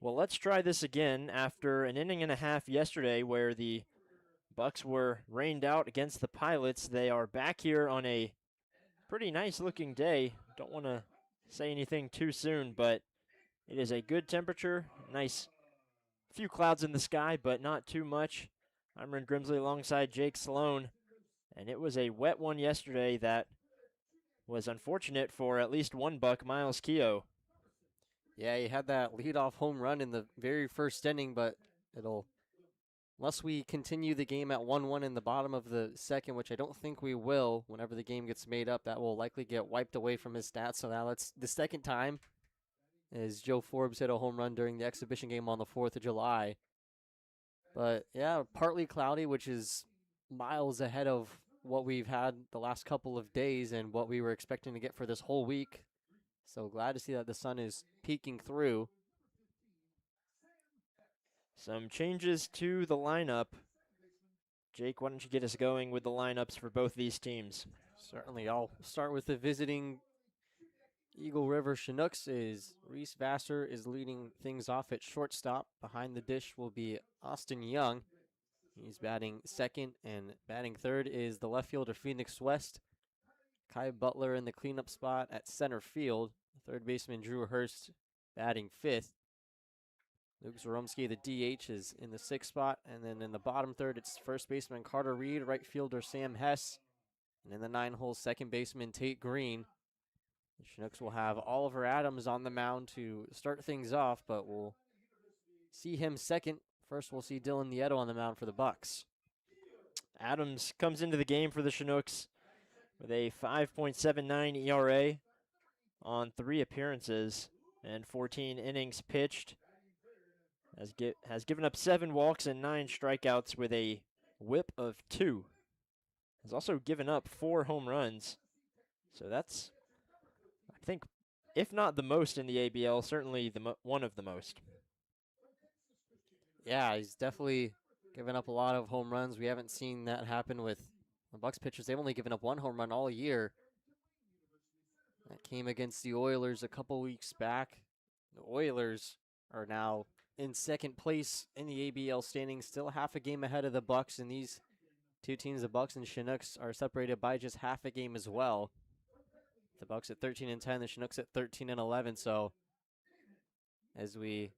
Well, let's try this again after an inning and a half yesterday where the Bucs were rained out against the Pilots. They are back here on a pretty nice looking day. Don't want to say anything too soon, but it is a good temperature. Nice few clouds in the sky, but not too much. I'm Ren Grimsley alongside Jake Sloan, and it was a wet one yesterday that was unfortunate for at least one Buck, Miles Keogh. Yeah, he had that leadoff home run in the very first inning, but unless we continue the game at 1-1 in the bottom of the second, which I don't think we will, whenever the game gets made up, that will likely get wiped away from his stats. So now it's the second time as Joe Forbes hit a home run during the exhibition game on the 4th of July. But yeah, partly cloudy, which is miles ahead of what we've had the last couple of days and what we were expecting to get for this whole week. So glad to see that the sun is peeking through. Some changes to the lineup. Jake, why don't you get us going with the lineups for both these teams? Certainly. I'll start with the visiting Eagle River Chinooks. Reese Vassar is leading things off at shortstop. Behind the dish will be Austin Young. He's batting second, and batting third is the left fielder Phoenix West. Kai Butler in the cleanup spot at center field. Third baseman Drew Hurst batting fifth. Luke Zaromsky, the DH, is in the sixth spot. And then in the bottom third, it's first baseman Carter Reed, right fielder Sam Hess. And in the 9-hole, second baseman Tate Green. The Chinooks will have Oliver Adams on the mound to start things off, but we'll see him second. First, we'll see Dylan Nieto on the mound for the Bucs. Adams comes into the game for the Chinooks with a 5.79 ERA on 3 appearances and 14 innings pitched. Has given up 7 walks and 9 strikeouts with a whip of 2. Has also given up 4 home runs. So that's, I think, if not the most in the ABL, certainly one of the most. Yeah, he's definitely given up a lot of home runs. We haven't seen that happen with the Bucs pitchers. They've only given up 1 home run all year. That came against the Oilers a couple weeks back. The Oilers are now in second place in the ABL standings, still half a game ahead of the Bucs, and these two teams, the Bucs and Chinooks, are separated by just half a game as well. The Bucs at 13-10, the Chinooks at 13-11. So as we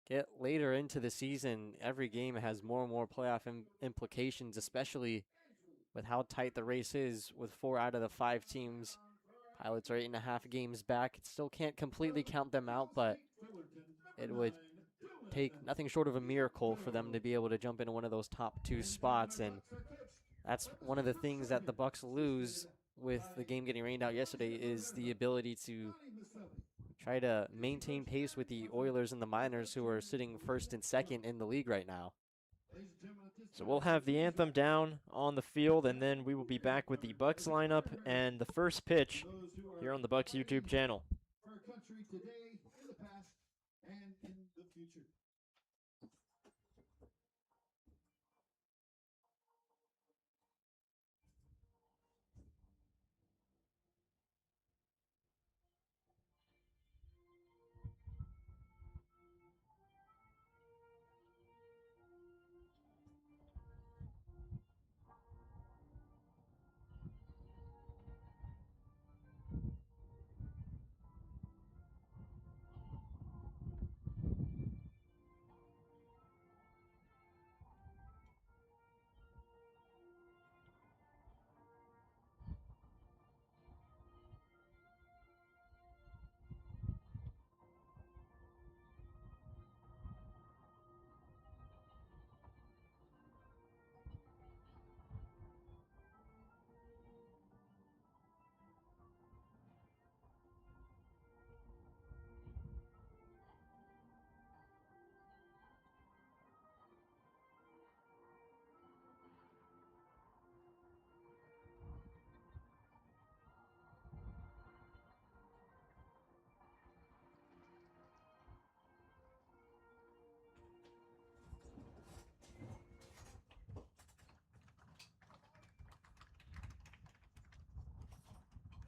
get later into the season, every game has more and more playoff implications, especially with how tight the race is with 4 out of the 5 teams. Pilots are 8.5 games back. Still can't completely count them out, but it would take nothing short of a miracle for them to be able to jump into one of those top 2 spots, and that's one of the things that the Bucs lose with the game getting rained out yesterday, is the ability to try to maintain pace with the Oilers and the Miners, who are sitting first and second in the league right now. So we'll have the anthem down on the field, and then we will be back with the Bucs lineup and the first pitch here on the Bucs YouTube channel. For our country today, in the past, and in the future.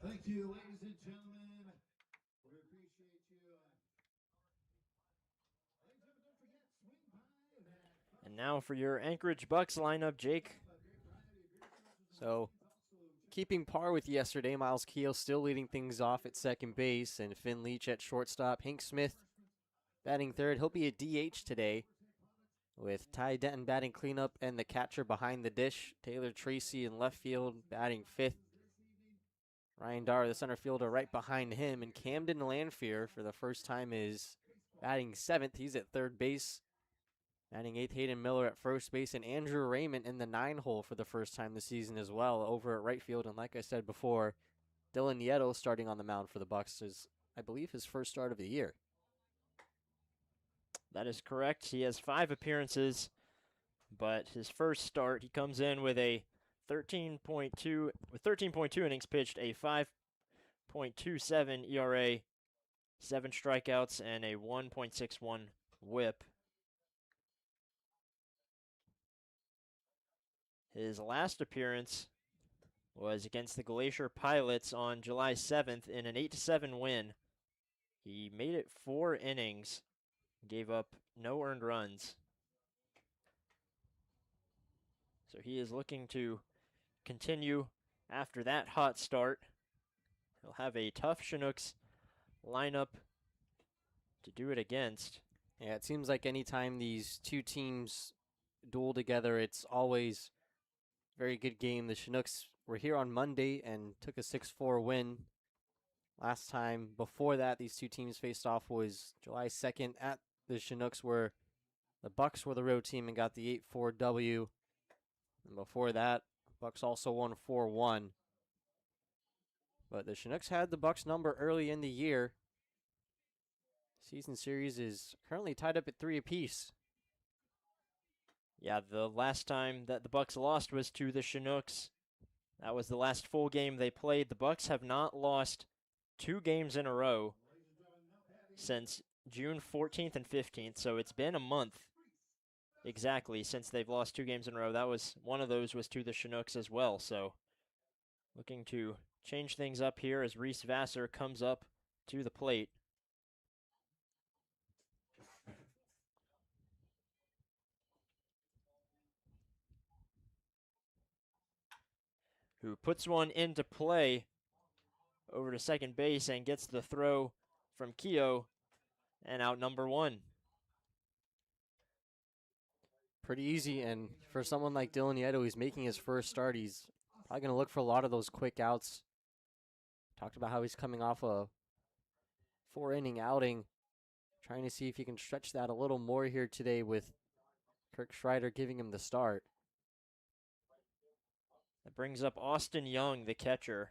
Thank you, ladies and gentlemen. We appreciate you. Ladies and gentlemen, don't forget, swing by that. And now for your Anchorage Bucs lineup, Jake. So, keeping par with yesterday, Miles Keel still leading things off at second base, and Finn Leach at shortstop. Hank Smith batting third. He'll be a DH today, with Ty Denton batting cleanup and the catcher behind the dish. Taylor Tracy in left field batting fifth. Ryan Darr, the center fielder, right behind him. And Camden Lanfear, for the first time, is batting seventh. He's at third base. Batting eighth, Hayden Miller at first base. And Andrew Raymond in the 9-hole for the first time this season as well, over at right field. And like I said before, Dylan Nieto starting on the mound for the Bucs is, I believe, his first start of the year. That is correct. He has 5 appearances, but his first start, he comes in with a 13.2 innings pitched, a 5.27 ERA, 7 strikeouts, and a 1.61 WHIP. His last appearance was against the Glacier Pilots on July 7th in an 8-7 win. He made it 4 innings, gave up no earned runs. So he is looking to continue after that hot start. He'll have a tough Chinooks lineup to do it against. Yeah, it seems like anytime these two teams duel together, it's always a very good game. The Chinooks were here on Monday and took a 6-4 win. Last time before that, these two teams faced off was July 2nd at the Chinooks, where the Bucs were the road team and got the 8-4 W. And before that, Bucs also won 4-1. But the Chinooks had the Bucs number early in the year. Season series is currently tied up at 3 apiece. Yeah, the last time that the Bucs lost was to the Chinooks. That was the last full game they played. The Bucs have not lost 2 games in a row since June 14th and 15th, so it's been a month exactly since they've lost 2 games in a row. That was one of those was to the Chinooks as well, so looking to change things up here as Reese Vassar comes up to the plate. Who puts one into play over to second base and gets the throw from Keogh, and out number 1. Pretty easy, and for someone like Dylan Nieto, he's making his first start. He's probably going to look for a lot of those quick outs. Talked about how he's coming off a 4-inning outing, trying to see if he can stretch that a little more here today with Kirk Schreider giving him the start. That brings up Austin Young, the catcher,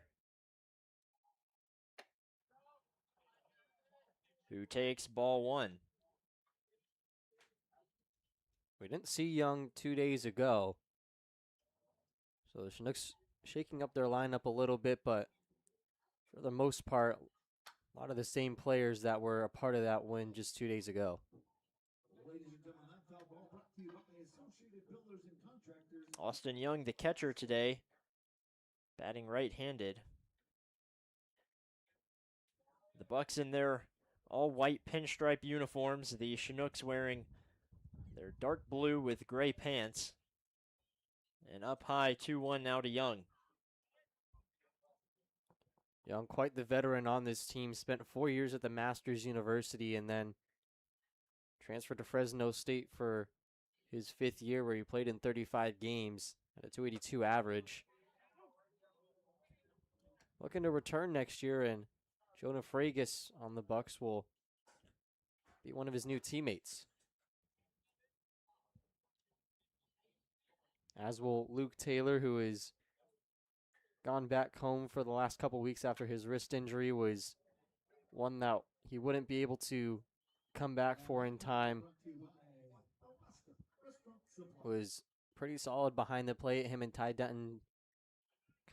who takes ball 1. We didn't see Young 2 days ago. So the Chinooks shaking up their lineup a little bit, but for the most part, a lot of the same players that were a part of that win just 2 days ago. Ladies and gentlemen, that foul ball brought to you by Associated Builders and Contractors. Austin Young, the catcher today, batting right-handed. The Bucs in their all-white pinstripe uniforms, the Chinooks wearing their dark blue with gray pants. And up high, 2-1 now to Young. Young, quite the veteran on this team, spent 4 years at the Masters University and then transferred to Fresno State for his 5th year, where he played in 35 games at a 282 average. Looking to return next year, and Jonah Fragus on the Bucs will be one of his new teammates. As will Luke Taylor, who has gone back home for the last couple weeks after his wrist injury. Was one that he wouldn't be able to come back for in time. Was pretty solid behind the plate. Him and Ty Denton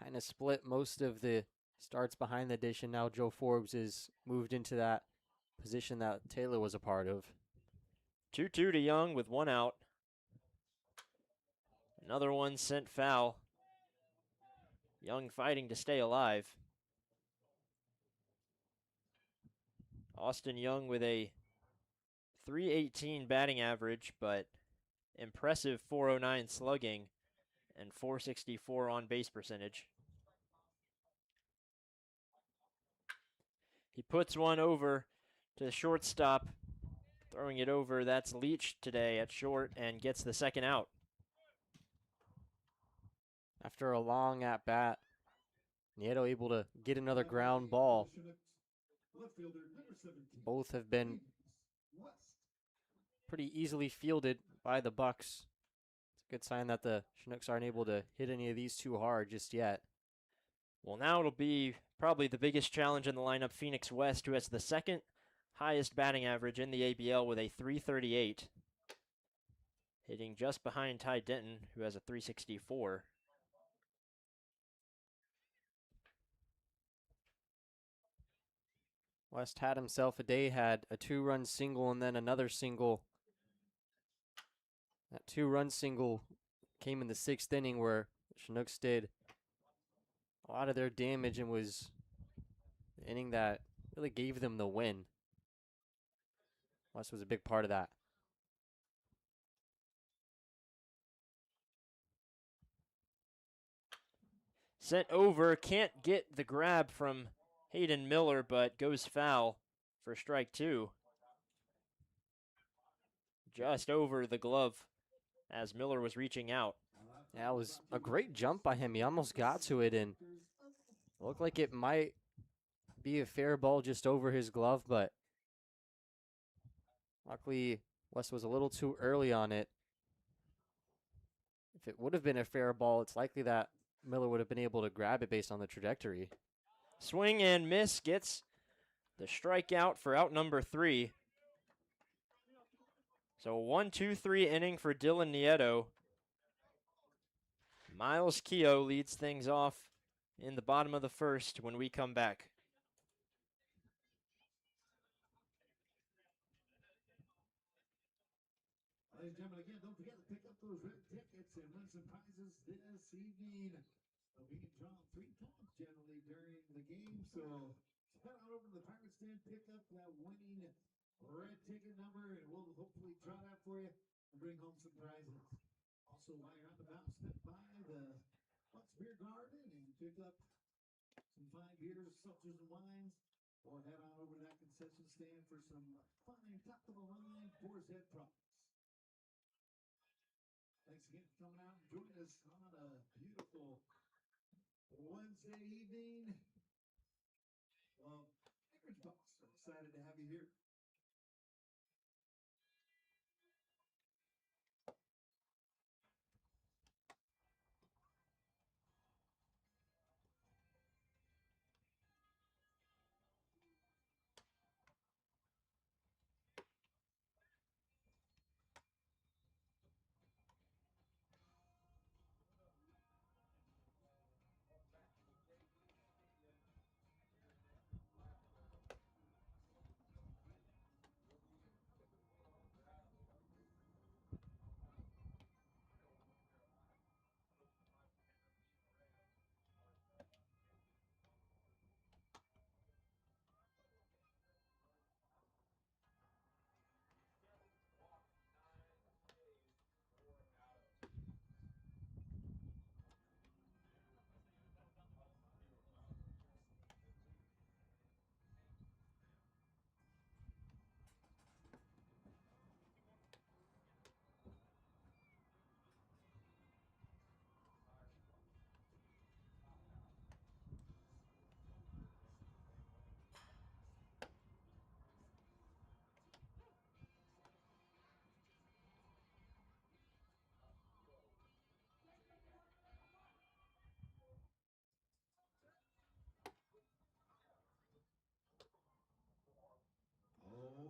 kind of split most of the starts behind the dish, and now Joe Forbes has moved into that position that Taylor was a part of. 2-2 to Young with 1 out. Another one sent foul. Young fighting to stay alive. Austin Young with a .318 batting average, but impressive .409 slugging and .464 on base percentage. He puts one over to the shortstop, throwing it over. That's Leach today at short and gets the second out. After a long at bat, Nieto able to get another ground ball. Both have been pretty easily fielded by the Bucs. It's a good sign that the Chinooks aren't able to hit any of these too hard just yet. Well, now it'll be probably the biggest challenge in the lineup, Phoenix West, who has the second highest batting average in the ABL with a .338, hitting just behind Ty Denton, who has a .364. West had himself a day, had a 2-run single and then another single. That 2-run single came in the 6th inning where the Chinooks did a lot of their damage and was the inning that really gave them the win. West was a big part of that. Sent over, can't get the grab from Hayden Miller, but goes foul for strike 2. Just over the glove as Miller was reaching out. Yeah, it was a great jump by him. He almost got to it and it looked like it might be a fair ball just over his glove, but luckily West was a little too early on it. If it would have been a fair ball, it's likely that Miller would have been able to grab it based on the trajectory. Swing and miss, gets the strikeout for out number 3. So a 1-2-3 inning for Dylan Nieto. Miles Keogh leads things off in the bottom of the first when we come back. Ladies and gentlemen, again, don't forget to pick up those red tickets and win some prizes this evening. We can draw 3 times generally during the game, so head on over to the Pirate Stand, pick up that winning red ticket number, and we'll hopefully draw that for you and bring home some prizes. Also, while you're on the bounce, step by the Bucs Beer Garden and pick up some fine beers, seltzers, and wines, or head on over to that concession stand for some fine top-of-the-line Boar's Head products. Thanks again for coming out and joining us on a beautiful Wednesday evening. Well, Anchorage Bucs are excited to have you here.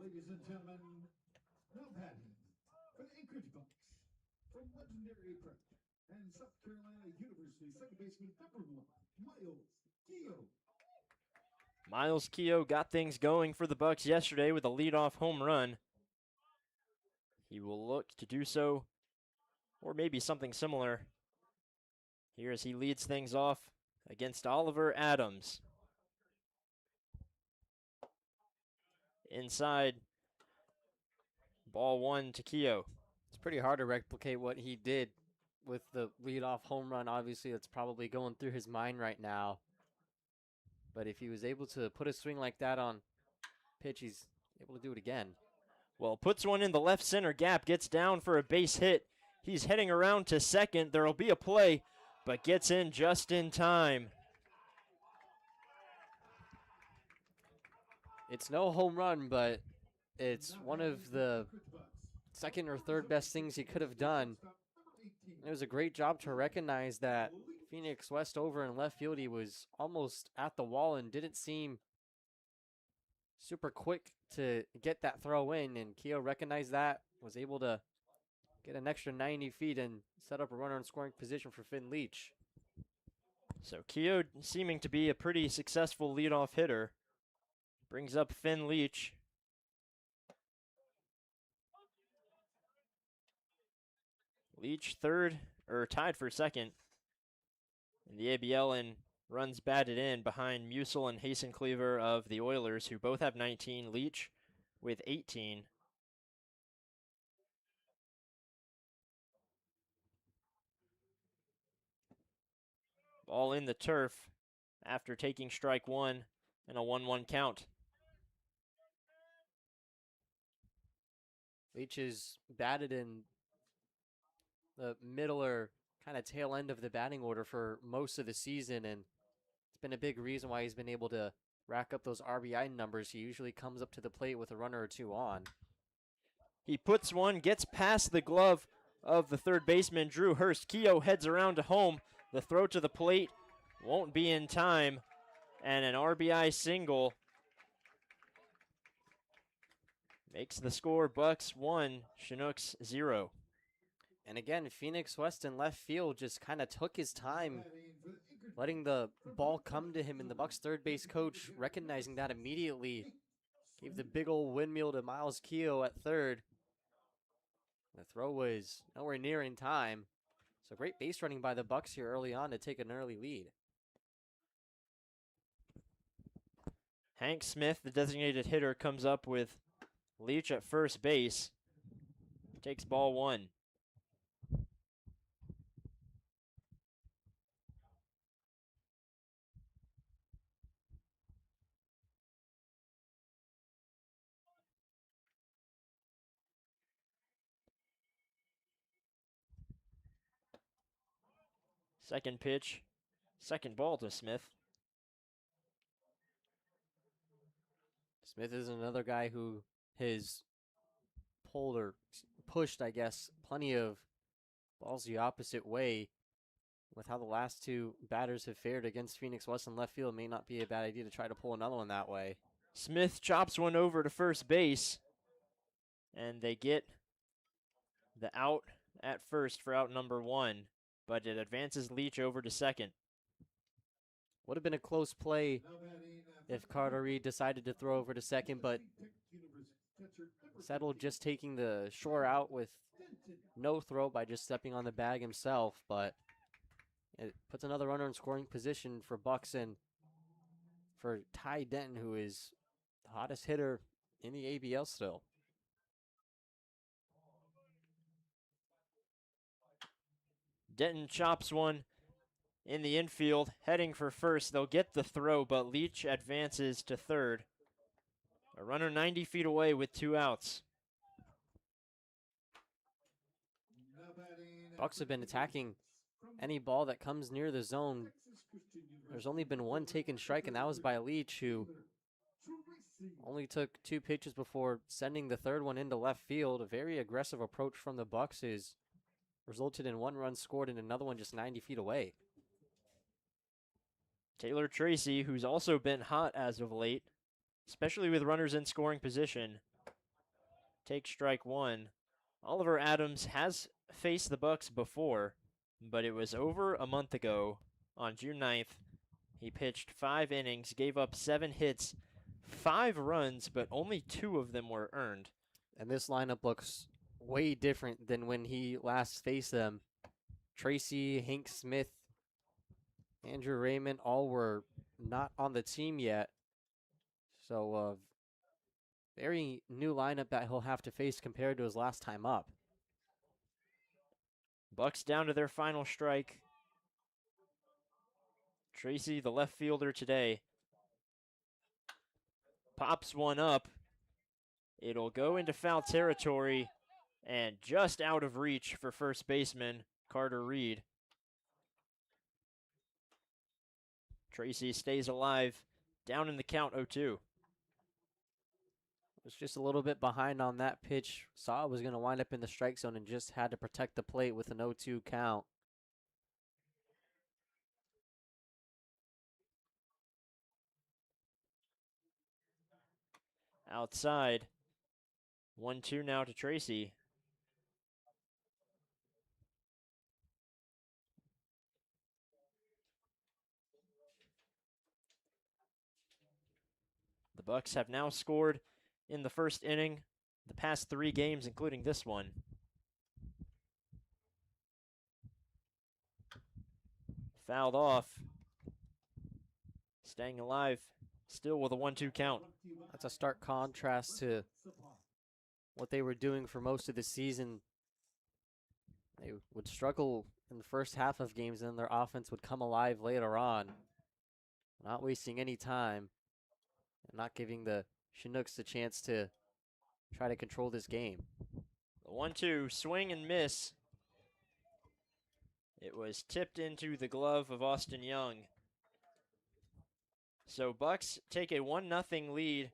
Ladies and gentlemen, now batting for the Anchorage Bucs from legendary approach and South Carolina University second baseman number 1, Miles Keogh. Miles Keogh got things going for the Bucs yesterday with a leadoff home run. He will look to do so, or maybe something similar, here as he leads things off against Oliver Adams. inside. Ball 1 to Keogh. It's pretty hard to replicate what he did with the leadoff home run. Obviously, that's probably going through his mind right now. But if he was able to put a swing like that on pitch, he's able to do it again. Well, puts one in the left center gap, gets down for a base hit. He's heading around to second. There'll be a play, but gets in just in time. It's no home run, but it's one of the second or third best things he could have done. It was a great job to recognize that Phoenix West over in left field. He was almost at the wall and didn't seem super quick to get that throw in, and Keogh recognized that, was able to get an extra 90 feet and set up a runner in scoring position for Finn Leach. So Keogh seeming to be a pretty successful leadoff hitter. Brings up Finn Leach. Leach tied for second in the ABL, and runs batted in behind Musil and Hasencleaver of the Oilers, who both have 19. Leach with 18. Ball in the turf after taking strike 1 and a 1-1 count. Leach is batted in the middle or kind of tail end of the batting order for most of the season, and it's been a big reason why he's been able to rack up those RBI numbers. He usually comes up to the plate with a runner or two on. He puts one, gets past the glove of the third baseman, Drew Hurst. Keogh heads around to home. The throw to the plate won't be in time, and an RBI single makes the score Bucs 1, Chinooks 0. And again, Phoenix West in left field just kind of took his time, letting the ball come to him, and the Bucs third base coach, recognizing that immediately, gave the big old windmill to Miles Keogh at third. The throw was nowhere near in time. So great base running by the Bucs here early on to take an early lead. Hank Smith, the designated hitter, comes up with Leach at first base. Takes ball 1. Second pitch, second ball to Smith. Smith is another guy who has pulled or pushed, I guess, plenty of balls the opposite way. With how the last two batters have fared against Phoenix West in left field, it may not be a bad idea to try to pull another one that way. Smith chops one over to first base, and they get the out at first for out number 1, but it advances Leach over to second. Would have been a close play if Carter Reed decided to throw over to second, but settled just taking the shore out with no throw by just stepping on the bag himself. But it puts another runner in scoring position for Bucs and for Ty Denton, who is the hottest hitter in the ABL still. Denton chops one in the infield, heading for first. They'll get the throw, but Leach advances to third. A runner 90 feet away with 2 outs. Bucs have been attacking any ball that comes near the zone. There's only been one taken strike, and that was by Leach, who only took 2 pitches before sending the third one into left field. A very aggressive approach from the Bucs has resulted in 1 run scored and another one just 90 feet away. Taylor Tracy, who's also been hot as of late, especially with runners in scoring position, takes strike 1. Oliver Adams has faced the Bucs before, but it was over a month ago on June 9th. He pitched 5 innings, gave up 7 hits, 5 runs, but only 2 of them were earned. And this lineup looks way different than when he last faced them. Tracy, Hank Smith, Andrew Raymond, all were not on the team yet. So very new lineup that he'll have to face compared to his last time up. Bucks down to their final strike. Tracy, the left fielder today, pops one up. It'll go into foul territory and just out of reach for first baseman Carter Reed. Tracy stays alive, down in the count 0-2. Was just a little bit behind on that pitch. Saw it was going to wind up in the strike zone and just had to protect the plate with an 0-2 count. Outside. 1-2 now to Tracy. The Bucks have now scored in the first inning, the past 3 games, including this one. Fouled off. Staying alive, still with a 1-2 count. That's a stark contrast to what they were doing for most of the season. They would struggle in the first half of games, and their offense would come alive later on. Not wasting any time, and not giving the Chinooks the chance to try to control this game. The 1-2, swing and miss. It was tipped into the glove of Austin Young. So Bucks take a 1-0 lead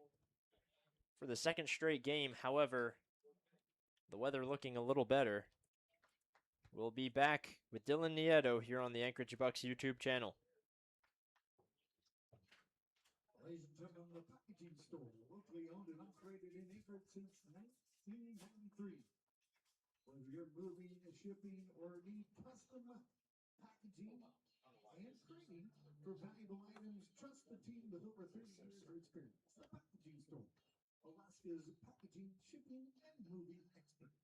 for the second straight game. However, the weather looking a little better. We'll be back with Dylan Nieto here on the Anchorage Bucs YouTube channel. Ladies and gentlemen, the packaging store, locally owned and operated in Anchorage since 1993. Whether you're moving, shipping, or need custom packaging and printing for valuable items, trust the team with over 30 years of experience. The Packaging Store, Alaska's packaging, shipping, and moving experts.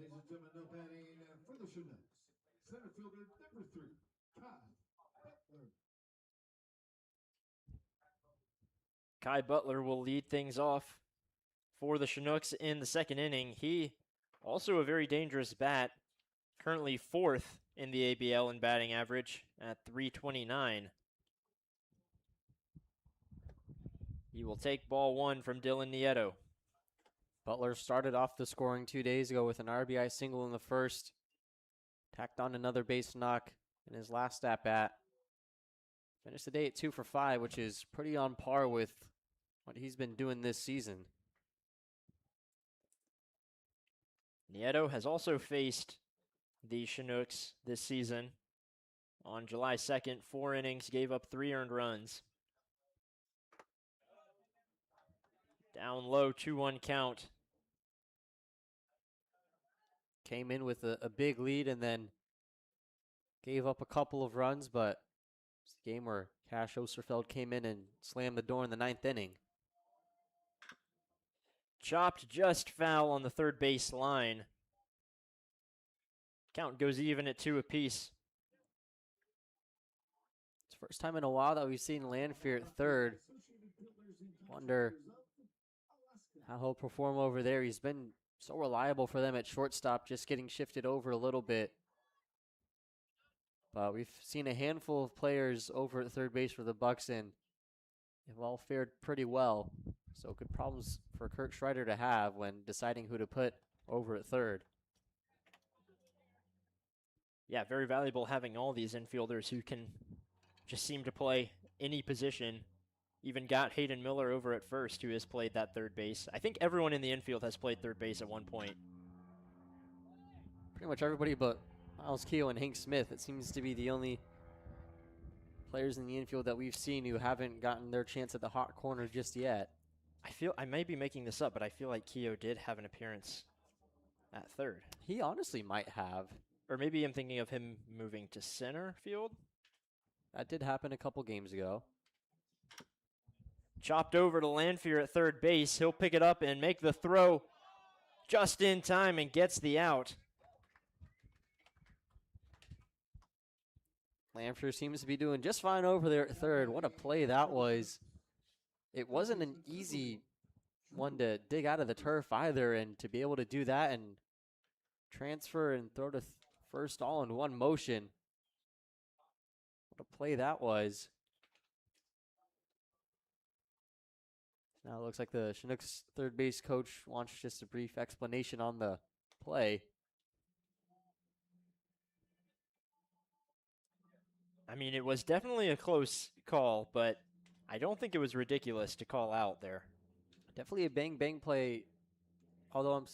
Ladies and gentlemen, no batting for the Chinooks. Center fielder number 3, Butler. Kai Butler will lead things off for the Chinooks in the second inning. He also a very dangerous bat, currently 4th in the ABL in batting average at .329. He will take ball 1 from Dylan Nieto. Butler started off the scoring 2 days ago with an RBI single in the first. Tacked on another base knock in his last at-bat. Finished the day at 2 for 5, which is pretty on par with what he's been doing this season. Nieto has also faced the Chinooks this season. On July 2nd, 4 innings, gave up 3 earned runs. Down low, 2-1 count. Came in with a big lead and then gave up a couple of runs, but it's the game where Cash Osterfeld came in and slammed the door in the 9th inning. Chopped just foul on the third base line. Count goes even at 2 apiece. It's the first time in a while that we've seen Lanfear at third. Wonder how he'll perform over there. He's been so reliable for them at shortstop, just getting shifted over a little bit. But we've seen a handful of players over at third base for the Bucs, and have all fared pretty well. So good problems for Kurt Schreider to have when deciding who to put over at third. Yeah, very valuable having all these infielders who can just seem to play any position. Even got Hayden Miller over at first, who has played that third base. I think everyone in the infield has played third base at one point. Pretty much everybody but Miles Keogh and Hank Smith. It seems to be the only players in the infield that we've seen who haven't gotten their chance at the hot corner just yet. I may be making this up, but I feel like Keogh did have an appearance at third. He honestly might have. Or maybe I'm thinking of him moving to center field. That did happen a couple games ago. Chopped over to Lanfear at third base. He'll pick it up and make the throw just in time and gets the out. Lanfear seems to be doing just fine over there at third. What a play that was. It wasn't an easy one to dig out of the turf either, and to be able to do that and transfer and throw to first all in one motion. What a play that was. Now it looks like the Chinooks third base coach wants just a brief explanation on the play. I mean, it was definitely a close call, but I don't think it was ridiculous to call out there. Definitely a bang-bang play, although I'm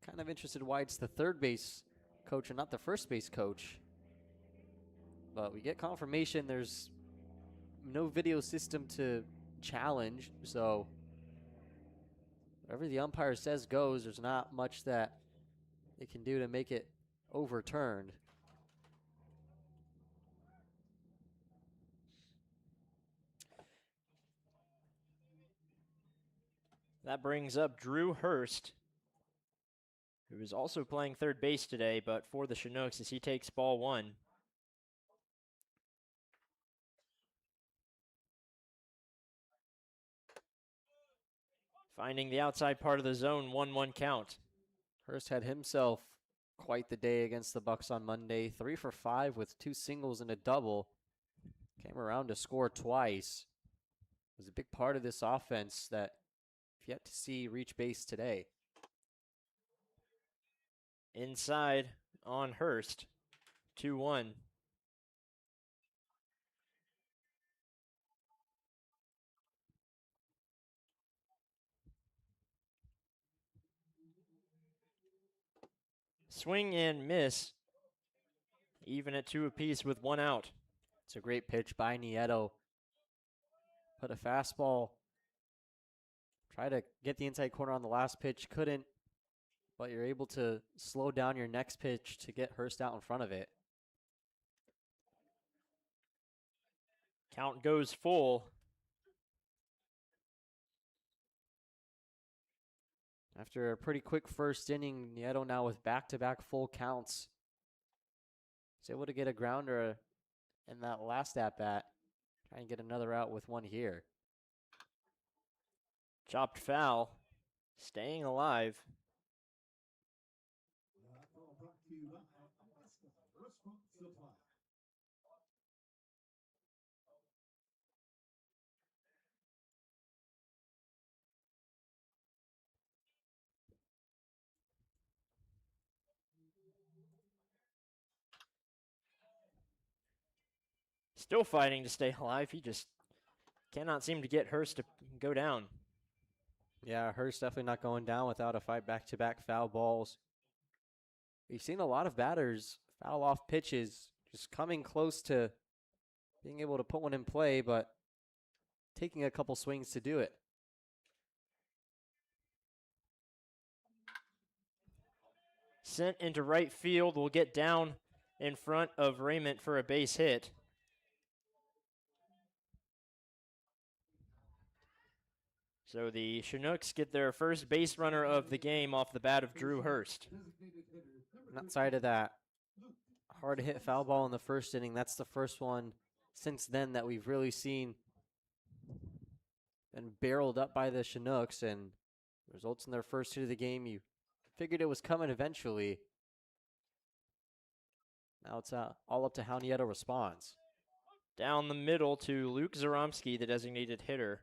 kind of interested why it's the third base coach and not the first base coach. But we get confirmation there's no video system to challenge, so whatever the umpire says goes. There's not much that they can do to make it overturned. That brings up Drew Hurst, who is also playing third base today, but for the Chinooks as he takes ball one. Finding the outside part of the zone, 1-1 count. Hurst had himself quite the day against the Bucs on Monday. 3 for 5 with 2 singles and a double. Came around to score twice. Was a big part of this offense that I've yet to see reach base today. Inside on Hurst, 2-1. Swing and miss, even at 2 apiece with 1 out. It's a great pitch by Nieto. Put a fastball. Try to get the inside corner on the last pitch. Couldn't. But you're able to slow down your next pitch to get Hurst out in front of it. Count goes full. After a pretty quick first inning, Nieto now with back-to-back full counts. He's able to get a grounder in that last at-bat. Try and get another out with one here. Chopped foul, staying alive. Brought to you by Restaurant Supply. Still fighting to stay alive. He just cannot seem to get Hurst to go down. Yeah, Hurst definitely not going down without a fight. Back-to-back foul balls. We've seen a lot of batters foul off pitches, just coming close to being able to put one in play, but taking a couple swings to do it. Sent into right field, will get down in front of Raymond for a base hit. So the Chinooks get their first base runner of the game off the bat of Drew Hurst. Outside of that hard hit foul ball in the first inning, that's the first one since then that we've really seen and barreled up by the Chinooks, and results in their first hit of the game. You figured it was coming eventually. Now it's all up to how Nieto responds. Down the middle to Luke Zaromski, the designated hitter.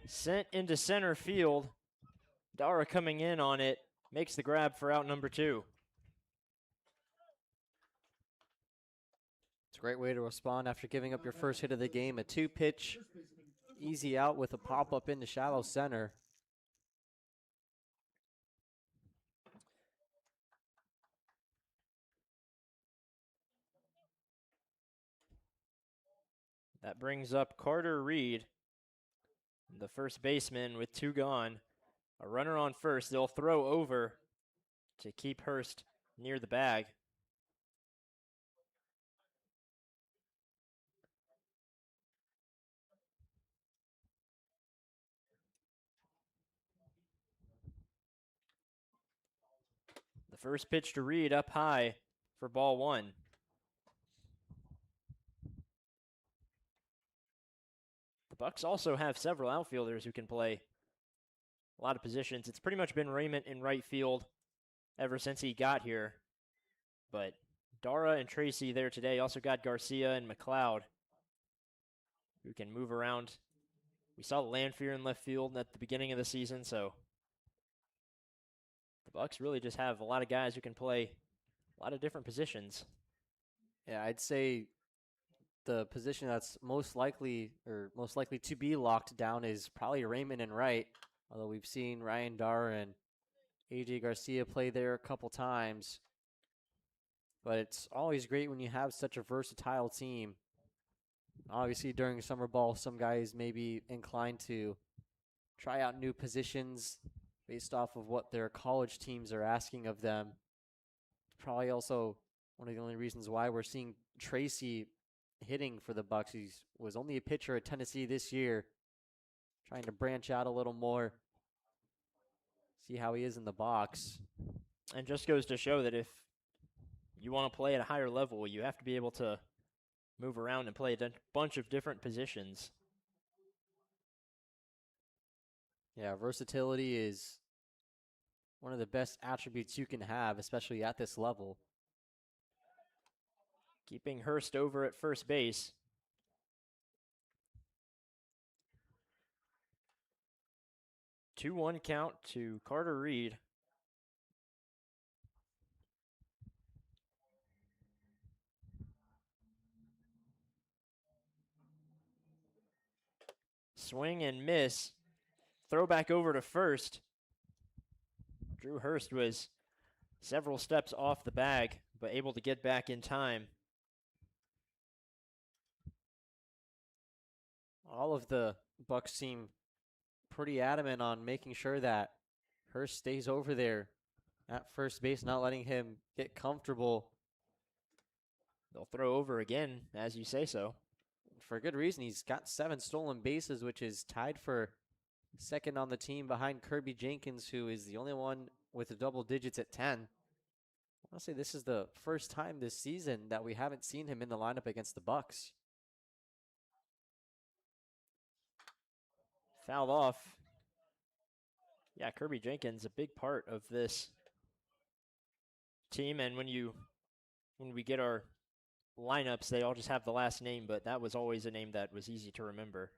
Sent into center field. Dara coming in on it, makes the grab for out number 2. It's a great way to respond after giving up your first hit of the game. A 2-pitch, easy out with a pop-up into shallow center. That brings up Carter Reed, the first baseman, with 2 gone. A runner on first. They'll throw over to keep Hurst near the bag. The first pitch to Reed up high for ball 1. The Bucs also have several outfielders who can play a lot of positions. It's pretty much been Raymond in right field ever since he got here. But Dara and Tracy there today. Also got Garcia and McLeod who can move around. We saw Lanfear in left field at the beginning of the season, so the Bucs really just have a lot of guys who can play a lot of different positions. Yeah, I'd say the position that's most likely to be locked down is probably Raymond and right. Although we've seen Ryan Dar and AJ Garcia play there a couple times. But it's always great when you have such a versatile team. Obviously, during summer ball, some guys may be inclined to try out new positions based off of what their college teams are asking of them. Probably also one of the only reasons why we're seeing Tracy hitting for the Bucs. He was only a pitcher at Tennessee this year, trying to branch out a little more, see how he is in the box. And just goes to show that if you want to play at a higher level, you have to be able to move around and play a bunch of different positions. Yeah, versatility is one of the best attributes you can have, especially at this level. Keeping Hurst over at first base. Two 2-1 count to Carter Reed. Swing and miss. Throw back over to first. Drew Hurst was several steps off the bag, but able to get back in time. All of the Bucs seem pretty adamant on making sure that Hurst stays over there at first base, not letting him get comfortable. They'll throw over again, as you say so. For good reason. He's got 7 stolen bases, which is tied for second on the team behind Kirby Jenkins, who is the only one with the double digits at 10. Honestly, this is the first time this season that we haven't seen him in the lineup against the Bucs. Fouled off. Yeah, Kirby Jenkins, a big part of this team. And when we get our lineups, they all just have the last name, but that was always a name that was easy to remember.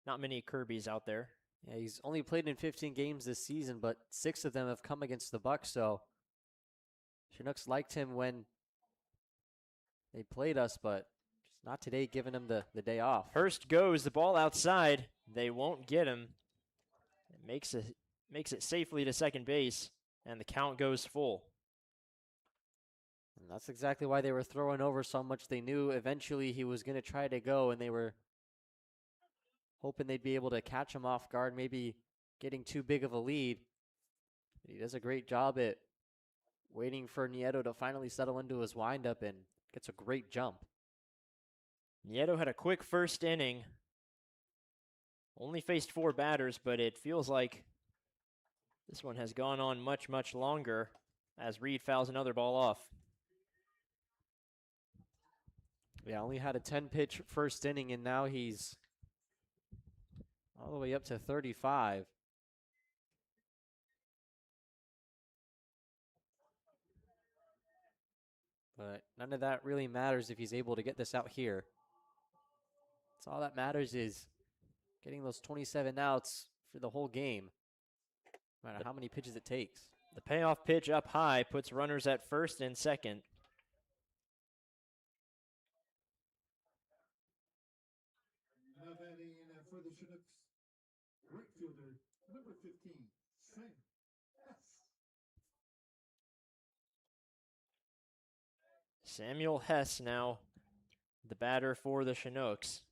Not many Kirbys out there. Yeah, he's only played in 15 games this season, but 6 of them have come against the Bucs, so Chinooks liked him when they played us, but just not today, giving him the day off. Hurst goes, the ball outside. They won't get him. It makes it safely to second base, and the count goes full. And that's exactly why they were throwing over so much. They knew eventually he was going to try to go, and they were hoping they'd be able to catch him off guard, maybe getting too big of a lead. He does a great job at waiting for Nieto to finally settle into his windup and gets a great jump. Nieto had a quick first inning. Only faced 4 batters, but it feels like this one has gone on much, much longer as Reed fouls another ball off. Yeah, only had a 10-pitch first inning, and now he's all the way up to 35. But none of that really matters if he's able to get this out here. That's all that matters is getting those 27 outs for the whole game, no matter how many pitches it takes. The payoff pitch up high puts runners at first and second. Now batting for the Chinooks, right fielder, number 15, Sam S. Samuel Hess now the batter for the Chinooks.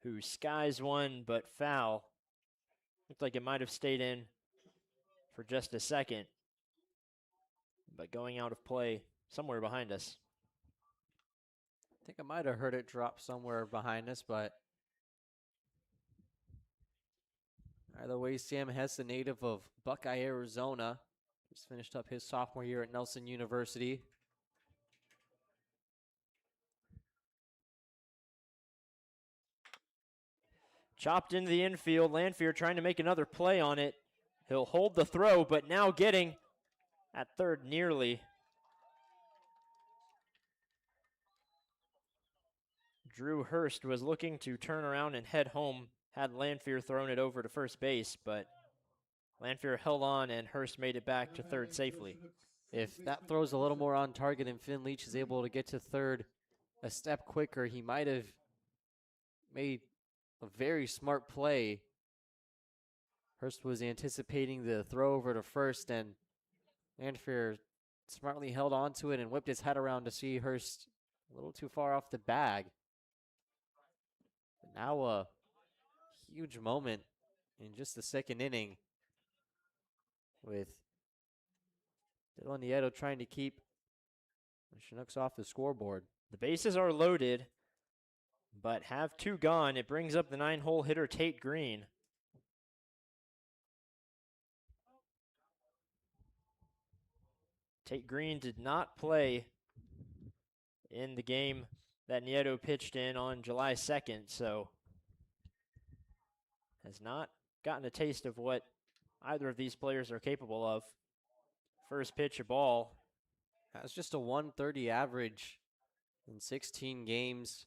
Who skies one but foul. Looked like it might have stayed in for just a second, but going out of play somewhere behind us. I think I might have heard it drop somewhere behind us, but either way, Sam Hess, a native of Buckeye, Arizona, just finished up his sophomore year at Nelson University. Chopped into the infield. Lanfear trying to make another play on it. He'll hold the throw, but now getting at third nearly. Drew Hurst was looking to turn around and head home had Lanfear thrown it over to first base, but Lanfear held on and Hurst made it back to third safely. If that throws a little more on target and Finn Leach is able to get to third a step quicker, he might have made a very smart play. Hurst was anticipating the throw over to first, and Lanfear smartly held on to it and whipped his head around to see Hurst a little too far off the bag. But now a huge moment in just the second inning with Dylan Nieto trying to keep the Chinooks off the scoreboard. The bases are loaded, but have two gone. It brings up the 9-hole hitter Tate Green. Tate Green did not play in the game that Nieto pitched in on July 2nd, so has not gotten a taste of what either of these players are capable of. First pitch, a ball. That's just a 130 average in 16 games.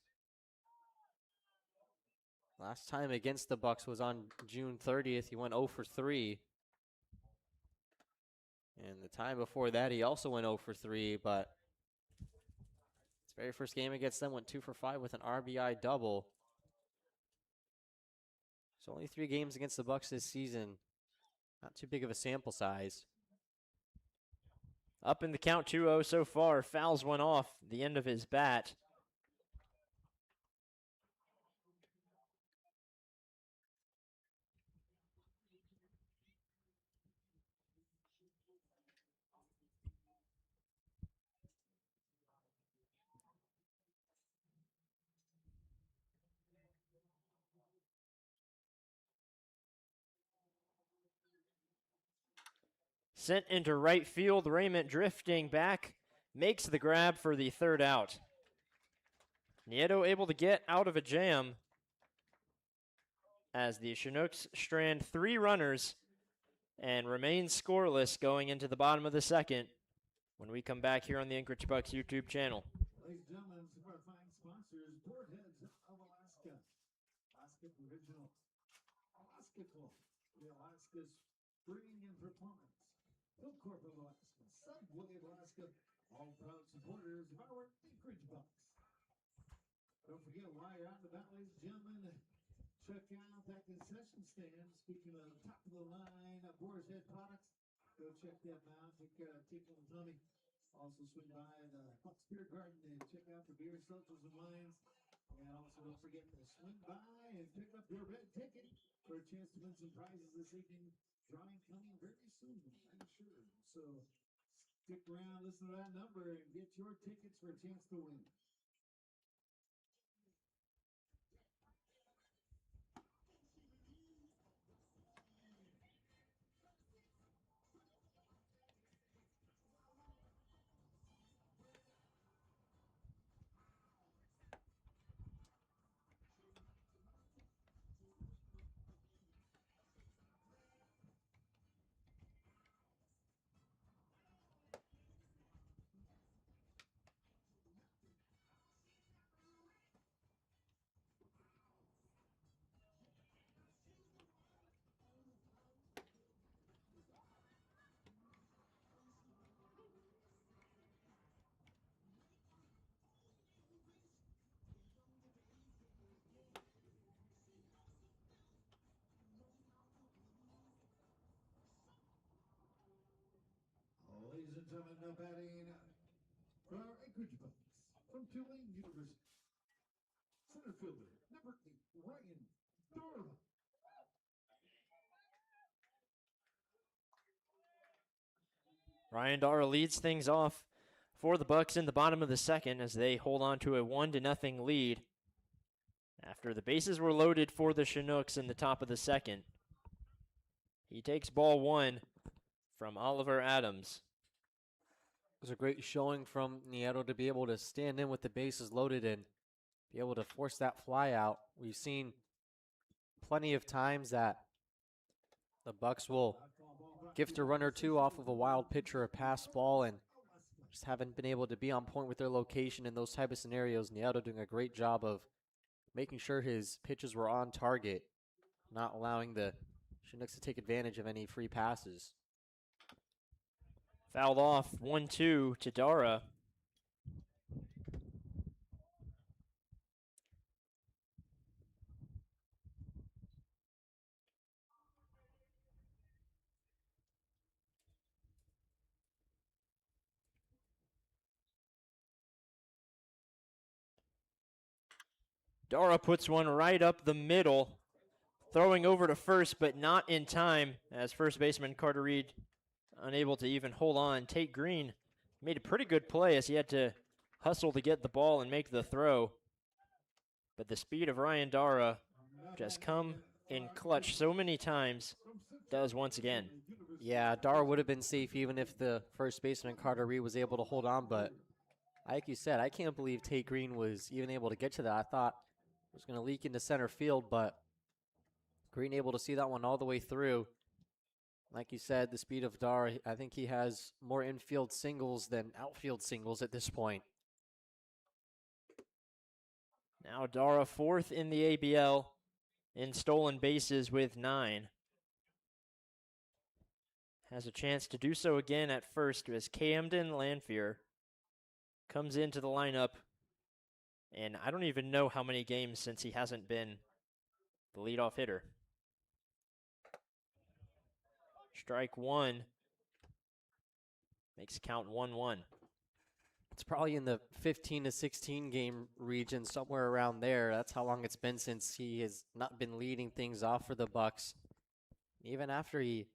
Last time against the Bucs was on June 30th. He went 0 for 3. And the time before that, he also went 0 for 3, but his very first game against them went 2 for 5 with an RBI double. So only 3 games against the Bucs this season. Not too big of a sample size. Up in the count 2-0 so far. Fouls one off the end of his bat. Sent into right field. Raymond drifting back. Makes the grab for the third out. Nieto able to get out of a jam as the Chinooks strand 3 runners and remain scoreless going into the bottom of the second when we come back here on the Anchorage Bucs YouTube channel. Ladies and gentlemen, some of our fine sponsors, Boardheads of Alaska, Alaska Original, Alaska, the Alaska's Spring and Performance, Hillcorp of Alaska, Subway of Alaska, all proud supporters of our Anchorage Bucs. Don't forget, while you're out and about, ladies and gentlemen, check out that concession stand. Speaking of top of the line Boar's Head products, go check them out. Take on Tommy. Also swing by the Bucs Beer Garden and check out the beer, seltzers, and wines. And also don't forget to swing by and pick up your red ticket for a chance to win some prizes this evening. Drawing coming very soon, I'm sure. So stick around, listen to that number, and get your tickets for a chance to win. gentlemen, now batting for our Anchorage Bucs from Tulane University. Center fielder, number 8, Ryan Dora. Ryan Dara leads things off for the Bucs in the bottom of the second as they hold on to a 1-0 lead after the bases were loaded for the Chinooks in the top of the second. He takes ball 1 from Oliver Adams. It was a great showing from Nieto to be able to stand in with the bases loaded and be able to force that fly out. We've seen plenty of times that the Bucs will gift a run or two off of a wild pitch or a pass ball and just haven't been able to be on point with their location in those type of scenarios. Nieto doing a great job of making sure his pitches were on target, not allowing the Chinooks to take advantage of any free passes. Fouled off 1-2 to Dara. Dara puts one right up the middle, throwing over to first, but not in time as first baseman Carter Reed unable to even hold on. Tate Green made a pretty good play as he had to hustle to get the ball and make the throw. But the speed of Ryan Dara just come in clutch so many times, does once again. Yeah, Dara would have been safe even if the first baseman Carter Reed was able to hold on, but like you said, I can't believe Tate Green was even able to get to that. I thought it was going to leak into center field, but Green able to see that one all the way through. Like you said, the speed of Dara, I think he has more infield singles than outfield singles at this point. Now Dara fourth in the ABL in stolen bases with 9. Has a chance to do so again at first as Camden Lanphier comes into the lineup. And I don't even know how many games since he hasn't been the leadoff hitter. Strike 1 makes count 1-1. It's probably in the 15 to 16 game region, somewhere around there. That's how long it's been since he has not been leading things off for the Bucs. Even after he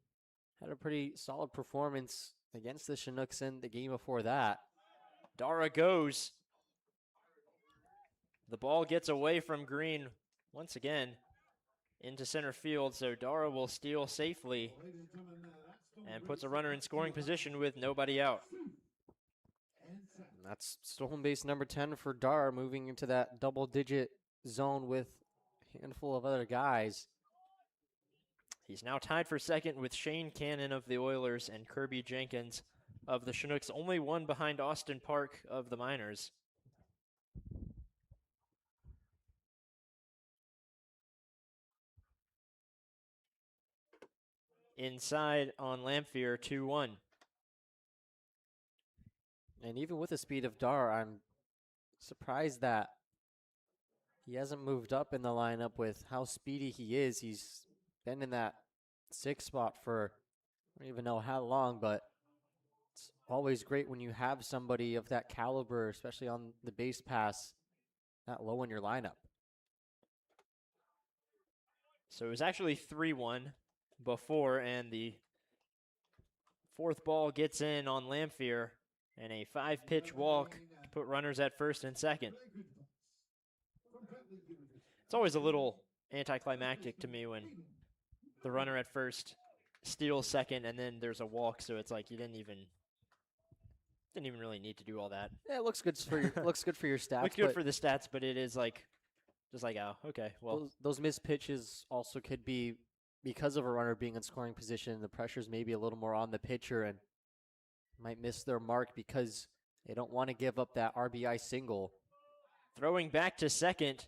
had a pretty solid performance against the Chinooks in the game before that. Dara goes. The ball gets away from Green once again into center field, so Dara will steal safely and puts a runner in scoring position with nobody out. That's stolen base number 10 for Dara, moving into that double-digit zone with a handful of other guys. He's now tied for second with Shane Cannon of the Oilers and Kirby Jenkins of the Chinooks, only one behind Austin Park of the Miners. Inside on Lanphier, 2-1. And even with the speed of Dara, I'm surprised that he hasn't moved up in the lineup with how speedy he is. He's been in that 6th spot for I don't even know how long, but it's always great when you have somebody of that caliber, especially on the base pass, that low in your lineup. So it was actually 3-1 before, and the fourth ball gets in on Lanphier, and a 5-pitch walk to put runners at first and second. It's always a little anticlimactic to me when the runner at first steals second and then there's a walk, so it's like you didn't even really need to do all that. Yeah, it looks good for your looks good for your stats. Looks good for the stats, but it is like just like, oh, okay, well, those missed pitches also could be because of a runner being in scoring position. The pressure's maybe a little more on the pitcher and might miss their mark because they don't want to give up that RBI single. Throwing back to second,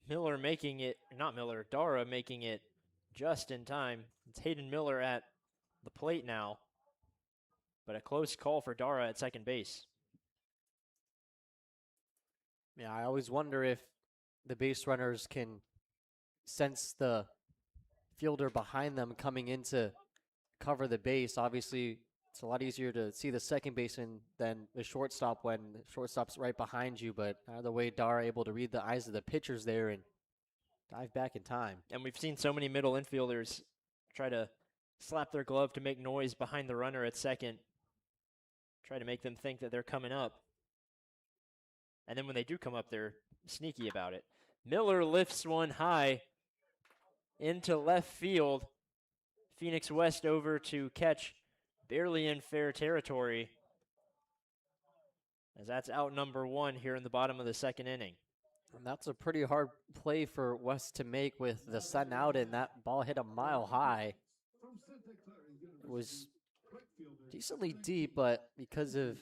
Dara making it just in time. It's Hayden Miller at the plate now, but a close call for Dara at second base. Yeah, I always wonder if the base runners can sense the fielder behind them coming in to cover the base. Obviously, It's a lot easier to see the second baseman than the shortstop when the shortstop's right behind you. But either way, Dara able to read the eyes of the pitchers there and dive back in time. And we've seen so many middle infielders try to slap their glove to make noise behind the runner at second, try to make them think that they're coming up. And then when they do come up, they're sneaky about it. Miller lifts one high into left field. Phoenix West over to catch, barely in fair territory, as that's out number one here in the bottom of the second inning. And that's a pretty hard play for West to make with the sun out, and that ball hit a mile high. It was decently deep, but because of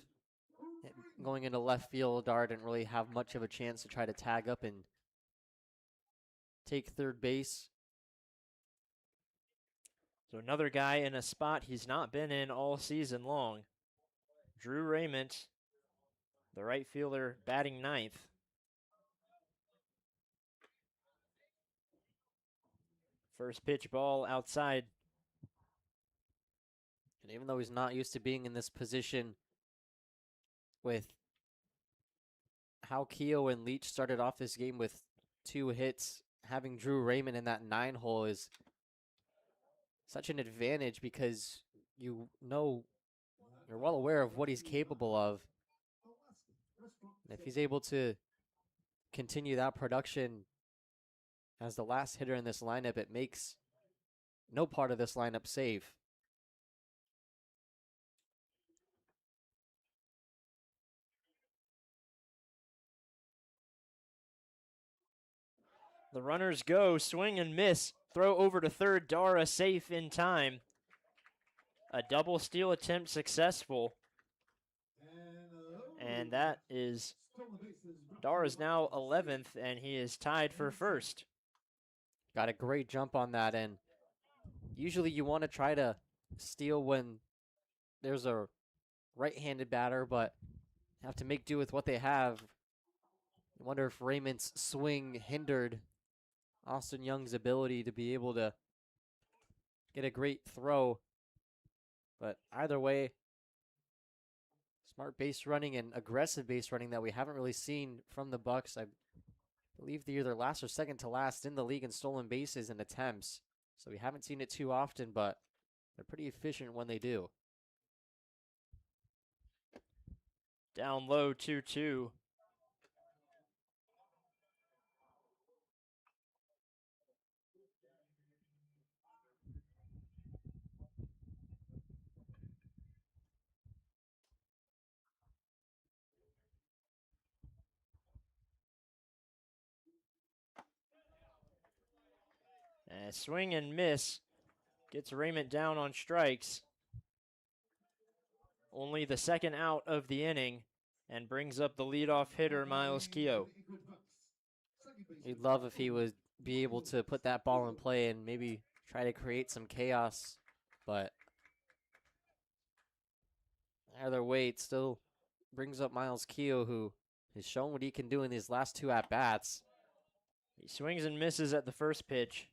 it going into left field, Dar didn't really have much of a chance to try to tag up and take third base. So another guy in a spot he's not been in all season long. Drew Raymond, the right fielder, batting ninth. First pitch ball outside. And even though he's not used to being in this position with how Keogh and Leach started off this game with 2 hits, having Drew Raymond in that 9-hole is such an advantage because you know, you're well aware of what he's capable of. And if he's able to continue that production as the last hitter in this lineup, it makes no part of this lineup safe. The runners go, swing and miss. Throw over to third, Dara safe in time. A double steal attempt successful. And that is, Dara's now 11th, and he is tied for first. Got a great jump on that, and usually you want to try to steal when there's a right-handed batter, but have to make do with what they have. I wonder if Raymond's swing hindered Austin Young's ability to be able to get a great throw. But either way, smart base running and aggressive base running that we haven't really seen from the Bucs. I believe they're either last or second to last in the league in stolen bases and attempts. So we haven't seen it too often, but they're pretty efficient when they do. Down low, 2-2. And swing and miss gets Raymond down on strikes. Only the second out of the inning, and brings up the leadoff hitter, Miles Keogh. You'd love if he would be able to put that ball in play and maybe try to create some chaos, but either way, it still brings up Miles Keogh, who has shown what he can do in these last 2 at-bats. He swings and misses at the first pitch.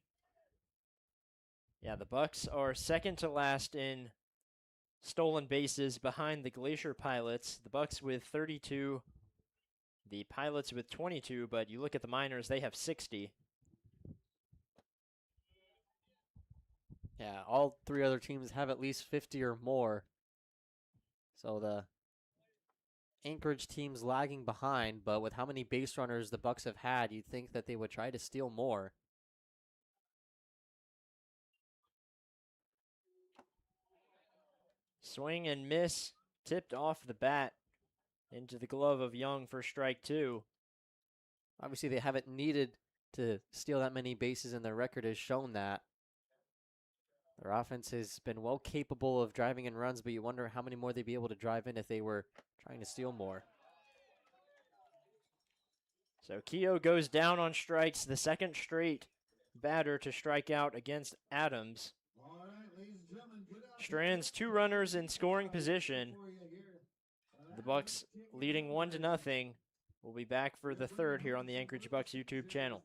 Yeah, the Bucs are second to last in stolen bases behind the Glacier Pilots. The Bucs with 32, the Pilots with 22, but you look at the minors, they have 60. Yeah, all 3 other teams have at least 50 or more. So the Anchorage team's lagging behind, but with how many base runners the Bucs have had, you'd think that they would try to steal more. Swing and miss, tipped off the bat into the glove of Young for strike 2. Obviously, they haven't needed to steal that many bases, and their record has shown that. Their offense has been well capable of driving in runs, but you wonder how many more they'd be able to drive in if they were trying to steal more. So Keogh goes down on strikes, the second straight batter to strike out against Adams. Strands 2 runners in scoring position. The Bucs leading 1-0. We'll be back for the third here on the Anchorage Bucs YouTube channel.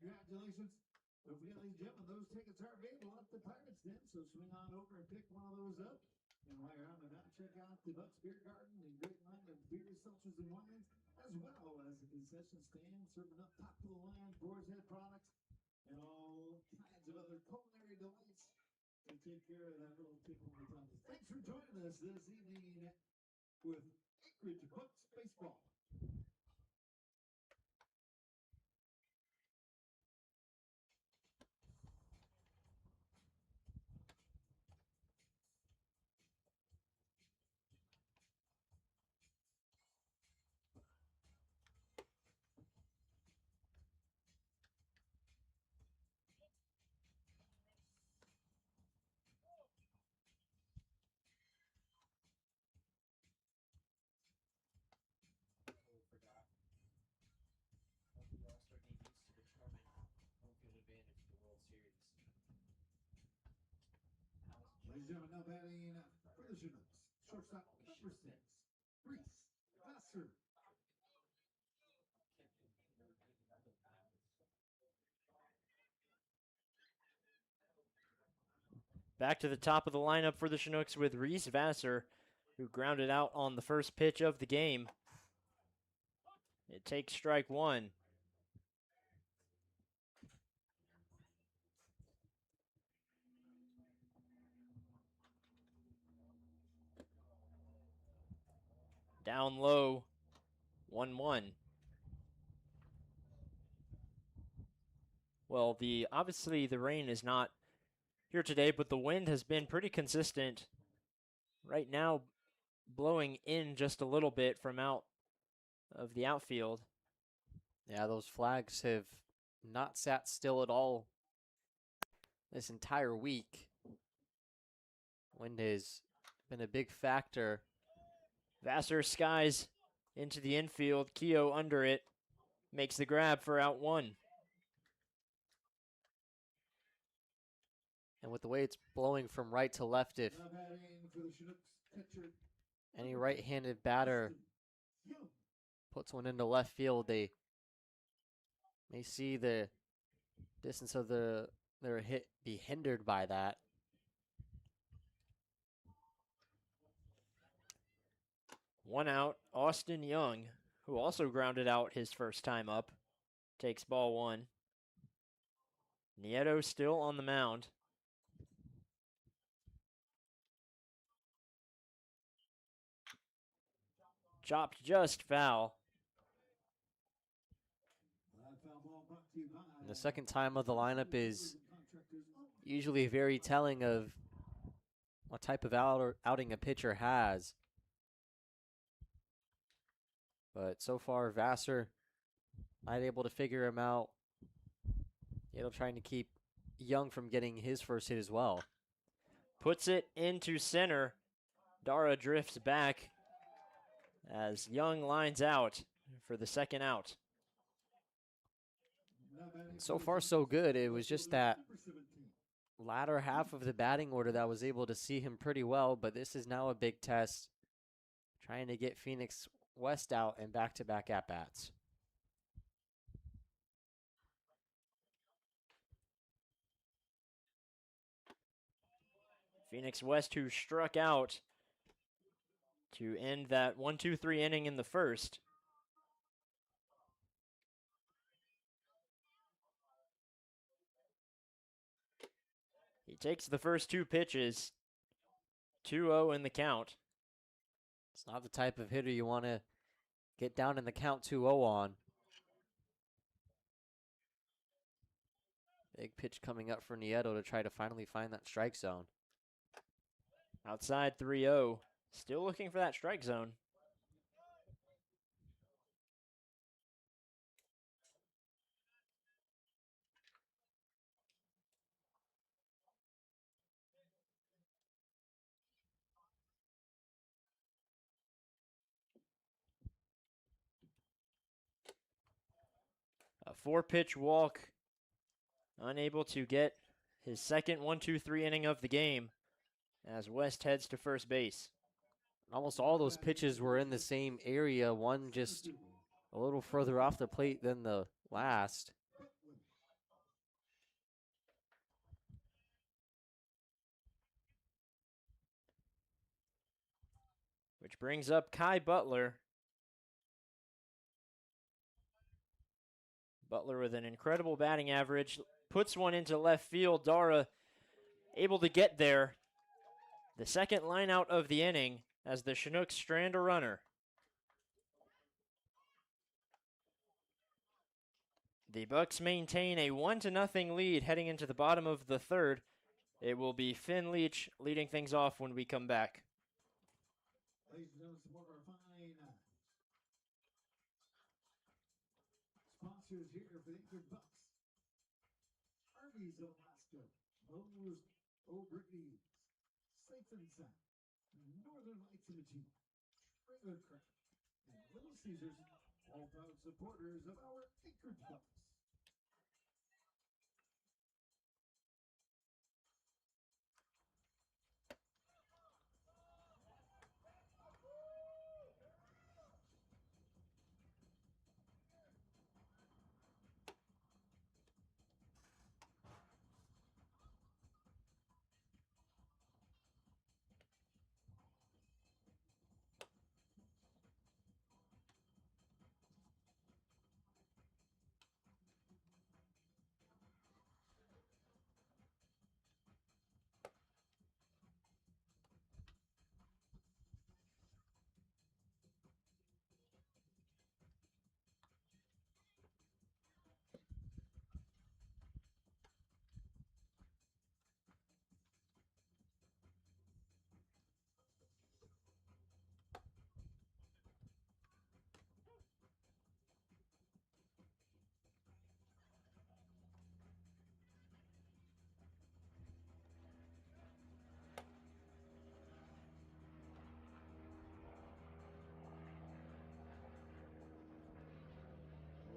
congratulations. Don't forget, ladies and gentlemen, those tickets are available at the Pirates Den, so swing on over and pick one of those up. And while you're on the dot, check out the Bucs Beer Garden and great line of beers, seltzers, and wines, as well as a concession stand serving up top-of-the-line Boar's Head products and all kinds of other culinary delights to take care of that little tickle in the tummy. Thanks for joining us this evening with Anchorage Bucs Baseball. Ladies and gentlemen, now batting for the Chinooks, shortstop number 6, Reese Vassar. Back to the top of the lineup for the Chinooks with Reese Vassar, who grounded out on the first pitch of the game. It takes strike one. Down low, 1-1. Well, obviously the rain is not here today, but the wind has been pretty consistent. Right now, blowing in just a little bit from out of the outfield. Yeah, those flags have not sat still at all this entire week. Wind has been a big factor. Vassar skies into the infield. Keogh under it. Makes the grab for out one. And with the way it's blowing from right to left, if any right-handed batter puts one into left field, they may see the distance of their hit be hindered by that. One out, Austin Young, who also grounded out his first time up, takes ball one. Nieto still on the mound. Chopped just foul. And the second time of the lineup is usually very telling of what type of outing a pitcher has. But so far, Vassar not able to figure him out. Trying to keep Young from getting his first hit as well. Puts it into center. Dara drifts back as Young lines out for the second out. And so far, so good. It was just that latter half of the batting order that was able to see him pretty well, but this is now a big test, trying to get Phoenix West out in back-to-back at-bats. Phoenix West, who struck out to end that 1-2-3 inning in the first. He takes the first two pitches, 2-0 in the count. It's not the type of hitter you want to get down in the count 2-0 on. Big pitch coming up for Nieto to try to finally find that strike zone. Outside 3-0, still looking for that strike zone. A 4-pitch walk, unable to get his second 1-2-3 inning of the game as West heads to first base. Almost all those pitches were in the same area, one just a little further off the plate than the last. which brings up Kai Butler. Butler with an incredible batting average, puts one into left field. Dara able to get there. The second line out of the inning as the Chinooks strand a runner. The Bucs maintain a 1-0 lead heading into the bottom of the third. It will be Finn Leach leading things off when we come back. Ladies and gentlemen, some of our fine sponsors here for the Anchorage Bucs. Arby's of Alaska, Lowe's O'Brickey's, Safe and Sound, Northern Lights Imaging, Trailer Craft, and Little Caesars, all proud supporters of our Anchorage Bucs.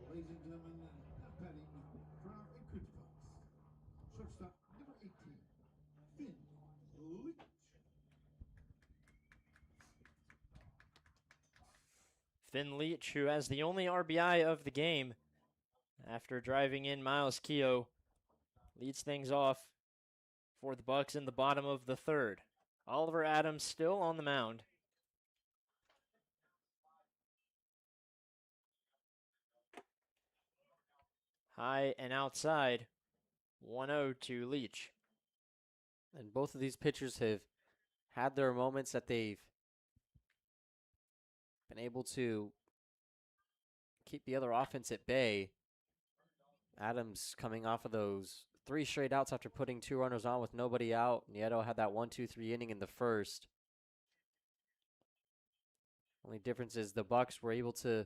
Ladies and gentlemen, now batting for our Anchorage Bucs. Shortstop number 18, Finn Leach. Finn Leach, who has the only RBI of the game after driving in Miles Keogh, leads things off for the Bucs in the bottom of the third. Oliver Adams still on the mound. High and outside, 1-0 to Leach. And both of these pitchers have had their moments that they've been able to keep the other offense at bay. Adams coming off of those 3 straight outs after putting 2 runners on with nobody out. Nieto had that 1-2-3 inning in the first. Only difference is the Bucs were able to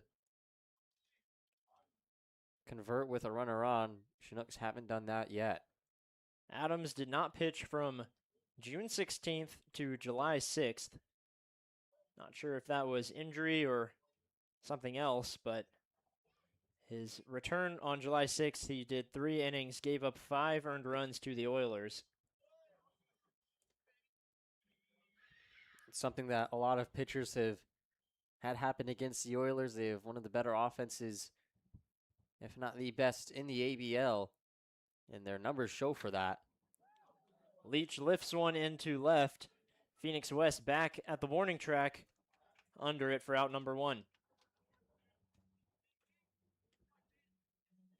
convert with a runner on. Chinooks haven't done that yet. Adams did not pitch from June 16th to July 6th. Not sure if that was injury or something else, but his return on July 6th, he did 3 innings, gave up 5 earned runs to the Oilers. It's something that a lot of pitchers have had happen against the Oilers. They have one of the better offenses, if not the best, in the ABL, and their numbers show for that. Leach lifts one into left. Phoenix West back at the warning track, under it for out number 1.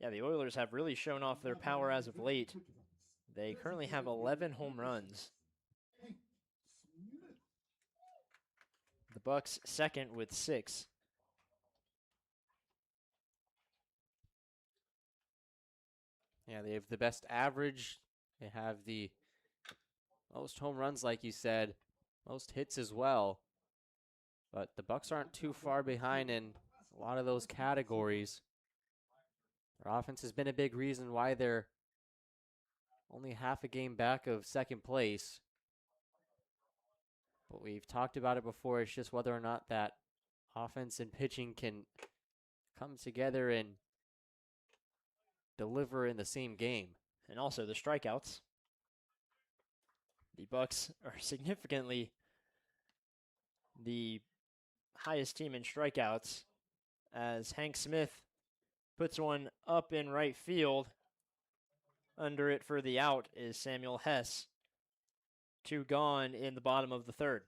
Yeah, the Oilers have really shown off their power as of late. They currently have 11 home runs. The Bucs second with 6. Yeah, they have the best average. They have the most home runs, like you said, most hits as well. But the Bucs aren't too far behind in a lot of those categories. Their offense has been a big reason why they're only half a game back of second place. But we've talked about it before. It's just whether or not that offense and pitching can come together and deliver in the same game. And also the strikeouts. The Bucs are significantly the highest team in strikeouts, as Hank Smith puts one up in right field. Under it for the out is Samuel Hess. 2 gone in the bottom of the third.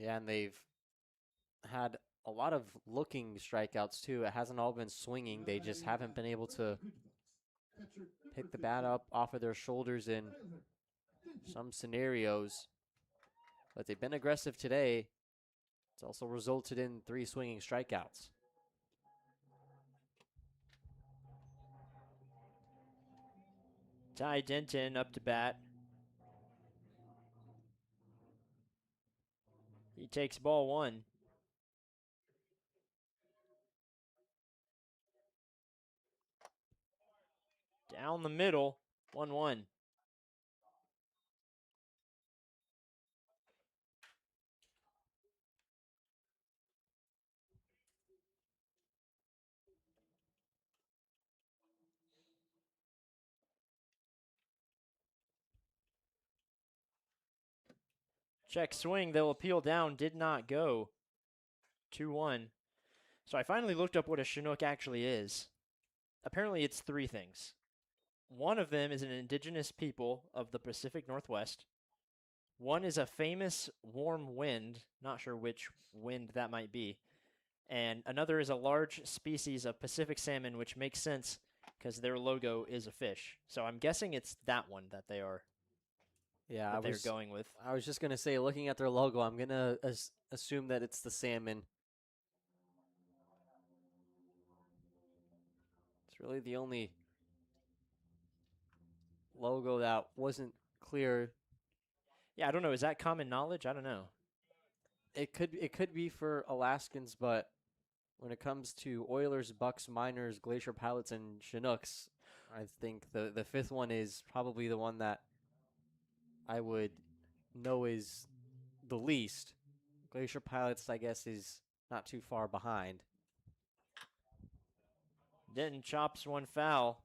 Yeah, and they've had a lot of looking strikeouts too. It hasn't all been swinging. They just haven't been able to pick the bat up off of their shoulders in some scenarios. But they've been aggressive today. It's also resulted in 3 swinging strikeouts. Ty Denton up to bat. He takes ball 1. Down the middle, 1-1. Check swing, they'll appeal down, did not go. 2-1. So I finally looked up what a Chinook actually is. Apparently it's 3 things. One of them is an indigenous people of the Pacific Northwest. One is a famous warm wind, not sure which wind that might be. And another is a large species of Pacific salmon, which makes sense because their logo is a fish. So I'm guessing it's that one that they are Yeah, they're going with. I was just going to say, looking at their logo, I'm going to assume that it's the salmon. It's really the only logo that wasn't clear. Yeah, I don't know. Is that common knowledge? I don't know. It could be for Alaskans, but when it comes to Oilers, Bucks, Miners, Glacier Pilots, and Chinooks, I think the 5th one is probably the one that I would know is the least. Glacier Pilots, I guess, is not too far behind. Denton chops one foul.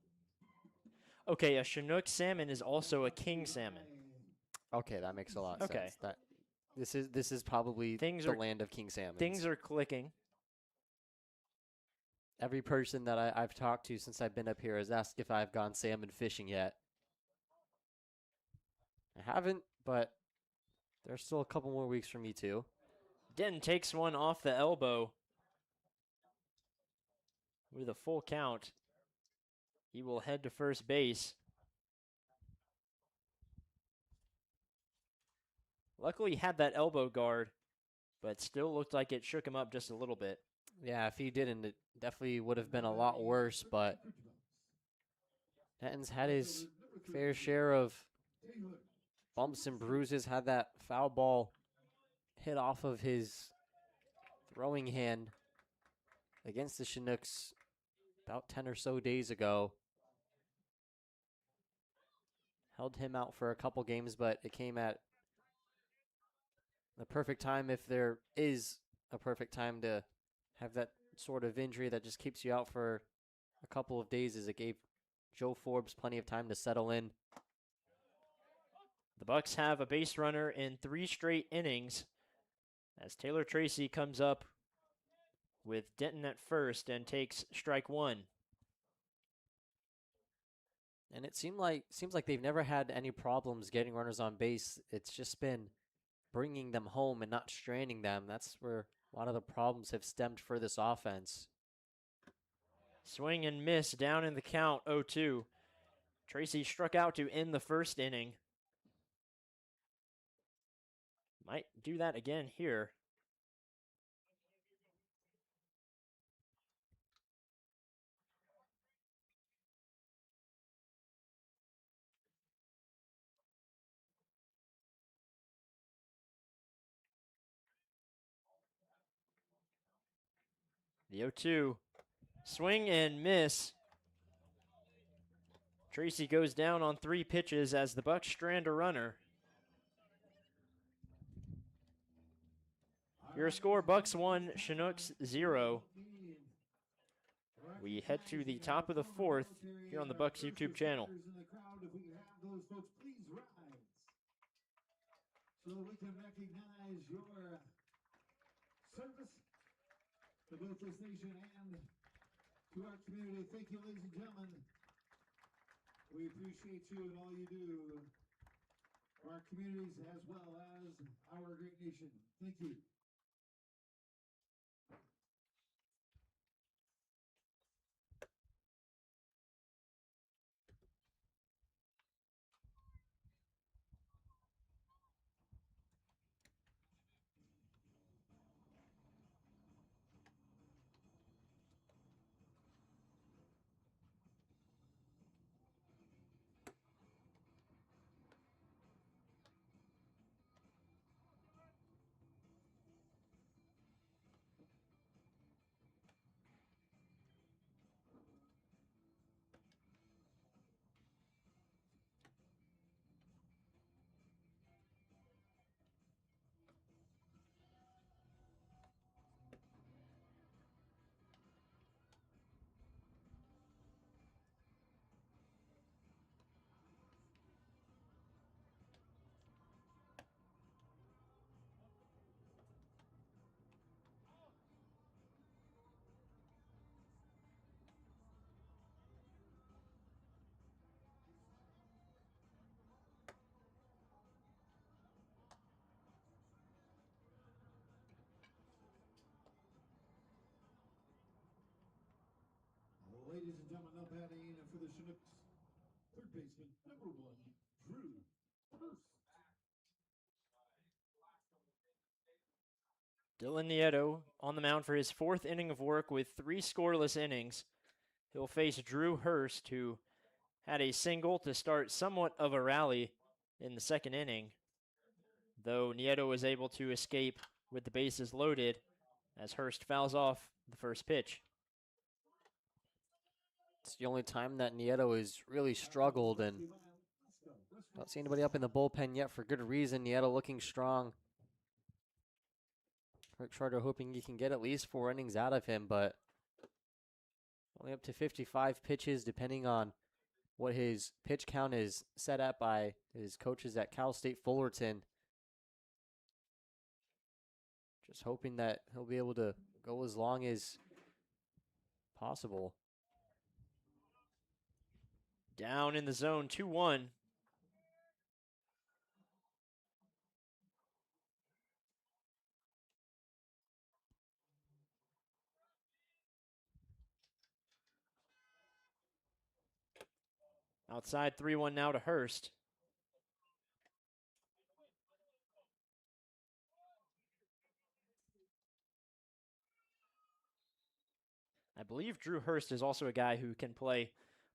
Okay, a Chinook salmon is also a king salmon. Okay, that makes a lot of Okay. sense. That this is probably Things the are- land of king salmons. Things are clicking. Every person that I've talked to since I've been up here has asked if I've gone salmon fishing yet. I haven't, but there's still a couple more weeks for me too. Denton takes one off the elbow with a full count. He will head to first base. Luckily, he had that elbow guard, but still looked like it shook him up just a little bit. Yeah, if he didn't, it definitely would have been a lot worse, but Denton's had his fair share of bumps and bruises, had that foul ball hit off of his throwing hand against the Chinooks about 10 or so days ago. Held him out for a couple games, but it came at the perfect time, if there is a perfect time to have that sort of injury that just keeps you out for a couple of days, as it gave Joe Forbes plenty of time to settle in. The Bucks have a base runner in 3 straight innings as Taylor Tracy comes up with Denton at first and takes strike 1. And it seems like they've never had any problems getting runners on base. It's just been bringing them home and not stranding them. That's where a lot of the problems have stemmed for this offense. Swing and miss down in the count, 0-2. Tracy struck out to end the first inning. Might do that again here. The 0-2. Swing and miss. Tracy goes down on 3 pitches as the Bucks strand a runner. Your score, Bucks 1, Chinooks 0. We head to the top of the 4th here on the Bucks YouTube channel. So we can recognize your service to both this nation and to our community. Thank you, ladies and gentlemen. We appreciate you and all you do. our communities as well as our great nation. Thank you. Ladies and gentlemen, now batting for the Chinooks, third baseman, number 1, Drew Hurst. Dylan Nieto on the mound for his 4th inning of work with 3 scoreless innings. He'll face Drew Hurst, who had a single to start somewhat of a rally in the 2nd inning, though Nieto was able to escape with the bases loaded as Hurst fouls off the first pitch. It's the only time that Nieto has really struggled, and don't see anybody up in the bullpen yet for good reason. Nieto looking strong. Rick Charter hoping he can get at least 4 innings out of him, but only up to 55 pitches, depending on what his pitch count is set at by his coaches at Cal State Fullerton. Just hoping that he'll be able to go as long as possible. Down in the zone, 2-1. Outside 3-1 now to Hurst. I believe Drew Hurst is also a guy who can play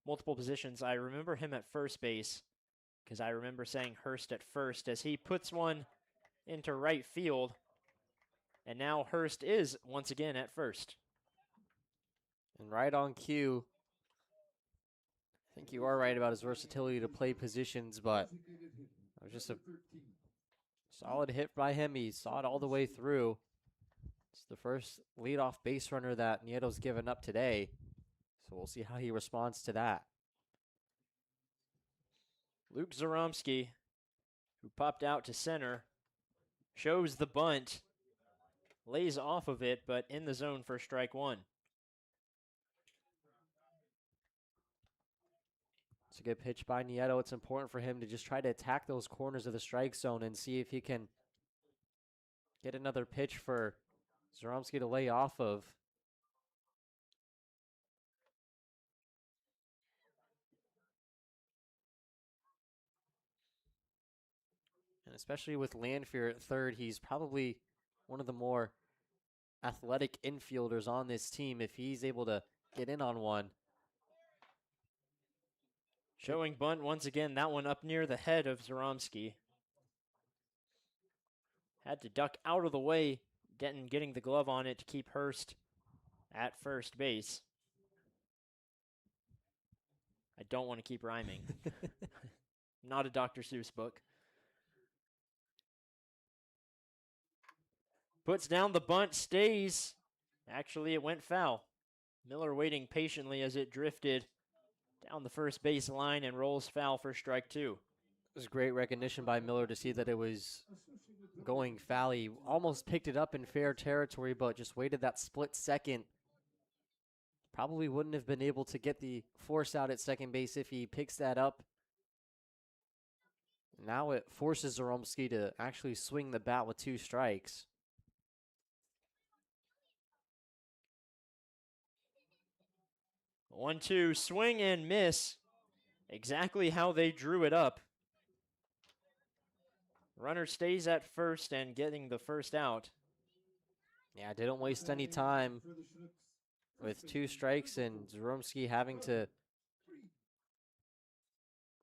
multiple positions. I remember him at first base because I remember saying Hurst at first as he puts one into right field. And now Hurst is once again at first. And right on cue. I think you are right about his versatility to play positions, but it was just a solid hit by him. He saw it all the way through. It's the first leadoff base runner that Nieto's given up today, so we'll see how he responds to that. Luke Zaromski, who popped out to center, shows the bunt, lays off of it, but in the zone for strike 1. It's a good pitch by Nieto. It's important for him to just try to attack those corners of the strike zone and see if he can get another pitch for Zaromski to lay off of. And especially with Landfear at third, he's probably one of the more athletic infielders on this team if he's able to get in on one. Showing bunt once again, that one up near the head of Zaromski. Had to duck out of the way, getting the glove on it to keep Hurst at first base. I don't want to keep rhyming. Not a Dr. Seuss book. Puts down the bunt, stays. Actually, it went foul. Miller waiting patiently as it drifted down the first base line and rolls foul for strike 2. It was great recognition by Miller to see that it was going foul. He almost picked it up in fair territory, but just waited that split second. Probably wouldn't have been able to get the force out at second base if he picks that up Now it forces Zaromski to actually swing the bat with 2 strikes. 1-2, swing and miss. Exactly how they drew it up. Runner stays at first and getting the first out. Yeah, didn't waste any time with 2 strikes and Zaromski having to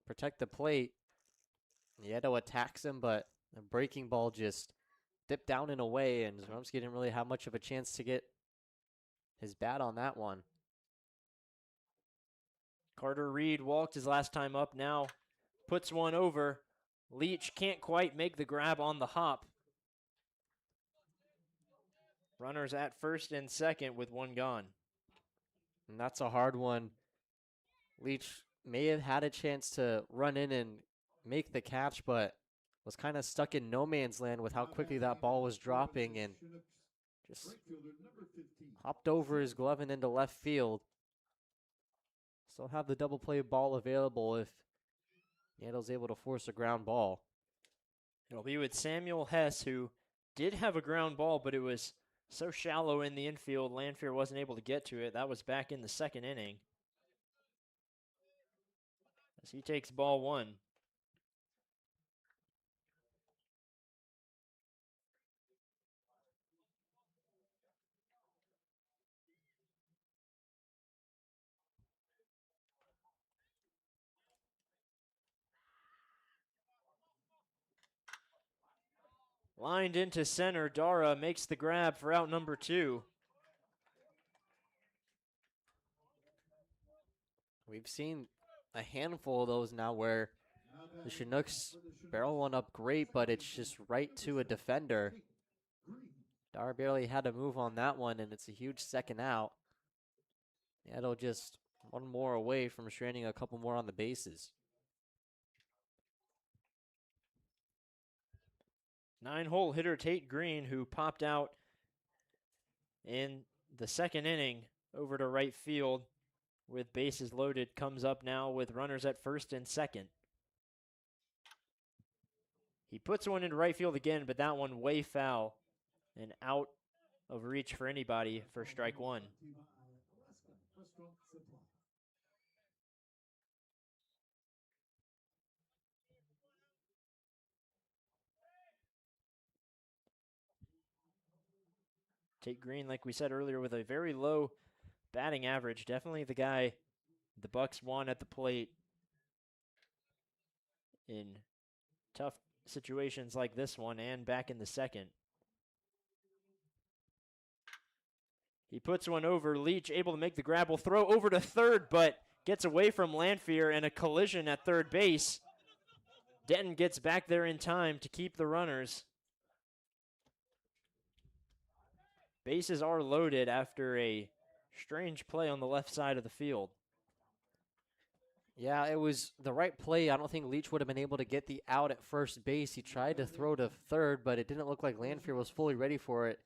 protect the plate. Nieto attacks him, but the breaking ball just dipped down and away, and Zaromski didn't really have much of a chance to get his bat on that one. Carter Reed walked his last time up, now puts one over. Leach can't quite make the grab on the hop. Runners at first and second with 1 gone. And that's a hard one. Leach may have had a chance to run in and make the catch, but was kind of stuck in no man's land with how quickly that ball was dropping and just hopped over his glove and into left field. Still have the double play ball available if Nieto's able to force a ground ball. It'll be with Samuel Hess, who did have a ground ball, but it was so shallow in the infield, Lanfear wasn't able to get to it. That was back in the 2nd inning. As he takes ball 1. Lined into center, Dara makes the grab for out number 2. We've seen a handful of those now where the Chinooks barrel one up great, but it's just right to a defender. Dara barely had to move on that one, and it's a huge second out. Nieto just 1 more away from stranding a couple more on the bases. 9-hole hitter Tate Green, who popped out in the 2nd inning over to right field with bases loaded, comes up now with runners at first and second. He puts one into right field again, but that one way foul and out of reach for anybody for strike 1. Tate Green, like we said earlier, with a very low batting average. Definitely the guy the Bucs want at the plate in tough situations like this one and back in the 2nd. He puts one over. Leach able to make the grab. Will throw over to third, but gets away from Lanfear and a collision at third base. Denton gets back there in time to keep the runners. Bases are loaded after a strange play on the left side of the field. Yeah, it was the right play. I don't think Leach would have been able to get the out at first base. He tried to throw to third, but it didn't look like Lanfear was fully ready for it.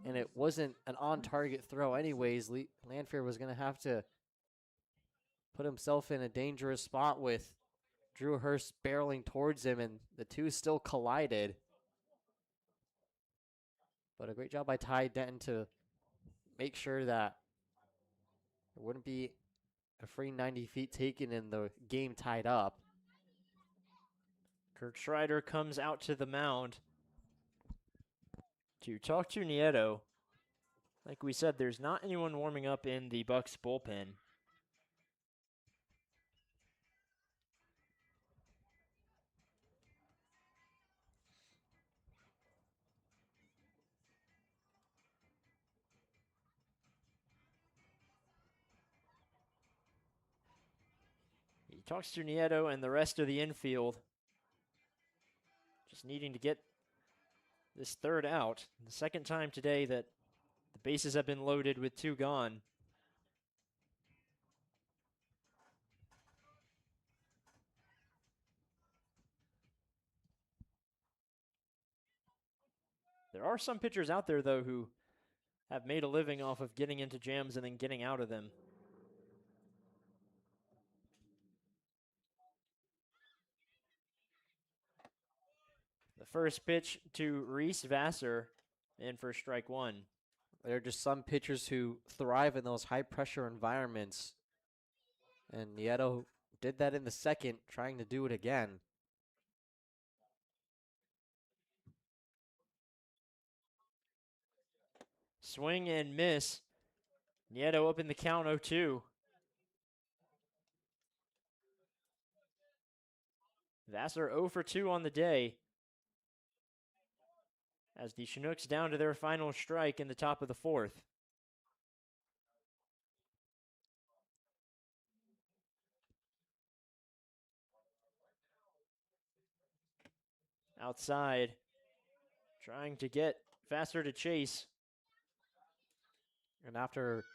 And it wasn't an on-target throw anyways. Lanfear was going to have to put himself in a dangerous spot with Drew Hurst barreling towards him, and the two still collided. But a great job by Ty Denton to make sure that there wouldn't be a free 90 feet taken and the game tied up. Kirk Schreider comes out to the mound to talk to Nieto. Like we said, there's not anyone warming up in the Bucs bullpen. He talks to Nieto and the rest of the infield. Just needing to get this third out. The 2nd time today that the bases have been loaded with 2 gone. There are some pitchers out there, though, who have made a living off of getting into jams and then getting out of them. first pitch to Reese Vassar in for strike one. There are just some pitchers who thrive in those high-pressure environments. And Nieto did that in the second, trying to do it again. Swing and miss. Nieto opened the count 0-2. Vassar 0 for 2 on the day, as the Chinooks down to their final strike in the top of the fourth. Outside, trying to get Vassar to chase. And after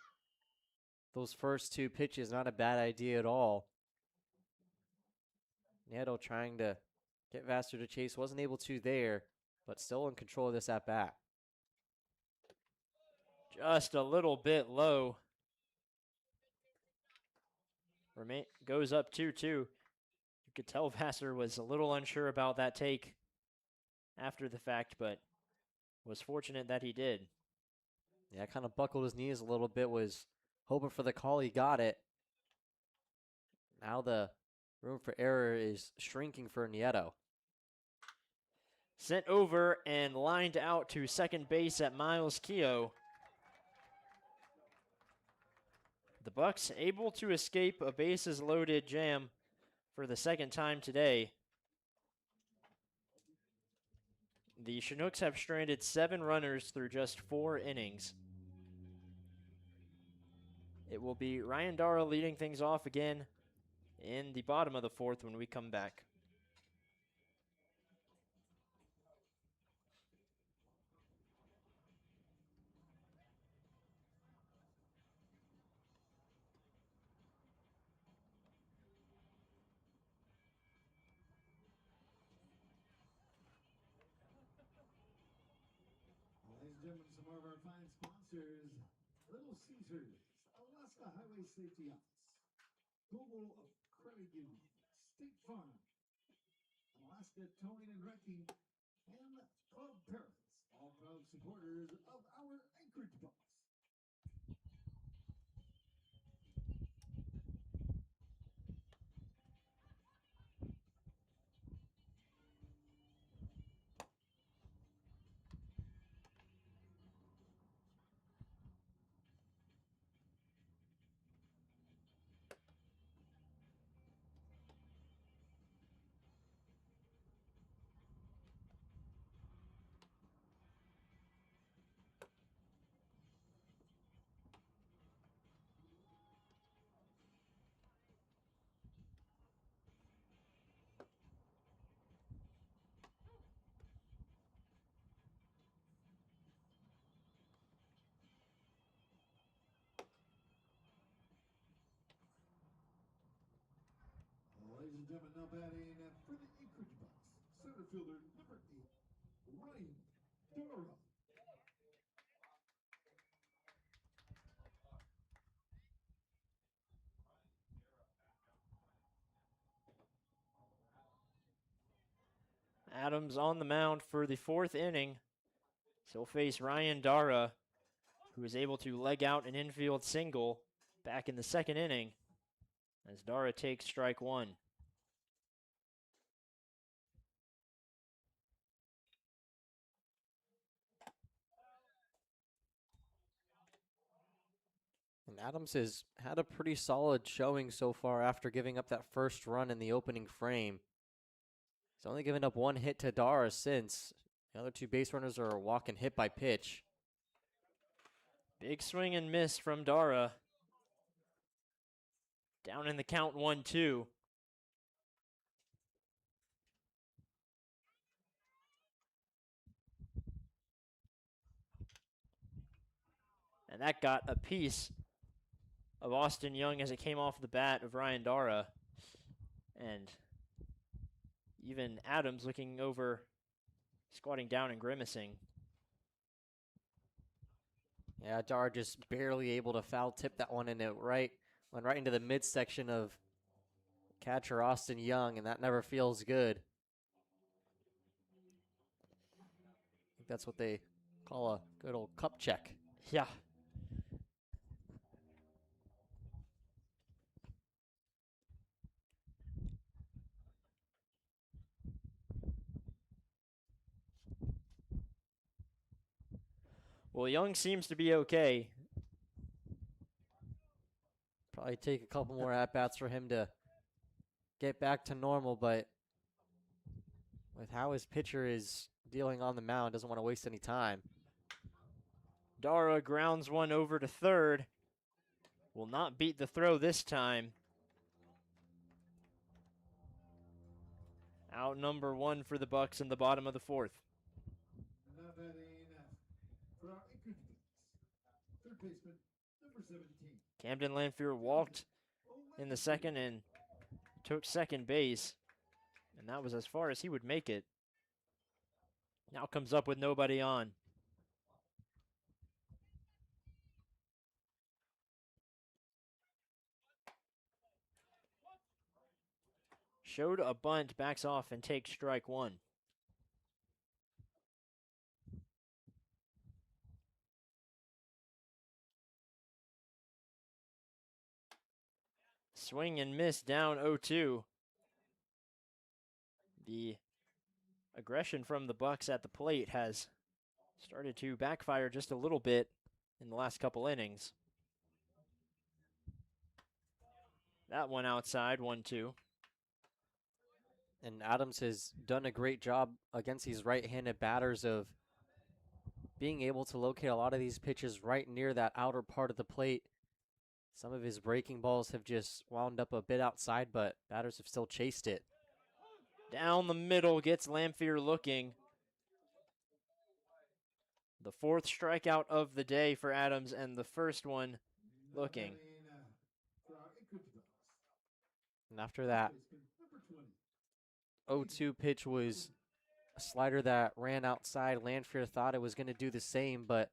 those first two pitches, not a bad idea at all. Nieto trying to get Vassar to chase, wasn't able to there, but still in control of this at-bat. Just a little bit low. Goes up 2-2. You could tell Vassar was a little unsure about that take after the fact, but was fortunate that he did. Yeah, kind of buckled his knees a little bit, was hoping for the call. He got it. Now the room for error is shrinking for Nieto. Sent over and lined out to second base at Miles Keogh. The Bucs able to escape a bases loaded jam for the second time today. The Chinooks have stranded 7 runners through just 4 innings. It will be Ryan Dara leading things off again in the bottom of the fourth when we come back. Ladies and gentlemen, some more of our fine sponsors. Little Caesars, Alaska Highway Safety Office, Google of Credit Union, State Farm, Alaska Towing and Wrecking, and Club Paris, all proud supporters of our Anchorage Bucs. Ladies and gentlemen, now batting for the Anchorage Bucs, center fielder number 8, Ryan Dara. Adams on the mound for the fourth inning. He'll face Ryan Dara, who is able to leg out an infield single back in the second inning as Dara takes strike one. And Adams has had a pretty solid showing so far after giving up that first run in the opening frame. He's only given up 1 hit to Dara since. The other 2 base runners are walking hit by pitch. Big swing and miss from Dara. Down in the count 1-2. And that got a piece of Austin Young as it came off the bat of Ryan Dara. And even Adams looking over, squatting down and grimacing. Yeah, Dara just barely able to foul tip that one, and it went right into the midsection of catcher Austin Young, and that never feels good. that's what they call a good old cup check. Yeah. Well, Young seems to be okay. Probably take a couple more at-bats for him to get back to normal, but with how his pitcher is dealing on the mound, doesn't want to waste any time. Dara grounds one over to third. Will not beat the throw this time. Out number one for the Bucs in the bottom of the fourth. Now batting for our Anchorage Bucs, third baseman, number 17. Camden Lanphier walked in the second and took second base, and that was as far as he would make it. Now comes up with nobody on. Showed a bunt, backs off and takes strike one. Swing and miss, down 0-2. The aggression from the Bucs at the plate has started to backfire just a little bit in the last couple innings. That one outside, 1-2. And Adams has done a great job against these right-handed batters of being able to locate a lot of these pitches right near that outer part of the plate. Some of his breaking balls have just wound up a bit outside, but batters have still chased it. Down the middle, gets Lanphier looking. The fourth strikeout of the day for Adams, and the first one looking. For our Anchorage Bucs, And after that number 20. 0-2 pitch was a slider that ran outside. Lanphier thought it was going to do the same, but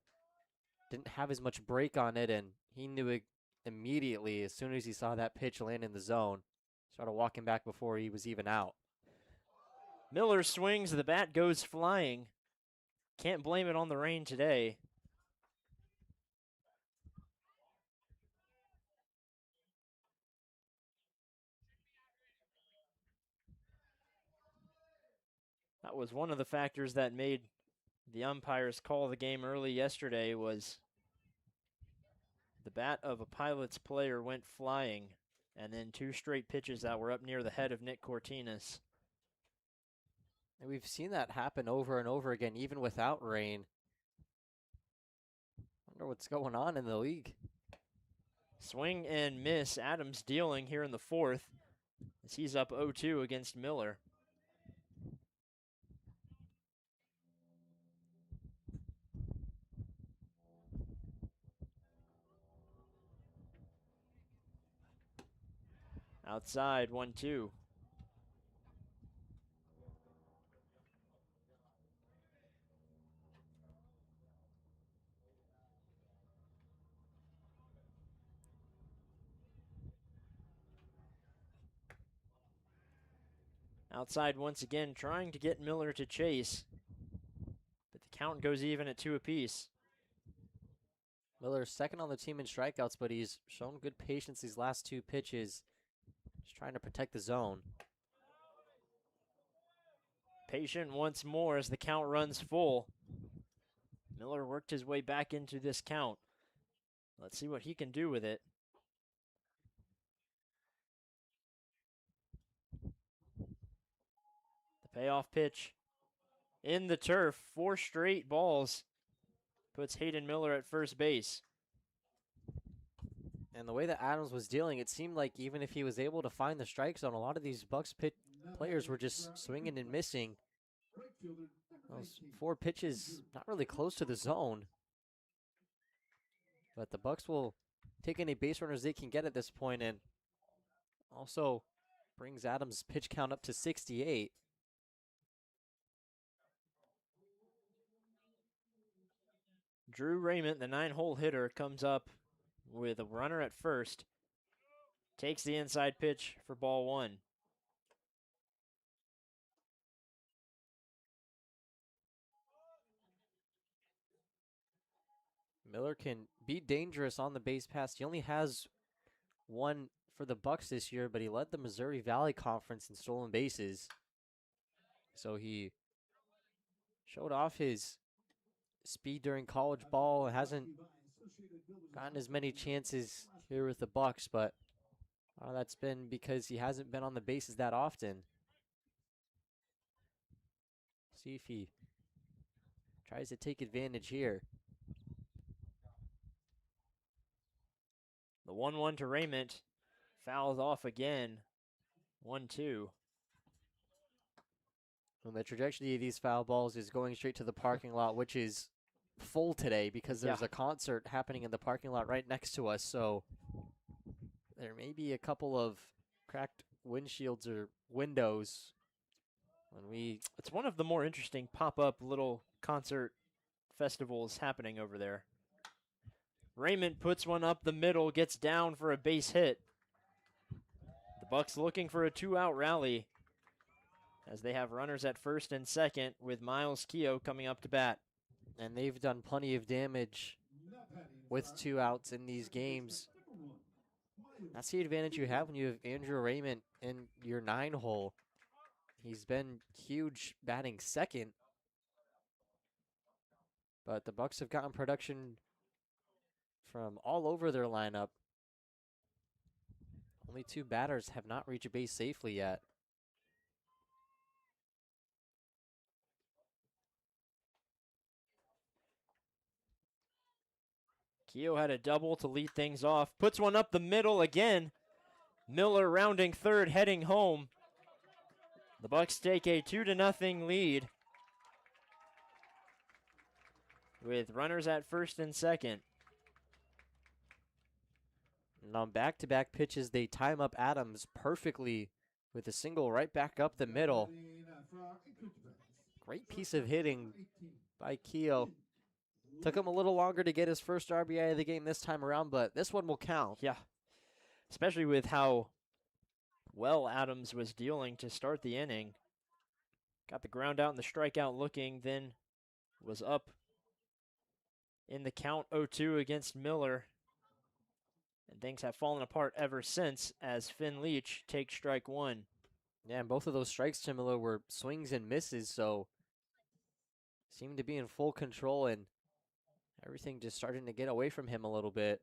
didn't have as much break on it, and he knew it immediately as soon as he saw that pitch land in the zone. Started walking back before he was even out. Miller swings, the bat goes flying. Can't blame it on the rain today. That was one of the factors that made the umpires call the game early yesterday, was the bat of a Pilots player went flying, and then two straight pitches that were up near the head of Nick Cortinas. And we've seen that happen over and over again, even without rain. Wonder what's going on in the league. Swing and miss. Adams dealing here in the fourth as he's up 0-2 against Miller. Outside, 1-2. Outside once again, trying to get Miller to chase, but the count goes even at 2 apiece. Miller's second on the team in strikeouts, but he's shown good patience these last two pitches. Just trying to protect the zone. Patient once more as the count runs full. Miller worked his way back into this count. Let's see what he can do with it. The payoff pitch in the turf. 4 straight balls puts Hayden Miller at first base. And the way that Adams was dealing, it seemed like even if he was able to find the strike zone, a lot of these Bucs players were just swinging and missing. Those 4 pitches not really close to the zone. But the Bucs will take any base runners they can get at this point, and also brings Adams' pitch count up to 68. Drew Raymond, the 9-hole hitter, comes up with a runner at first. Takes the inside pitch for ball 1. Miller can be dangerous on the base pass. He only has one for the Bucs this year, but he led the Missouri Valley Conference in stolen bases. So he showed off his speed during college ball. Hasn't gotten as many chances here with the Bucs, but that's been because he hasn't been on the bases that often. See if he tries to take advantage here. The 1-1 to Raymond. Fouls off again. 1-2. And the trajectory of these foul balls is going straight to the parking lot, which is full today because there's a concert happening in the parking lot right next to us. So there may be a couple of cracked windshields or windows when we... It's one of the more interesting pop-up little concert festivals happening over there. Raymond puts one up the middle, gets down for a base hit. The Bucs looking for a 2-out rally as they have runners at first and second with Miles Keogh coming up to bat. And they've done plenty of damage with 2 outs in these games. That's the advantage you have when you have Andrew Raymond in your 9-hole. He's been huge batting second. But the Bucs have gotten production from all over their lineup. Only 2 batters have not reached a base safely yet. Keogh had a double to lead things off. Puts one up the middle again. Miller rounding third, heading home. The Bucs take a 2-0 lead with runners at first and second. And on back-to-back pitches, they time up Adams perfectly with a single right back up the middle. Great piece of hitting by Keogh. Took him a little longer to get his first RBI of the game this time around, but this one will count. Yeah, especially with how well Adams was dealing to start the inning. Got the ground out and the strikeout looking, then was up in the count 0-2 against Miller. And things have fallen apart ever since as Finn Leach takes strike 1. Yeah, and both of those strikes to Miller were swings and misses, so seemed to be in full control, and everything just starting to get away from him a little bit.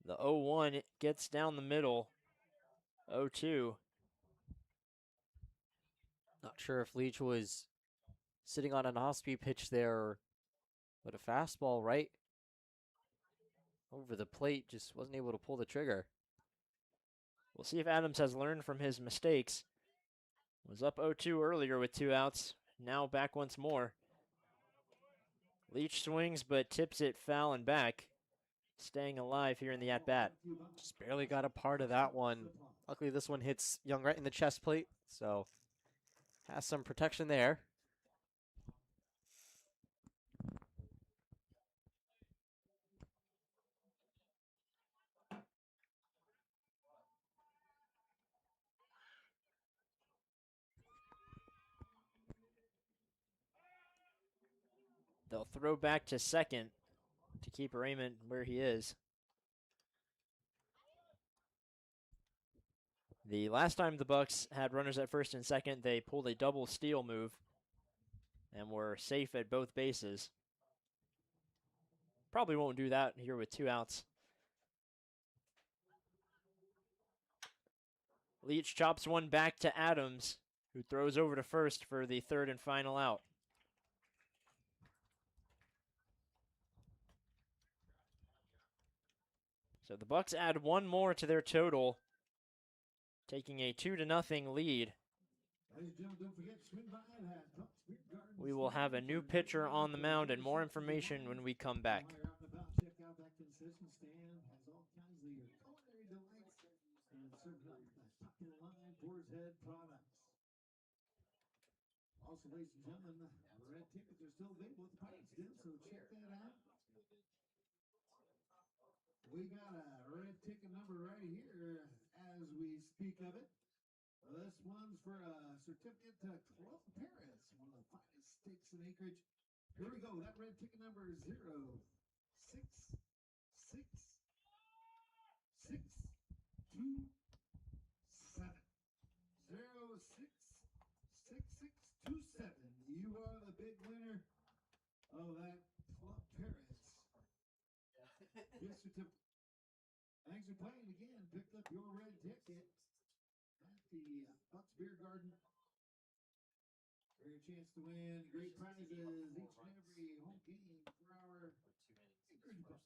The 0-1 gets down the middle. 0-2. Not sure if Leach was sitting on an off-speed pitch there, but a fastball right over the plate, just wasn't able to pull the trigger. We'll see if Adams has learned from his mistakes. Was up 0-2 earlier with 2 outs. Now back once more. Leach swings but tips it foul and back. Staying alive here in the at-bat. Just barely got a part of that one. Luckily this one hits Young right in the chest plate, so has some protection there. They'll throw back to second to keep Raymond where he is. The last time the Bucs had runners at first and second, they pulled a double steal move and were safe at both bases. Probably won't do that here with 2 outs. Leach chops one back to Adams, who throws over to first for the third and final out. So the Bucs add one more to their total, taking a 2-0 lead. We will have a new pitcher on the mound and more information when we come back. Also, ladies and gentlemen, red tickets are still available at the Pirates Den, so check that out. We got a red ticket number right here as as we speak of it. This one's for a certificate to Club Paris, one of the finest steaks in Anchorage. Here we go. That red ticket number is 0666227. 0666627. You are the big winner of that Club Paris gift certificate. Thanks for playing again. Picked up your red ticket at the Bucs Beer Garden. For your chance to win great prizes each and every home game for our Anchorage Bucs.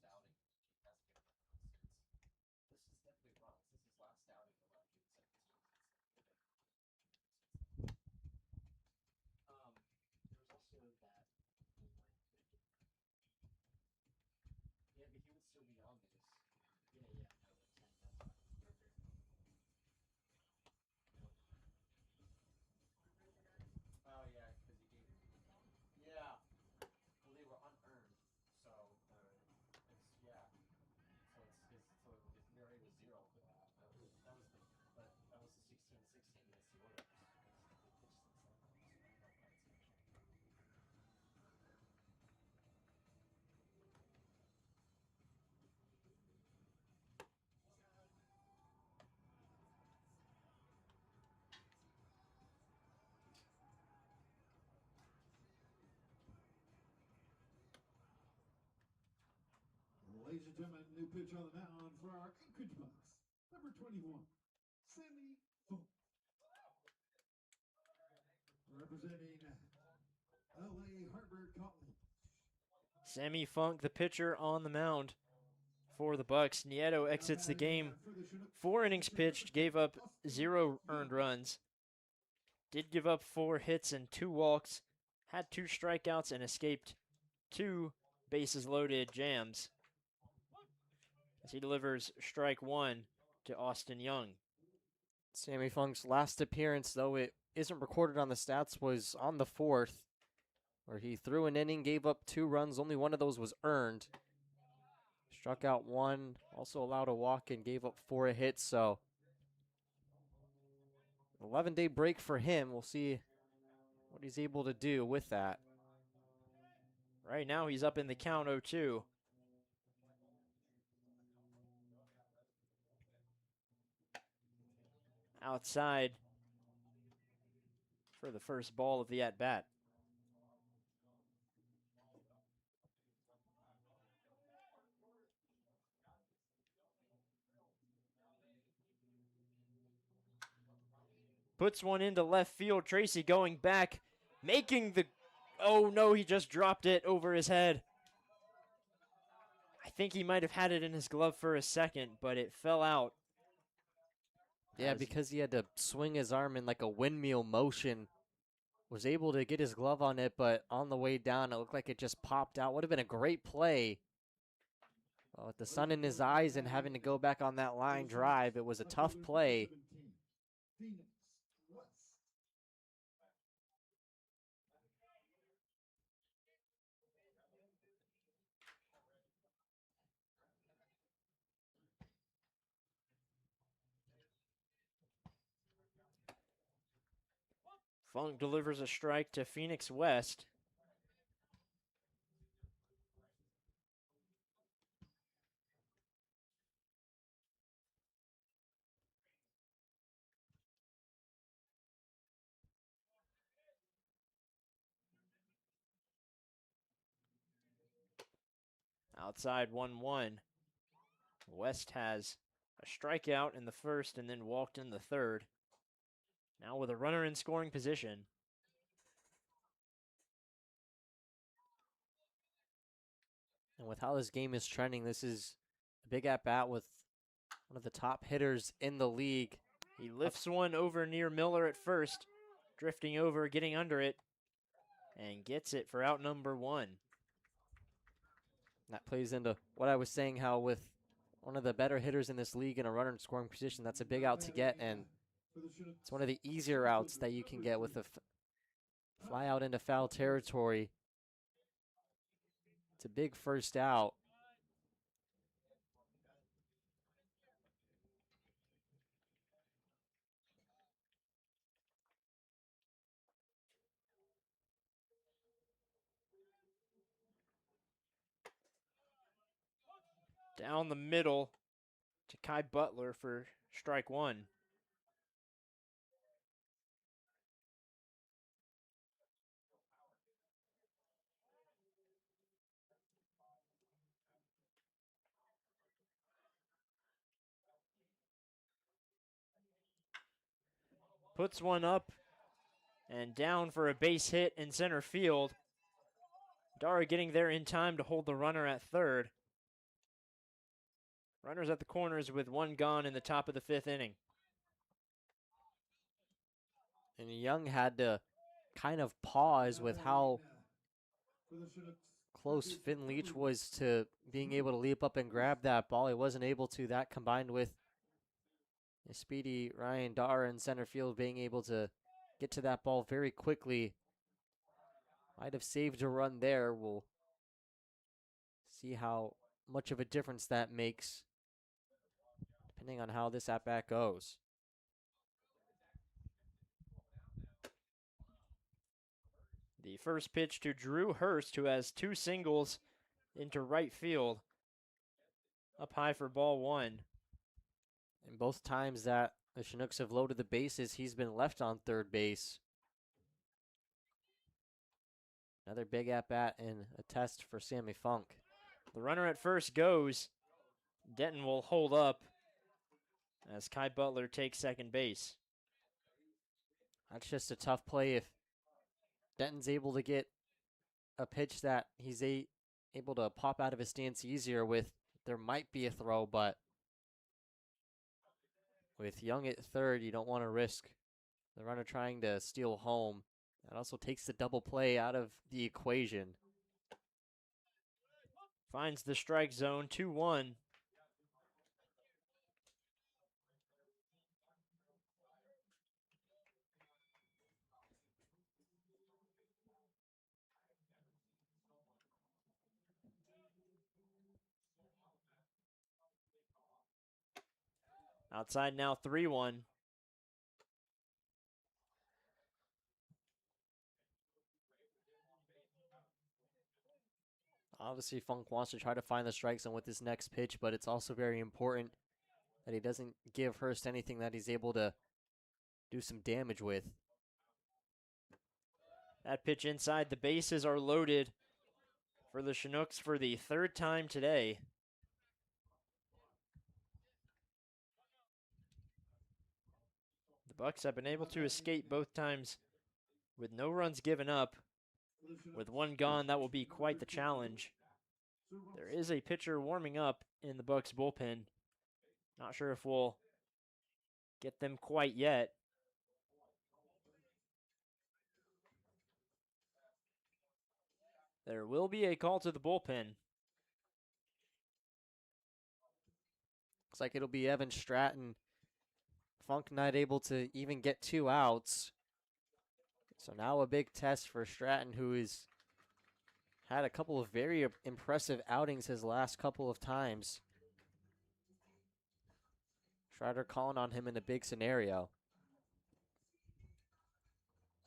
Ladies and gentlemen, new pitch on the mound for our Anchorage Bucs. Number 21, Sammy Funk. Representing LA Harbor College. Sammy Funk, the pitcher, on the mound for the Bucs. Nieto exits the game. 4 innings pitched, gave up 0 earned runs. Did give up 4 hits and 2 walks. Had 2 strikeouts and escaped 2 bases loaded jams. As he delivers strike 1 to Austin Young. Sammy Funk's last appearance, though it isn't recorded on the stats, was on the 4th, where he threw an inning, gave up 2 runs. Only one of those was earned. Struck out 1, also allowed a walk, and gave up 4 hits. So, 11-day break for him. We'll see what he's able to do with that. Right now he's up in the count 0-2. Outside for the first ball of the at-bat. Puts one into left field. Tracy going back, making the... Oh no, he just dropped it over his head. I think he might have had it in his glove for a second, but it fell out. Yeah, because he had to swing his arm in like a windmill motion. Was able to get his glove on it, but on the way down, it looked like it just popped out. Would have been a great play. Well, with the sun in his eyes and having to go back on that line drive, it was a tough play. Funk delivers a strike to Phoenix West. Outside 1-1. West has a strikeout in the first and then walked in the third. Now with a runner in scoring position. And with how this game is trending, this is a big at-bat with one of the top hitters in the league. He lifts one over near Miller at first, drifting over, getting under it, and gets it for out number 1. That plays into what I was saying, how with one of the better hitters in this league in a runner in scoring position, that's a big out to get, and it's one of the easier outs that you can get with a fly out into foul territory. It's a big first out. Down the middle to Kai Butler for strike one. Puts one up and down for a base hit in center field. Dara getting there in time to hold the runner at third. Runners at the corners with one gone in the top of the fifth inning. And Young had to kind of pause with how close Finn Leach was to being able to leap up and grab that ball. He wasn't able to. That combined with a speedy Ryan Dara in center field being able to get to that ball very quickly. Might have saved a run there. We'll see how much of a difference that makes depending on how this at-bat goes. The first pitch to Drew Hurst, who has two singles into right field. Up high for ball one. And both times that the Chinooks have loaded the bases, he's been left on third base. Another big at-bat and a test for Sammy Funk. The runner at first goes. Denton will hold up as Kai Butler takes second base. That's just a tough play if Denton's able to get a pitch that he's able to pop out of his stance easier with. There might be a throw, but with Young at third, you don't want to risk the runner trying to steal home. That also takes the double play out of the equation. Finds the strike zone, 2-1. Outside now, 3-1. Obviously, Funk wants to try to find the strike zone with this next pitch, but it's also very important that he doesn't give Hurst anything that he's able to do some damage with. That pitch inside, the bases are loaded for the Chinooks for the third time today. The Bucs have been able to escape both times with no runs given up. With one gone, that will be quite the challenge. There is a pitcher warming up in the Bucs bullpen. Not sure if we'll get them quite yet. There will be a call to the bullpen. Looks like it'll be Evan Stratton. Funk not able to even get 2 outs. So now a big test for Stratton, who has had a couple of very impressive outings his last couple of times. Strider calling on him in a big scenario.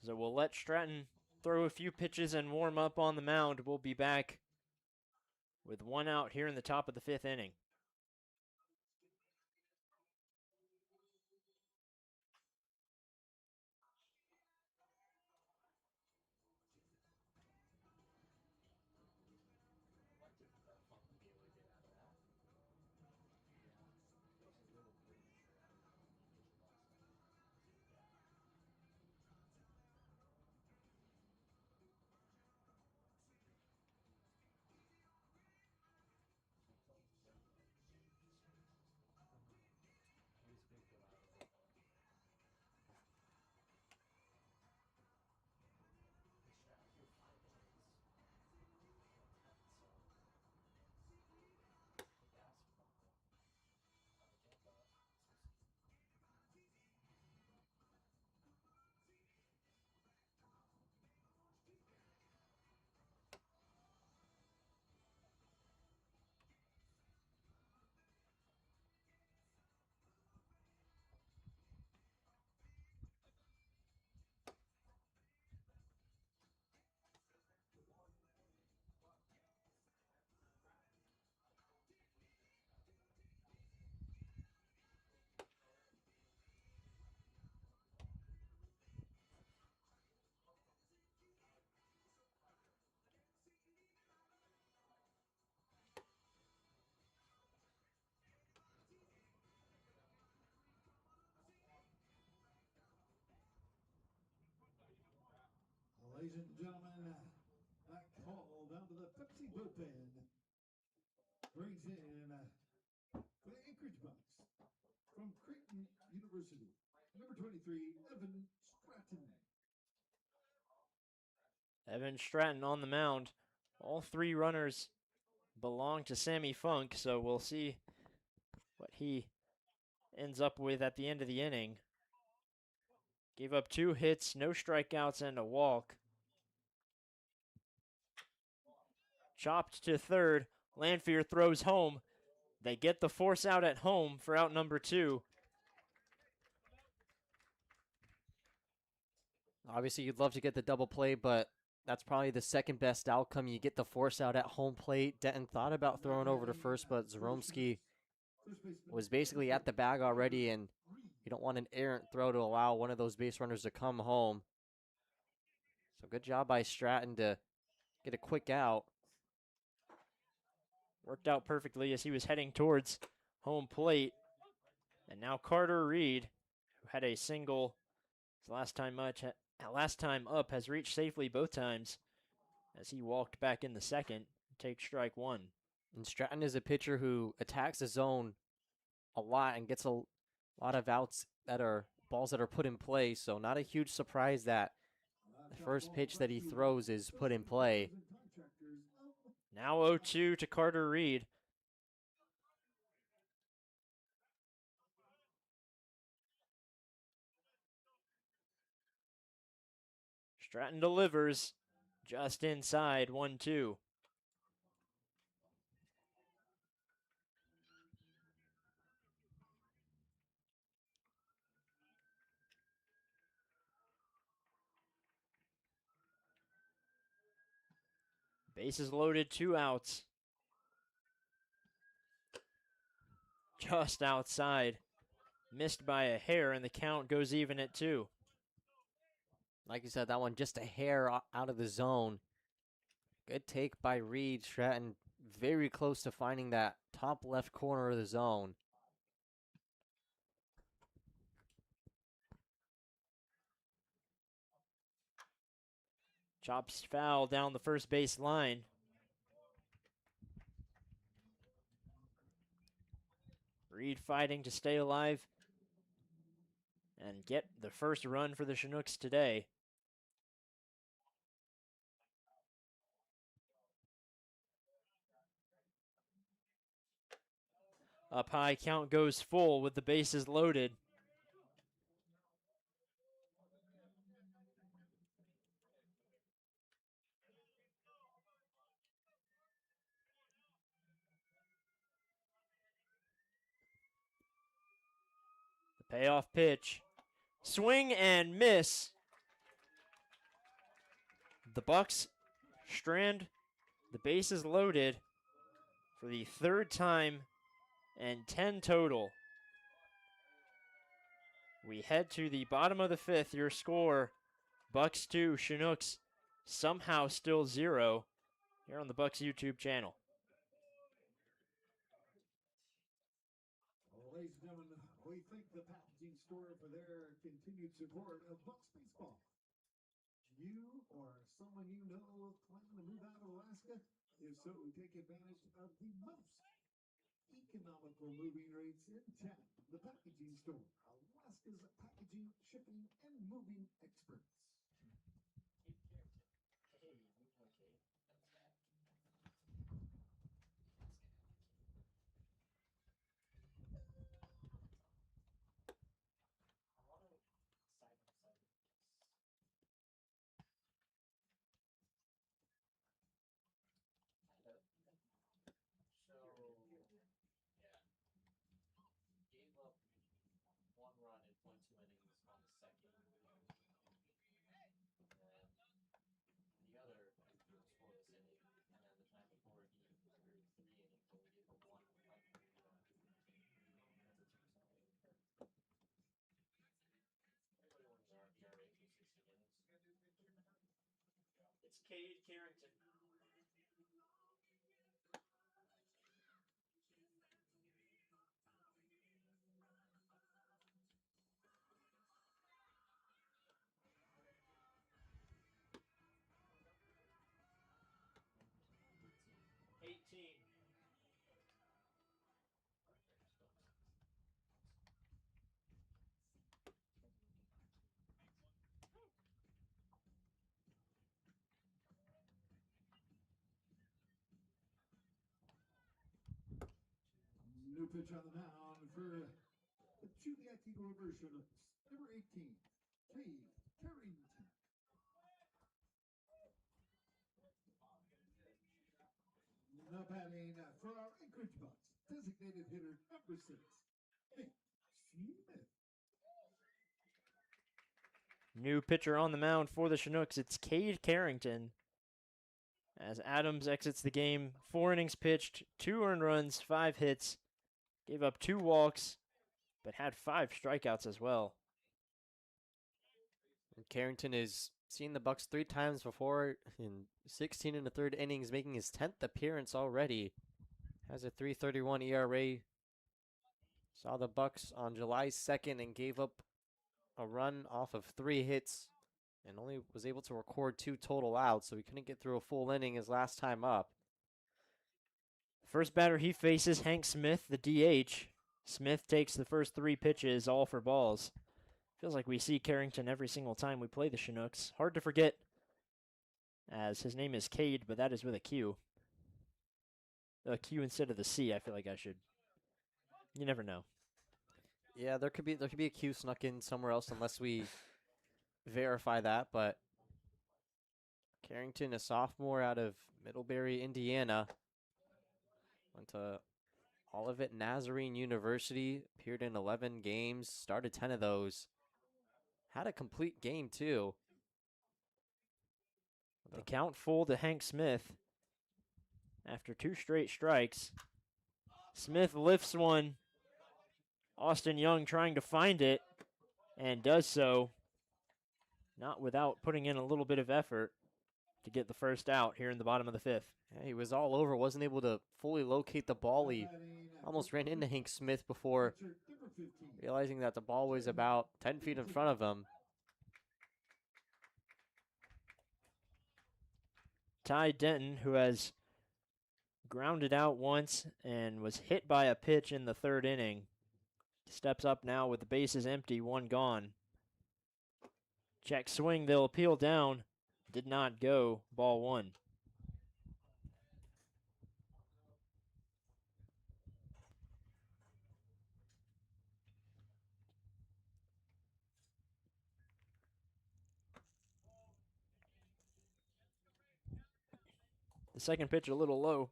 So we'll let Stratton throw a few pitches and warm up on the mound. We'll be back with one out here in the top of the fifth inning. ladies and gentlemen, that call down to the Pepsi bullpen brings in for the Anchorage Bucs from Creighton University, number 23, Evan Stratton. Evan Stratton on the mound. All three runners belong to Sammy Funk, so we'll see what he ends up with at the end of the inning. Gave up 2 hits, no strikeouts, and a walk. Chopped to third. Lanfear throws home. They get the force out at home for out number 2. Obviously, you'd love to get the double play, but that's probably the second best outcome. You get the force out at home plate. Denton thought about throwing over to first, but Zaromski was basically at the bag already, and you don't want an errant throw to allow one of those base runners to come home. So good job by Stratton to get a quick out. Worked out perfectly as he was heading towards home plate. And now Carter Reed, who had a single his last time up, has reached safely both times as he walked back in the second to take strike 1. And Stratton is a pitcher who attacks the zone a lot and gets a lot of outs that are balls that are put in play. So not a huge surprise that the first pitch that he throws is put in play. Now 0-2 to Carter Reed. Stratton delivers just inside 1-2. Bases loaded, 2 outs. Just outside. Missed by a hair, and the count goes even at 2. Like you said, that one just a hair out of the zone. Good take by Reed. Stratton very close to finding that top left corner of the zone. Chops foul down the first base line. Reed fighting to stay alive and get the first run for the Chinooks today. Up high, count goes full with the bases loaded. The payoff pitch. Swing and miss. The Bucs strand the bases loaded for the 3rd time and 10 total. We head to the bottom of the 5th. Your score, Bucs 2, Chinooks somehow still 0 here on the Bucs YouTube channel. Well, ladies and gentlemen, we thank the packaging store for their continued support of Bucs baseball. You or someone you know planning to move out of Alaska? If so, take advantage of the most economical moving rates in town. The packaging store, Alaska's packaging, shipping, and moving experts. It's Cade Carrington. New pitch on the mound for the Chugiak-Eagle version of number 18, Cade Carrington. Now batting for our Anchorage Bucs, designated hitter number 6, Hank Smith. New pitcher on the mound for the Chinooks. It's Cade Carrington. As Adams exits the game, 4 innings pitched, 2 earned runs, 5 hits, gave up 2 walks, but had 5 strikeouts as well. And Carrington has seen the Bucs 3 times before in 16 and a third innings, making his 10th appearance already. Has a 3.31 ERA. Saw the Bucs on July 2nd and gave up a run off of 3 hits and only was able to record 2 total outs, so he couldn't get through a full inning his last time up. First batter he faces, Hank Smith, the DH. Smith takes the first 3 pitches, all for balls. Feels like we see Carrington every single time we play the Chinooks. Hard to forget, as his name is Cade, but that is with a Q. A Q instead of the C, I feel like I should. You never know. Yeah, there could be a Q snuck in somewhere else unless we verify that, but Carrington, a sophomore out of Middlebury, Indiana, went to Olivet Nazarene University, appeared in 11 games, started 10 of those. Had a complete game, too. The count full to Hank Smith after 2 straight strikes. Smith lifts one. Austin Young trying to find it, and does so, not without putting in a little bit of effort to get the first out here in the bottom of the 5th. Yeah, he was all over, wasn't able to fully locate the ball. He almost ran into Hank Smith before realizing that the ball was about 10 feet in front of him. Ty Denton, who has grounded out once and was hit by a pitch in the 3rd inning, steps up now with the bases empty, 1 gone. Check swing, they'll appeal down. Did not go, ball 1. The second pitch a little low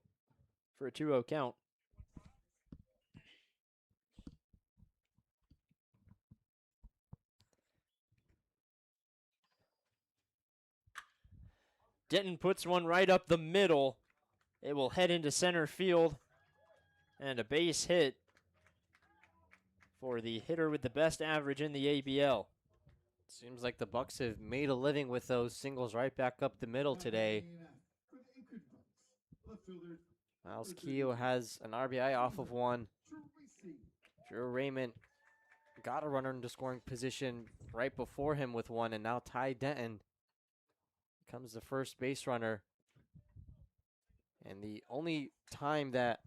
for a 2-0 count. Denton puts one right up the middle. It will head into center field. And a base hit for the hitter with the best average in the ABL. Seems like the Bucs have made a living with those singles right back up the middle today. Miles Keogh has an RBI off of one. Drew Raymond got a runner into scoring position right before him with one, and now Ty Denton becomes the first base runner. And the only time that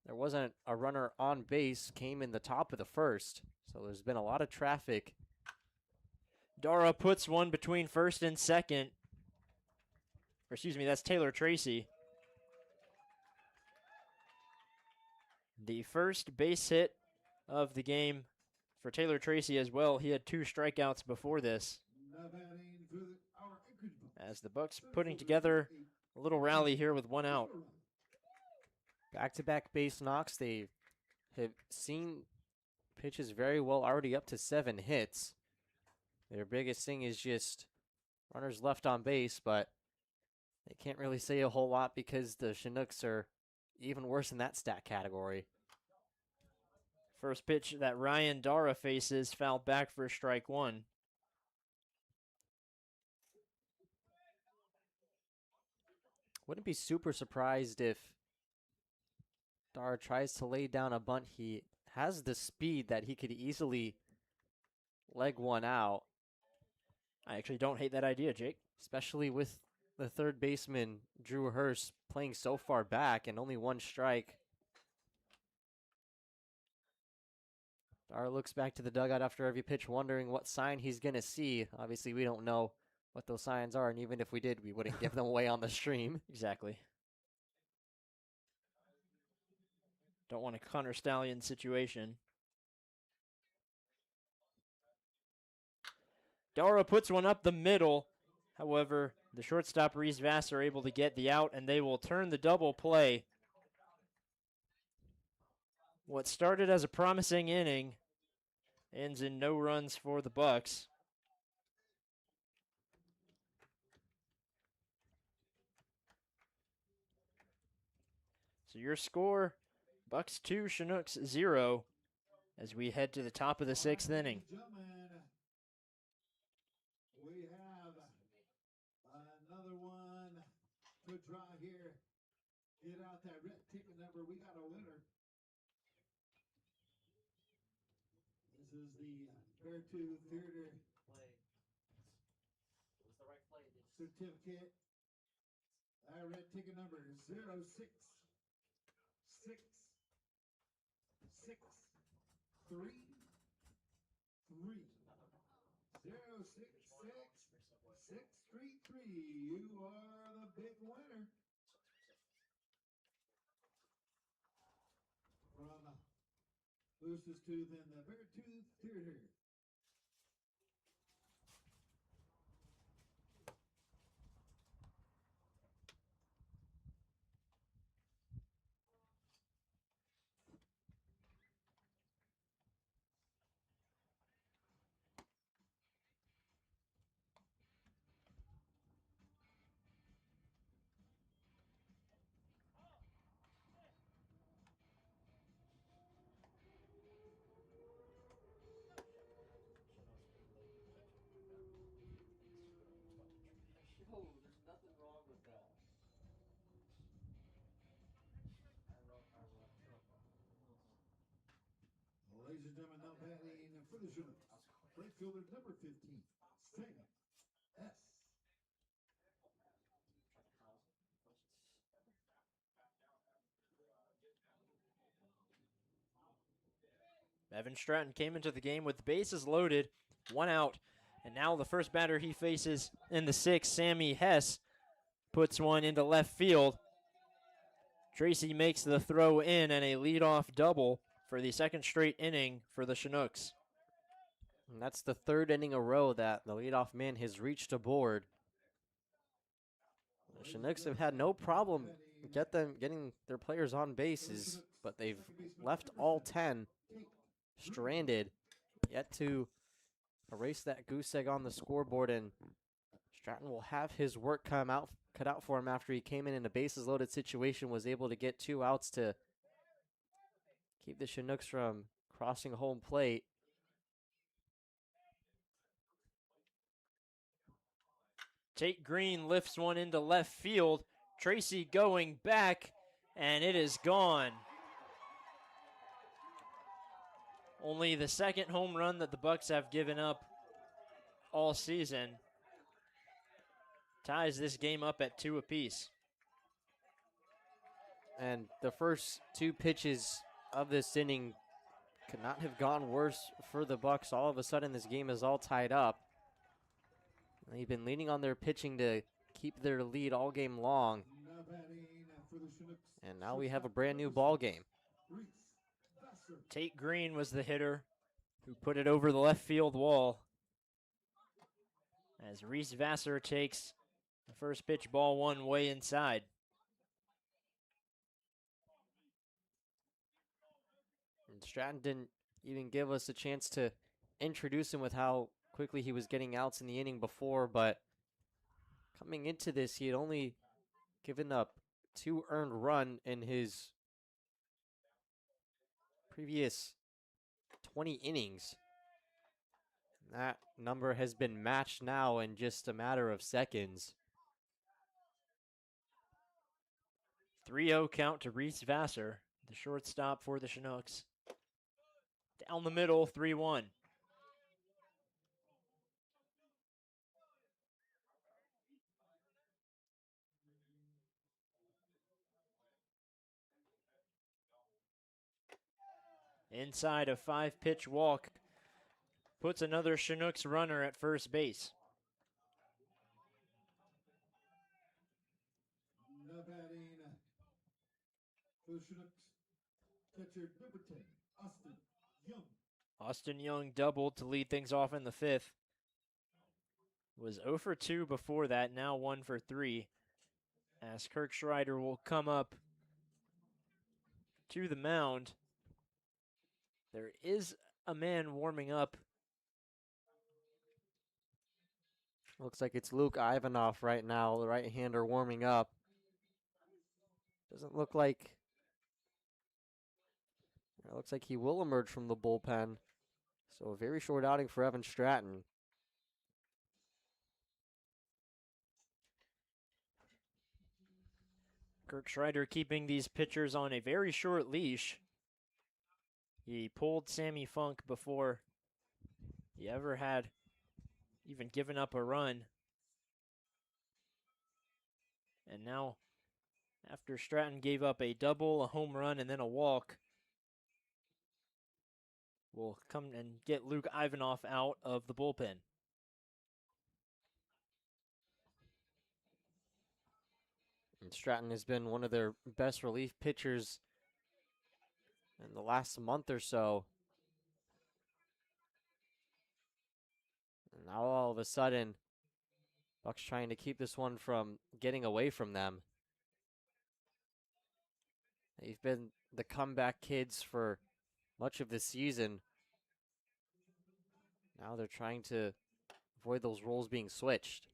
there wasn't a runner on base came in the top of the 1st. So there's been a lot of traffic. Dara puts one between 1st and 2nd. Or excuse me, that's Taylor Tracy. The first base hit of the game for Taylor Tracy as well. He had 2 strikeouts before this. As the Bucs putting together a little rally here with 1 out. Back-to-back base knocks. They have seen pitches very well, already up to 7 hits. Their biggest thing is just runners left on base, but they can't really say a whole lot because the Chinooks are even worse in that stat category. First pitch that Ryan Dara faces, fouled back for strike 1. Wouldn't be super surprised if Dara tries to lay down a bunt. He has the speed that he could easily leg one out. I actually don't hate that idea, Jake. Especially with the third baseman, Drew Hurst, playing so far back and only one strike. Dar looks back to the dugout after every pitch, wondering what sign he's going to see. Obviously, we don't know what those signs are, and even if we did, we wouldn't give them away on the stream. Exactly. Don't want a Connor Stallion situation. Dara puts one up the middle. However, the shortstop Reese Vass are able to get the out, and they will turn the double play. What started as a promising inning ends in no runs for the Bucs. So your score, Bucs 2, Chinooks 0, as we head to the top of the sixth inning. Gentlemen, we have another one to draw here. Get out that red ticket number. We got a winner. This is the Beartooth Theater certificate. Red ticket number 066633. 066633. You are the big winner. From Lucis Tooth and the Beartooth Theater. There's nothing wrong with that. Ladies and gentlemen, now batting for the Chinooks, right fielder number 15, Sam S. Evan Stratton came into the game with the bases loaded, 1 out, and now the first batter he faces in the sixth, Sammy Hess, puts one into left field. Tracy makes the throw in and a leadoff double for the second straight inning for the Chinooks. And that's the third inning in a row that the leadoff man has reached aboard. The Chinooks have had no problem getting their players on bases, but they've left all 10 stranded, yet to erase that goose egg on the scoreboard, and Stratton will have his work cut out for him after he came in a bases loaded situation, was able to get 2 outs to keep the Chinooks from crossing home plate. Tate Green lifts one into left field. Tracy going back, and it is gone. Only the second home run that the Bucs have given up all season ties this game up at 2 apiece. And the first 2 pitches of this inning could not have gone worse for the Bucs. All of a sudden, this game is all tied up. They've been leaning on their pitching to keep their lead all game long. And now we have a brand new ball game. Tate Green was the hitter who put it over the left field wall, as Reese Vassar takes the first pitch, ball 1, way inside. And Stratton didn't even give us a chance to introduce him with how quickly he was getting outs in the inning before, but coming into this, he had only given up 2 earned run in his previous 20 innings. That number has been matched now in just a matter of seconds. 3-0 count to Reese Vassar, the shortstop for the Chinooks. Down the middle, 3-1. inside a 5-pitch walk, puts another Chinooks runner at first base. Now batting for the Chinooks, catcher number 10, Austin Young. Austin Young doubled to lead things off in the 5th. Was 0 for 2 before that, now 1 for 3. As Kirk Schreider will come up to the mound. There is a man warming up. Looks like it's Luke Ivanov right now, the right-hander warming up. Doesn't look like... It looks like he will emerge from the bullpen. So a very short outing for Evan Stratton. Kirk Schreider keeping these pitchers on a very short leash. He pulled Sammy Funk before he ever had even given up a run. And now, after Stratton gave up a double, a home run, and then a walk, we'll come and get Luke Ivanov out of the bullpen. And Stratton has been one of their best relief pitchers in the last month or so. And now all of a sudden, Bucs trying to keep this one from getting away from them. They've been the comeback kids for much of the season. Now they're trying to avoid those roles being switched.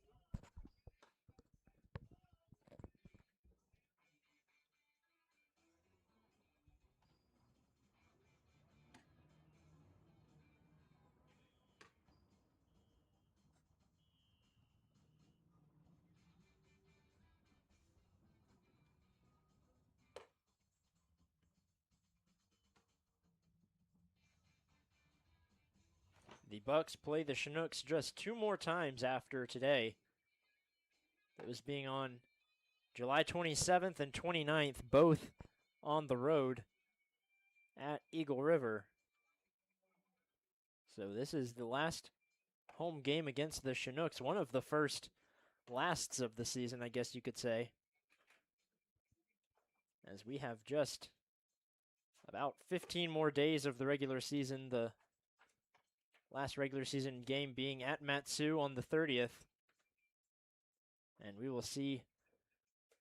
The Bucs play the Chinooks just 2 more times after today. It was being on July 27th and 29th, both on the road at Eagle River. So this is the last home game against the Chinooks, one of the first lasts of the season, I guess you could say. As we have just about 15 more days of the regular season, the last regular season game being at Matsu on the 30th. And we will see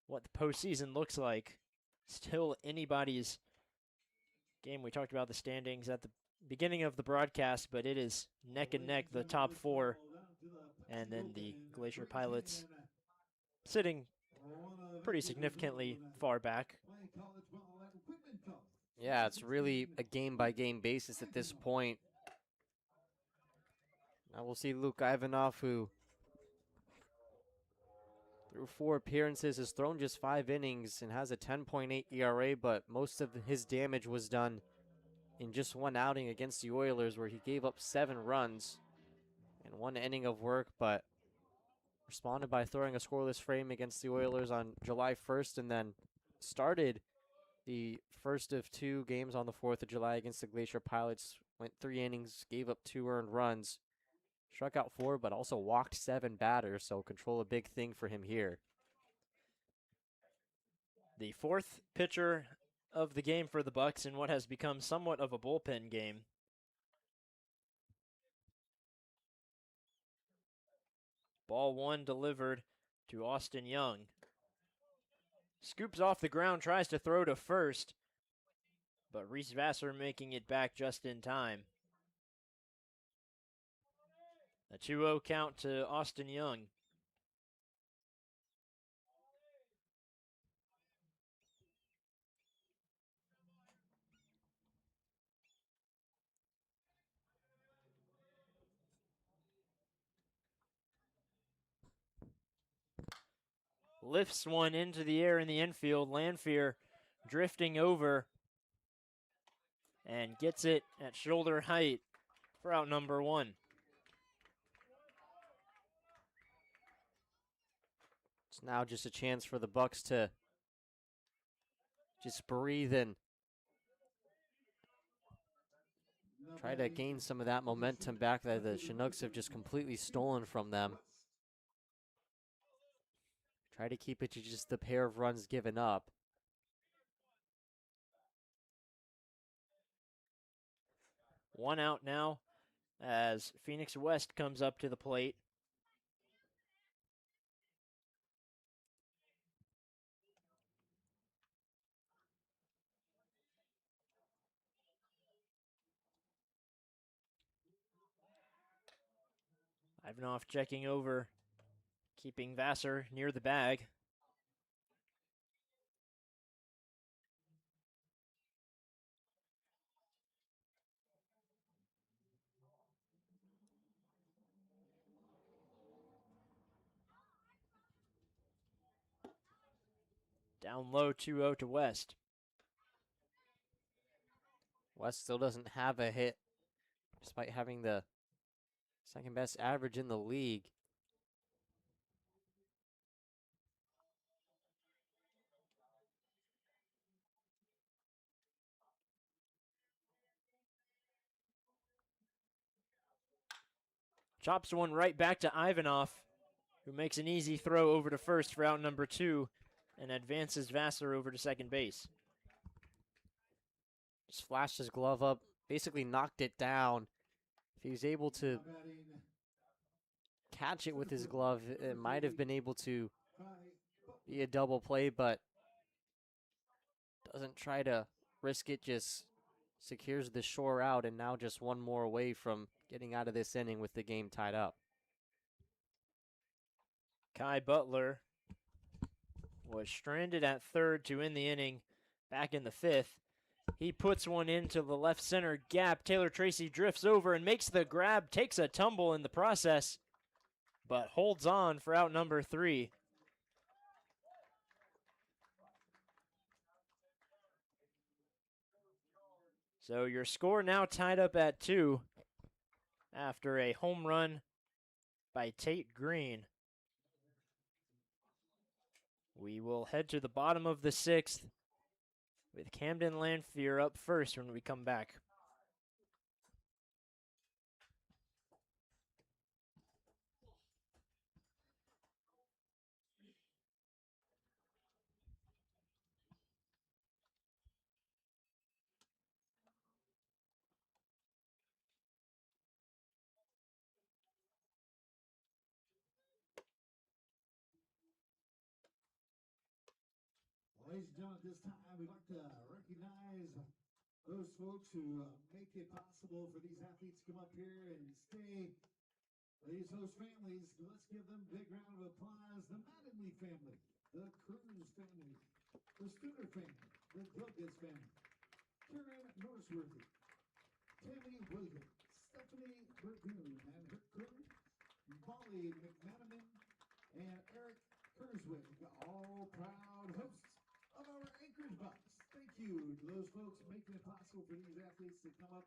what the postseason looks like. Still anybody's game. We talked about the standings at the beginning of the broadcast, but it is neck and neck, the top 4. And then the Glacier Pilots sitting pretty significantly far back. Yeah, it's really a game-by-game basis at this point. Now we'll see Luke Ivanov, who through 4 appearances has thrown just 5 innings and has a 10.8 ERA, but most of his damage was done in just 1 outing against the Oilers, where he gave up 7 runs and 1 inning of work, but responded by throwing a scoreless frame against the Oilers on July 1st, and then started the first of 2 games on the 4th of July against the Glacier Pilots. Went 3 innings, gave up 2 earned runs, struck out 4, but also walked 7 batters, so control a big thing for him here. The 4th pitcher of the game for the Bucs in what has become somewhat of a bullpen game. Ball 1 delivered to Austin Young. Scoops off the ground, tries to throw to first, but Reese Vassar making it back just in time. A 2-0 count to Austin Young. Lifts one into the air in the infield. Lanfear drifting over and gets it at shoulder height for out number 1. It's now just a chance for the Bucs to just breathe and try to gain some of that momentum back that the Chinooks have just completely stolen from them. Try to keep it to just the pair of runs given up. One out now as Phoenix West comes up to the plate. Ivanov checking over, keeping Vassar near the bag. Down low, 2-0 to West. West still doesn't have a hit, despite having the second best average in the league. Chops one right back to Ivanov, who makes an easy throw over to first for out number 2 and advances Vassar over to second base. Just flashed his glove up, basically knocked it down. If he was able to catch it with his glove, it might have been able to be a double play, but doesn't try to risk it, just secures the shore out, and now just one more away from getting out of this inning with the game tied up. Kai Butler was stranded at third to end the inning back in the 5th. He puts one into the left center gap. Taylor Tracy drifts over and makes the grab, takes a tumble in the process, but holds on for out number 3. So your score now tied up at 2 after a home run by Tate Green. We will head to the bottom of the 6th with Camden Lanphier up first when we come back. Ladies and gentlemen, at this time, we'd like to recognize those folks who make it possible for these athletes to come up here and stay. These host families, let's give them a big round of applause. The Mattingly family, the Cruz family, the Studer family, the Gilgis family, Karen Norsworthy, Tammy Williams, Stephanie Bergoon and her crew, Molly McManaman, and Eric Kurzwig, all proud hosts of our Anchorage Bucs. Thank you to those folks making it possible for these athletes to come up,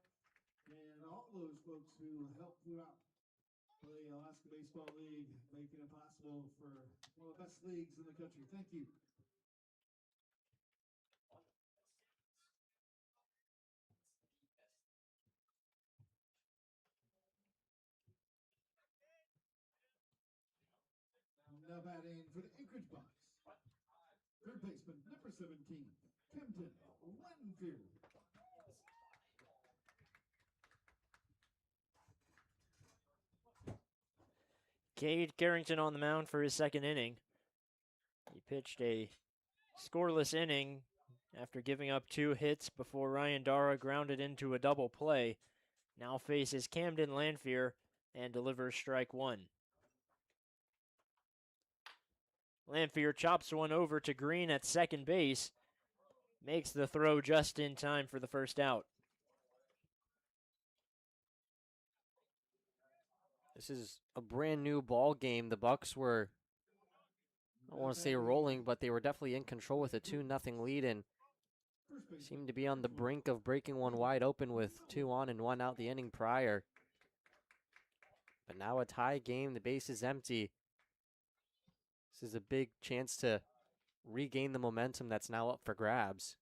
and all those folks who helped throughout the Alaska Baseball League, making it possible for one of the best leagues in the country. Thank you. Now batting for the Anchorage Bucs, third baseman, number 17, Camden Lanphier. Cade Carrington on the mound for his second inning. He pitched a scoreless inning after giving up 2 hits before Ryan Dara grounded into a double play. Now faces Camden Lanphier and delivers strike 1. Lanphier chops one over to Green at second base. Makes the throw just in time for the first out. This is a brand new ball game. The Bucs were, I don't want to say rolling, but they were definitely in control with a 2-0 lead and seemed to be on the brink of breaking one wide open with 2 on and 1 out the inning prior. But now a tie game, the base is empty. This is a big chance to regain the momentum that's now up for grabs.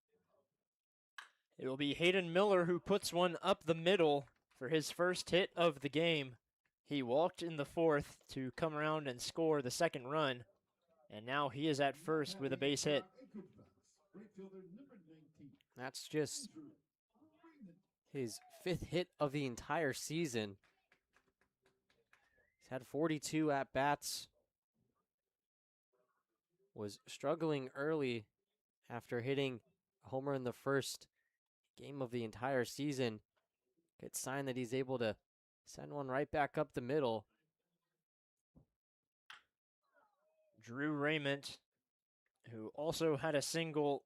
It will be Hayden Miller who puts one up the middle for his first hit of the game. He walked in the fourth to come around and score the second run, and now he is at first with a base hit. Anchorage Bucs, right fielder number 19. That's just Andrew Raymond. his 5th hit of the entire season. He's had 42 at-bats. Was struggling early after hitting a homer in the first game of the entire season. Good sign that he's able to send one right back up the middle. Drew Raymond, who also had a single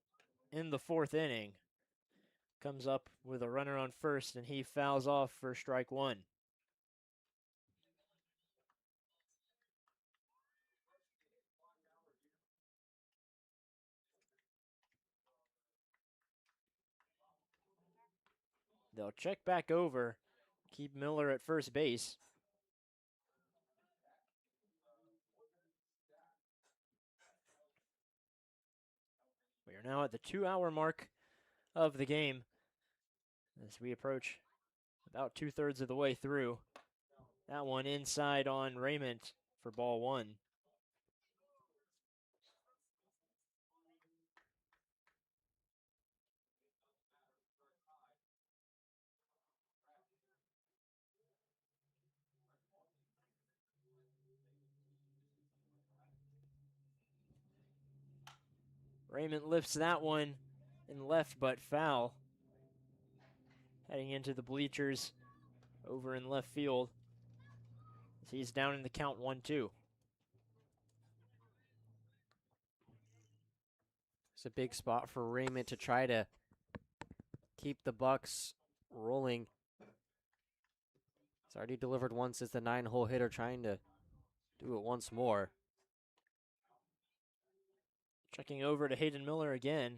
in the fourth inning, comes up with a runner on first, and he fouls off for strike one. They'll check back over, keep Miller at first base. We are now at the 2-hour mark of the game as we approach about 2/3 of the way through. That one inside on Raymond for ball one. Raymond lifts that one in left but foul. Heading into the bleachers over in left field. He's down in the count 1-2. It's a big spot for Raymond to try to keep the Bucs rolling. He's already delivered once as the 9-hole hitter, trying to do it once more. Checking over to Hayden Miller again.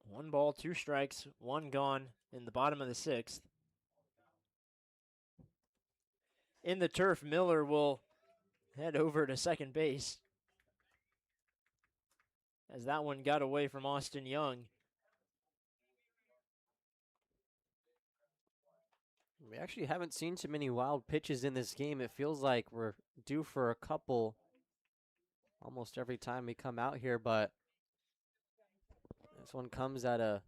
One ball, 2 strikes, 1 gone in the bottom of the 6th. In the turf, Miller will head over to second base, as that one got away from Austin Young. We actually haven't seen too many wild pitches in this game. It feels like we're due for a couple almost every time we come out here, but this one comes at a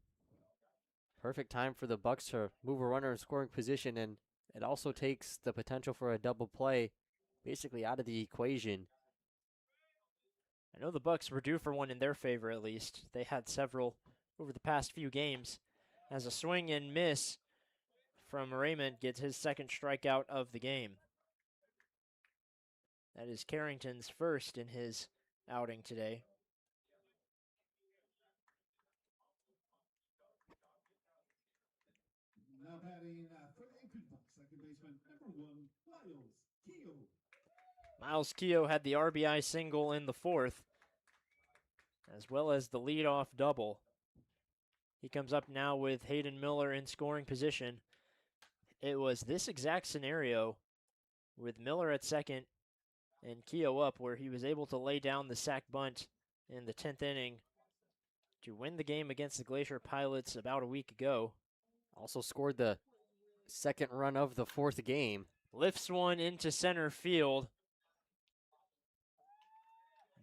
perfect time for the Bucs to move a runner in scoring position, and it also takes the potential for a double play basically out of the equation. I know the Bucs were due for one in their favor, at least. They had several over the past few games, as a swing and miss from Raymond gets his second strikeout of the game. That is Carrington's first in his outing today. Now batting for the Anchorage Bucs, second baseman number 1, Miles Keogh. Miles Keogh had the RBI single in the fourth, as well as the leadoff double. He comes up now with Hayden Miller in scoring position. It was this exact scenario with Miller at second and Keogh up, where he was able to lay down the sac bunt in the 10th inning to win the game against the Glacier Pilots about a week ago. Also scored the second run of the fourth game. Lifts one into center field,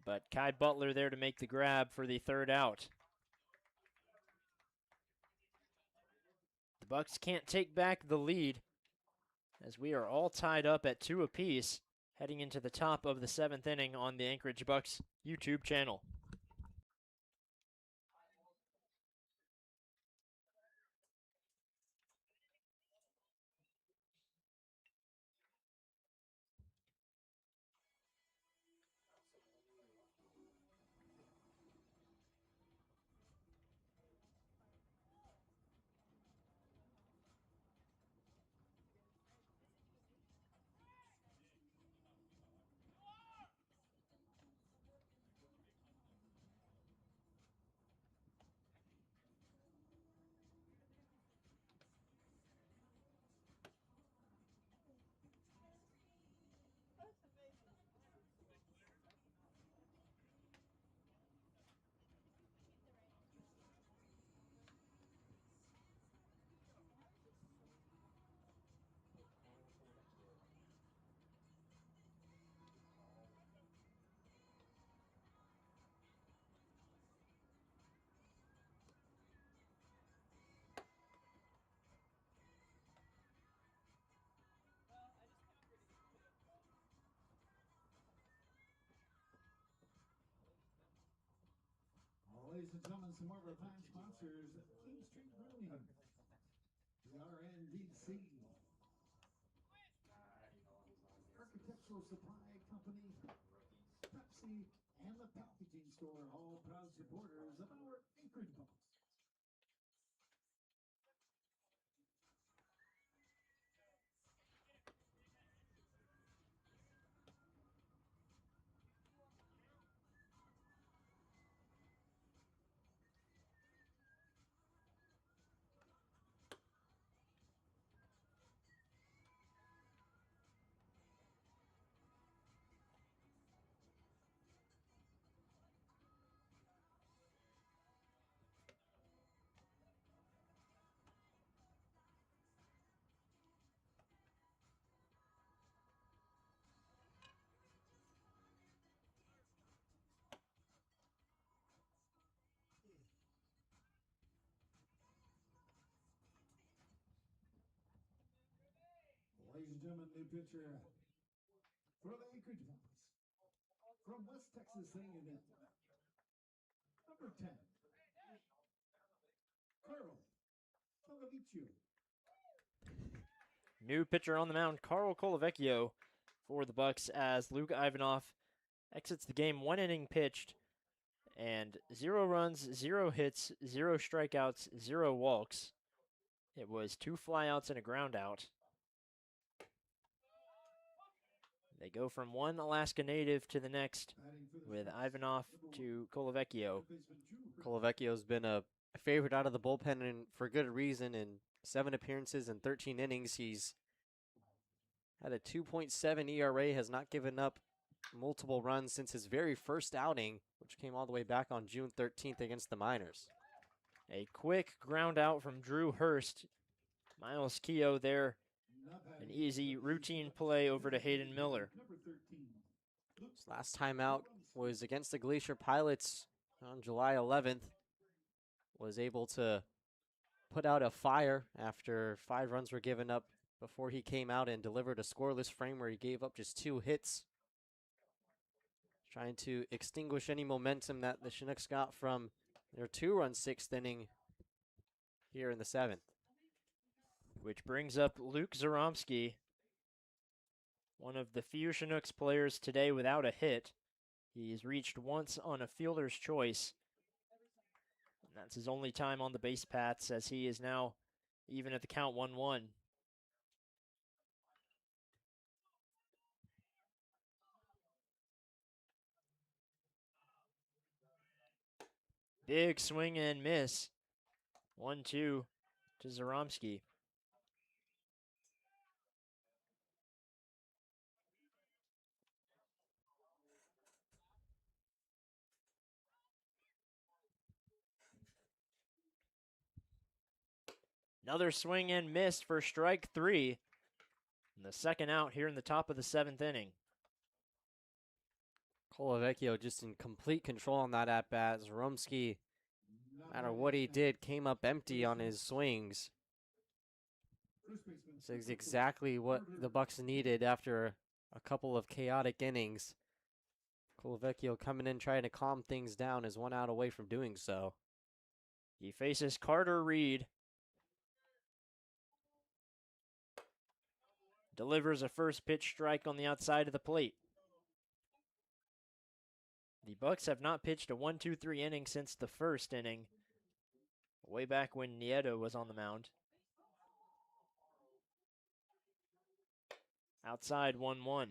but Kai Butler there to make the grab for the third out. The Bucs can't take back the lead, as we are all tied up at 2 apiece, heading into the top of the 7th inning on the Anchorage Bucs YouTube channel. and gentlemen, some more of our fine sponsors. King Street Grooming, the RNDC, Architectural Supply Company, Pepsi, and the Packaging Store, all proud supporters of our Anchorage Bucs. Ladies and gentlemen, new pitcher for the Anchorage Bucs. From West Texas A&M, number 10, Carl Tolavicchio. New pitcher on the mound, Carl Colavecchio for the Bucs as Luke Ivanov exits the game 1 inning pitched and 0 runs, 0 hits, 0 strikeouts, 0 walks. It was 2 flyouts and a ground out. They go from one Alaska native to the next with Ivanov to Colavecchio. Colavecchio's been a favorite out of the bullpen, and for good reason. In 7 appearances and 13 innings, he's had a 2.7 ERA, has not given up multiple runs since his very first outing, which came all the way back on June 13th against the Miners. A quick ground out from Drew Hurst. Miles Keogh there. An easy routine play over to Hayden Miller. His last time out was against the Glacier Pilots on July 11th. Was able to put out a fire after 5 runs were given up before he came out and delivered a scoreless frame where he gave up just 2 hits. Trying to extinguish any momentum that the Chinooks got from their 2-run 6th inning here in the 7th. Which brings up Luke Zaromsky, one of the few Chinooks players today without a hit. He's reached once on a fielder's choice. And that's his only time on the base paths as he is now even at the count 1-1. Big swing and miss. 1-2 to Zaromsky. Another swing and miss for strike 3. And the second out here in the top of the 7th inning. Colavecchio just in complete control on that at-bat. Zaromsky, no matter what he did, came up empty on his swings. This is exactly what the Bucs needed after a couple of chaotic innings. Colavecchio coming in trying to calm things down is 1 out away from doing so. He faces Carter Reed. Delivers a first pitch strike on the outside of the plate. The Bucs have not pitched a 1-2-3 inning since the first inning, way back when Nieto was on the mound. Outside 1-1.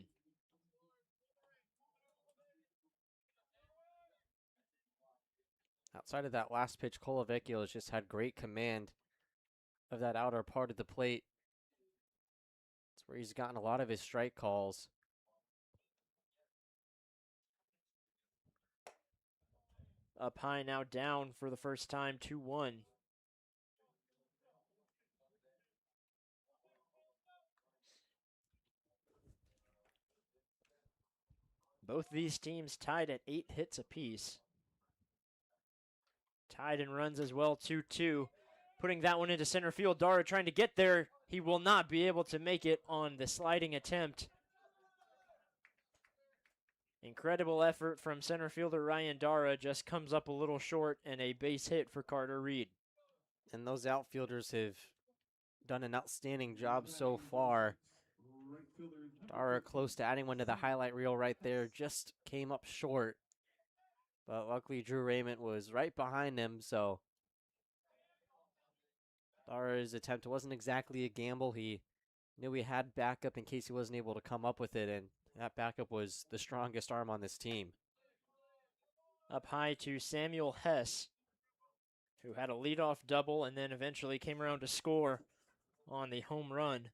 Outside of that last pitch, Colavecchio has just had great command of that outer part of the plate. It's where he's gotten a lot of his strike calls. Up high, now down for the first time, 2-1. Both these teams tied at 8 hits apiece. Tied in runs as well, 2-2. Putting that one into center field. Dara trying to get there. He will not be able to make it on the sliding attempt. Incredible effort from center fielder Ryan Dara, just comes up a little short, and a base hit for Carter Reed. And those outfielders have done an outstanding job so far. Dara close to adding one to the highlight reel right there, just came up short. But luckily Drew Raymond was right behind him, so Dara's attempt wasn't exactly a gamble. He knew he had backup in case he wasn't able to come up with it, and that backup was the strongest arm on this team. Up high to Samuel Hess, who had a leadoff double and then eventually came around to score on the home run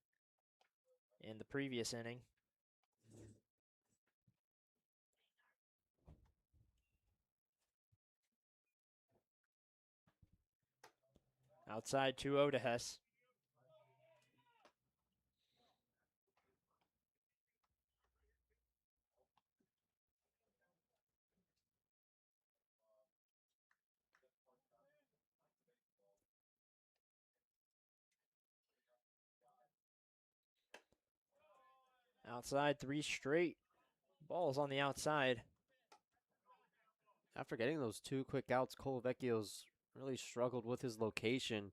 in the previous inning. Outside 2-0 to Hess. Outside, 3 straight balls on the outside. After getting those 2 quick outs, Colavecchio's really struggled with his location.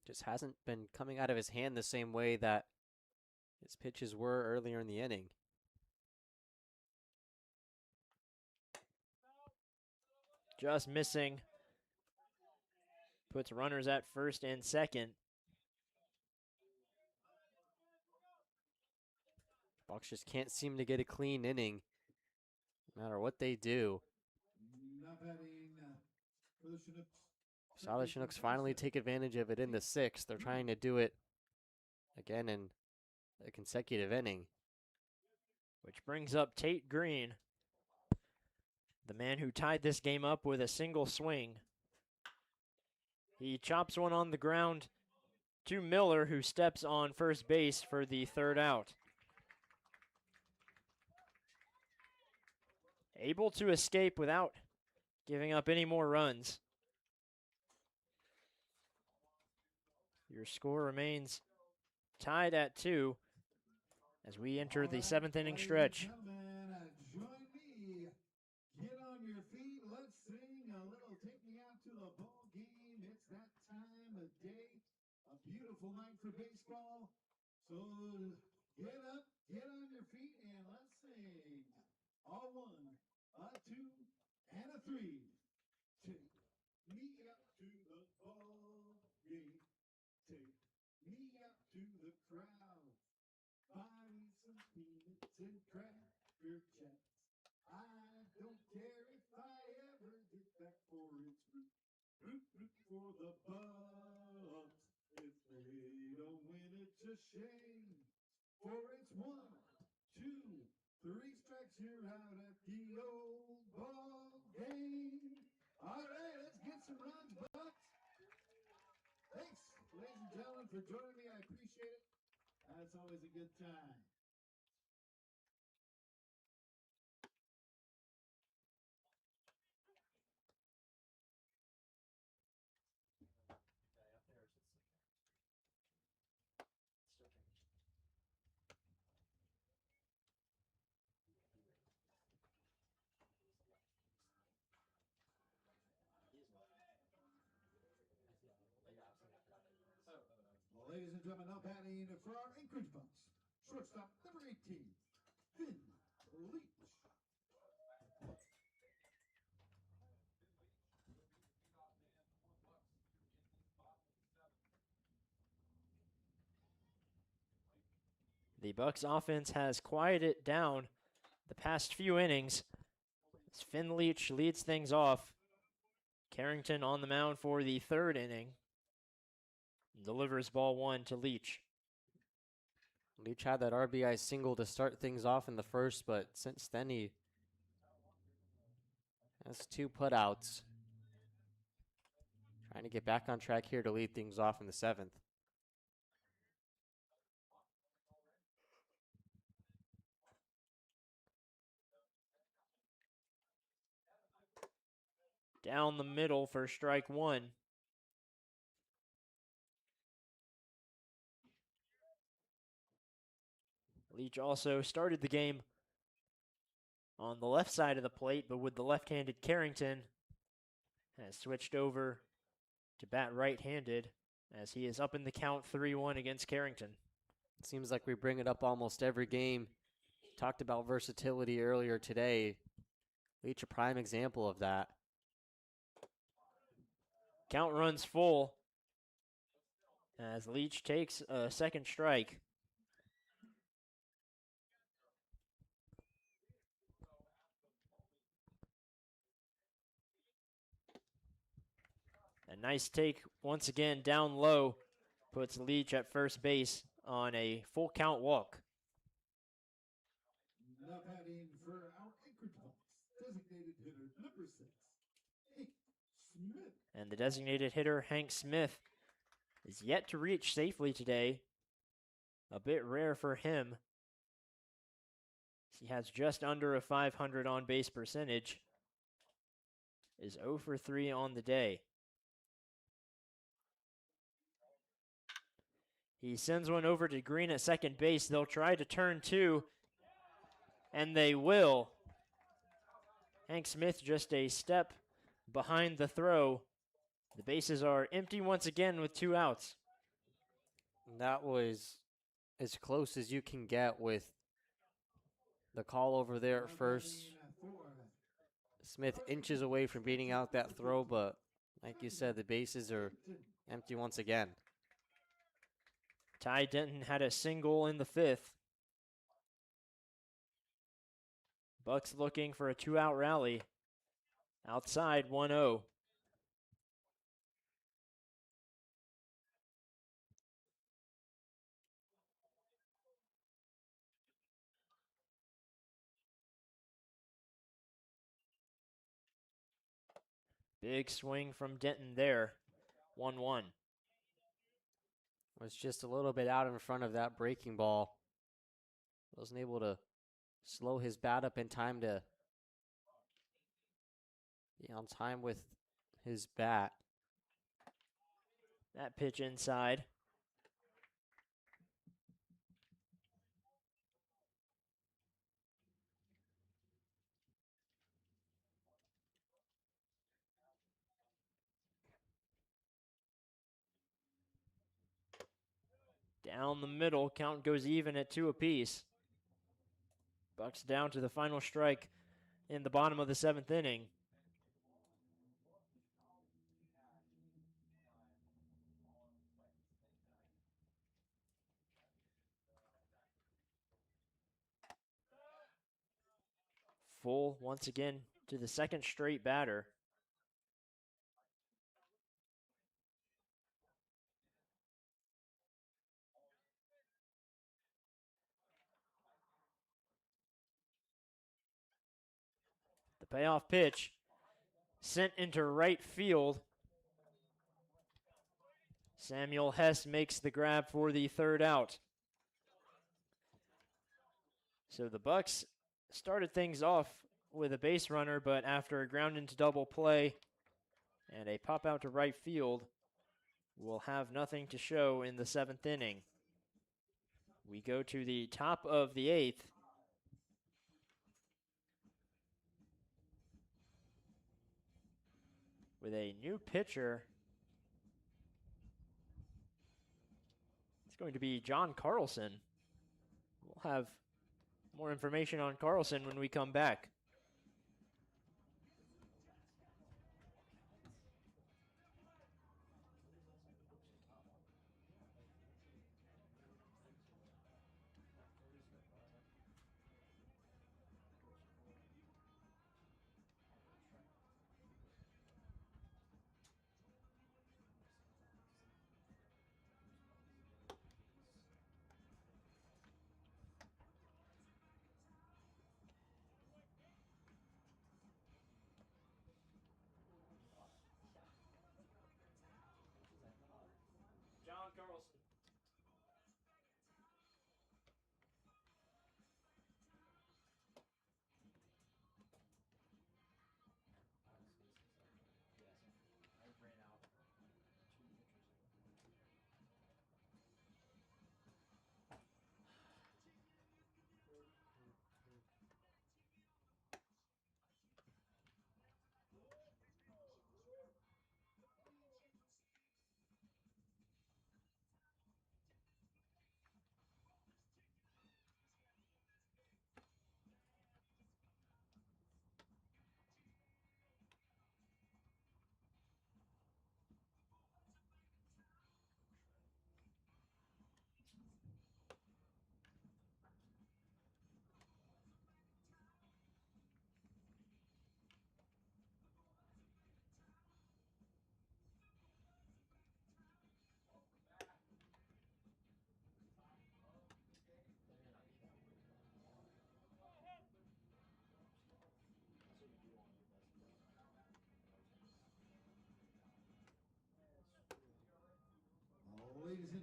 Just hasn't been coming out of his hand the same way that his pitches were earlier in the inning. Just missing. Puts runners at first and second. Bucs just can't seem to get a clean inning, no matter what they do. Saw the Chinooks finally take advantage of it in the 6th. They're trying to do it again in a consecutive inning. Which brings up Tate Green, the man who tied this game up with a single swing. He chops one on the ground to Miller, who steps on first base for the 3rd out. Able to escape without giving up any more runs. Your score remains tied at 2 as we enter the 7th inning stretch. Join me. Get on your feet. Let's sing a little Take Me Out to the Ball Game. It's that time of day. A beautiful night for baseball. So get up, get on your feet, and let's sing. A 1, a 2, and a 3. Take me out to the ball game. Take me out to the crowd. Buy me some peanuts and cracker jacks. I don't care if I ever get back for its root. Root, root for the Bucs. If they don't win, it's a shame. For it's 1, 2, 3 strikes, you're out at the old ball game. All right, let's get some runs, Bucs. Thanks, ladies and gentlemen, for joining me. I appreciate it. That's always a good time. Ladies and gentlemen, now batting for our Anchorage Bucs, shortstop number 18, Finn Leach. The Bucs offense has quieted down the past few innings as Finn Leach leads things off. Carrington on the mound for the 3rd inning. Delivers ball 1 to Leach. Leach had that RBI single to start things off in the 1st, but since then he has 2 putouts. Trying to get back on track here to lead things off in the 7th. Down the middle for strike 1. Leach also started the game on the left side of the plate, but with the left-handed Carrington has switched over to bat right-handed as he is up in the count 3-1 against Carrington. Seems like we bring it up almost every game. Talked about versatility earlier today. Leach, a prime example of that. Count runs full as Leach takes a second strike. A nice take once again down low puts Leach at first base on a full count walk. Now batting for our Anchorage Bucs, designated hitter number 6, Hank Smith. And the designated hitter, Hank Smith, is yet to reach safely today. A bit rare for him. He has just under a 500 on base percentage. Is 0 for 3 on the day. He sends one over to Green at second base. They'll try to turn two, and they will. Hank Smith just a step behind the throw. The bases are empty once again with 2 outs. That was as close as you can get with the call over there at first. Smith inches away from beating out that throw, but like you said, the bases are empty once again. Ty Denton had a single in the 5th. Bucks looking for a 2-out rally. Outside 1-0. Big swing from Denton there. 1-1. Was just a little bit out in front of that breaking ball. Wasn't able to slow his bat up in time to be on time with his bat. That pitch inside. Down the middle, count goes even at 2 apiece. Bucks down to the final strike in the bottom of the 7th inning. Full once again to the second straight batter. The payoff pitch sent into right field. Samuel Hess makes the grab for the 3rd out. So the Bucks started things off with a base runner, but after a ground into double play and a pop out to right field, will have nothing to show in the 7th inning. We go to the top of the 8th. With a new pitcher. It's going to be John Carlson. We'll have more information on Carlson when we come back.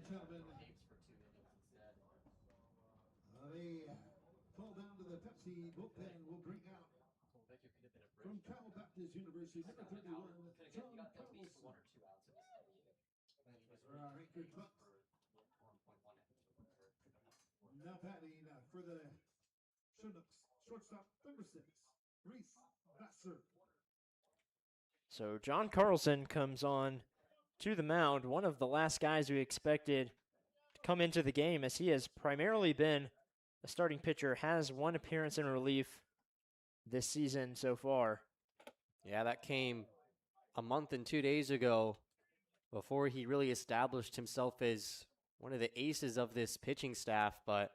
gentlemen, the call down to the Pepsi bullpen will bring out from Cal Baptist University, number 31, John Carlson. For our Anchorage Bucs. Now batting for the Chinooks, shortstop, number 6, Reese Vassar. So John Carlson comes on to the mound, one of the last guys we expected to come into the game, as he has primarily been a starting pitcher, has one appearance in relief this season so far. Yeah, that came a month and 2 days ago, before he really established himself as one of the aces of this pitching staff, but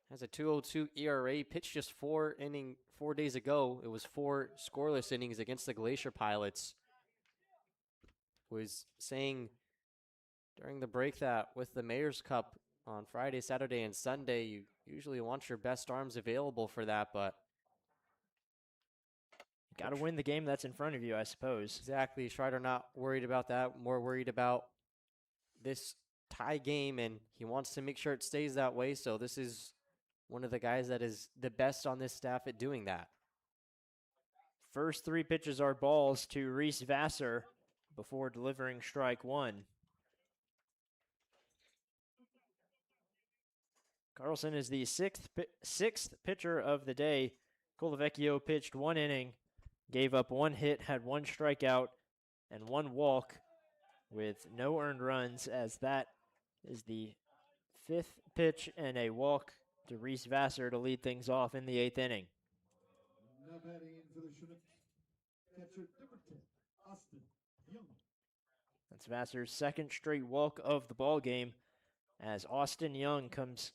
has a 2.02 ERA, pitched just 4 days ago. It was 4 scoreless innings against the Glacier Pilots. Was saying during the break that with the Mayor's Cup on Friday, Saturday, and Sunday, you usually want your best arms available for that, but Got to win the game that's in front of you, I suppose. exactly, Schreider not worried about that, more worried about this tie game, and he wants to make sure it stays that way, so this is one of the guys that is the best on this staff at doing that. First 3 pitches are balls to Reese Vassar before delivering strike 1. Carlson is the sixth pitcher of the day. Colavecchio pitched 1 inning, gave up 1 hit, had 1 strikeout, and 1 walk with no earned runs, as that is the 5th pitch and a walk to Reese Vassar to lead things off in the 8th inning. Now batting in for the Chinooks, catcher number 10, Austin Young. That's Vassar's 2nd straight walk of the ball game, as Austin Young comes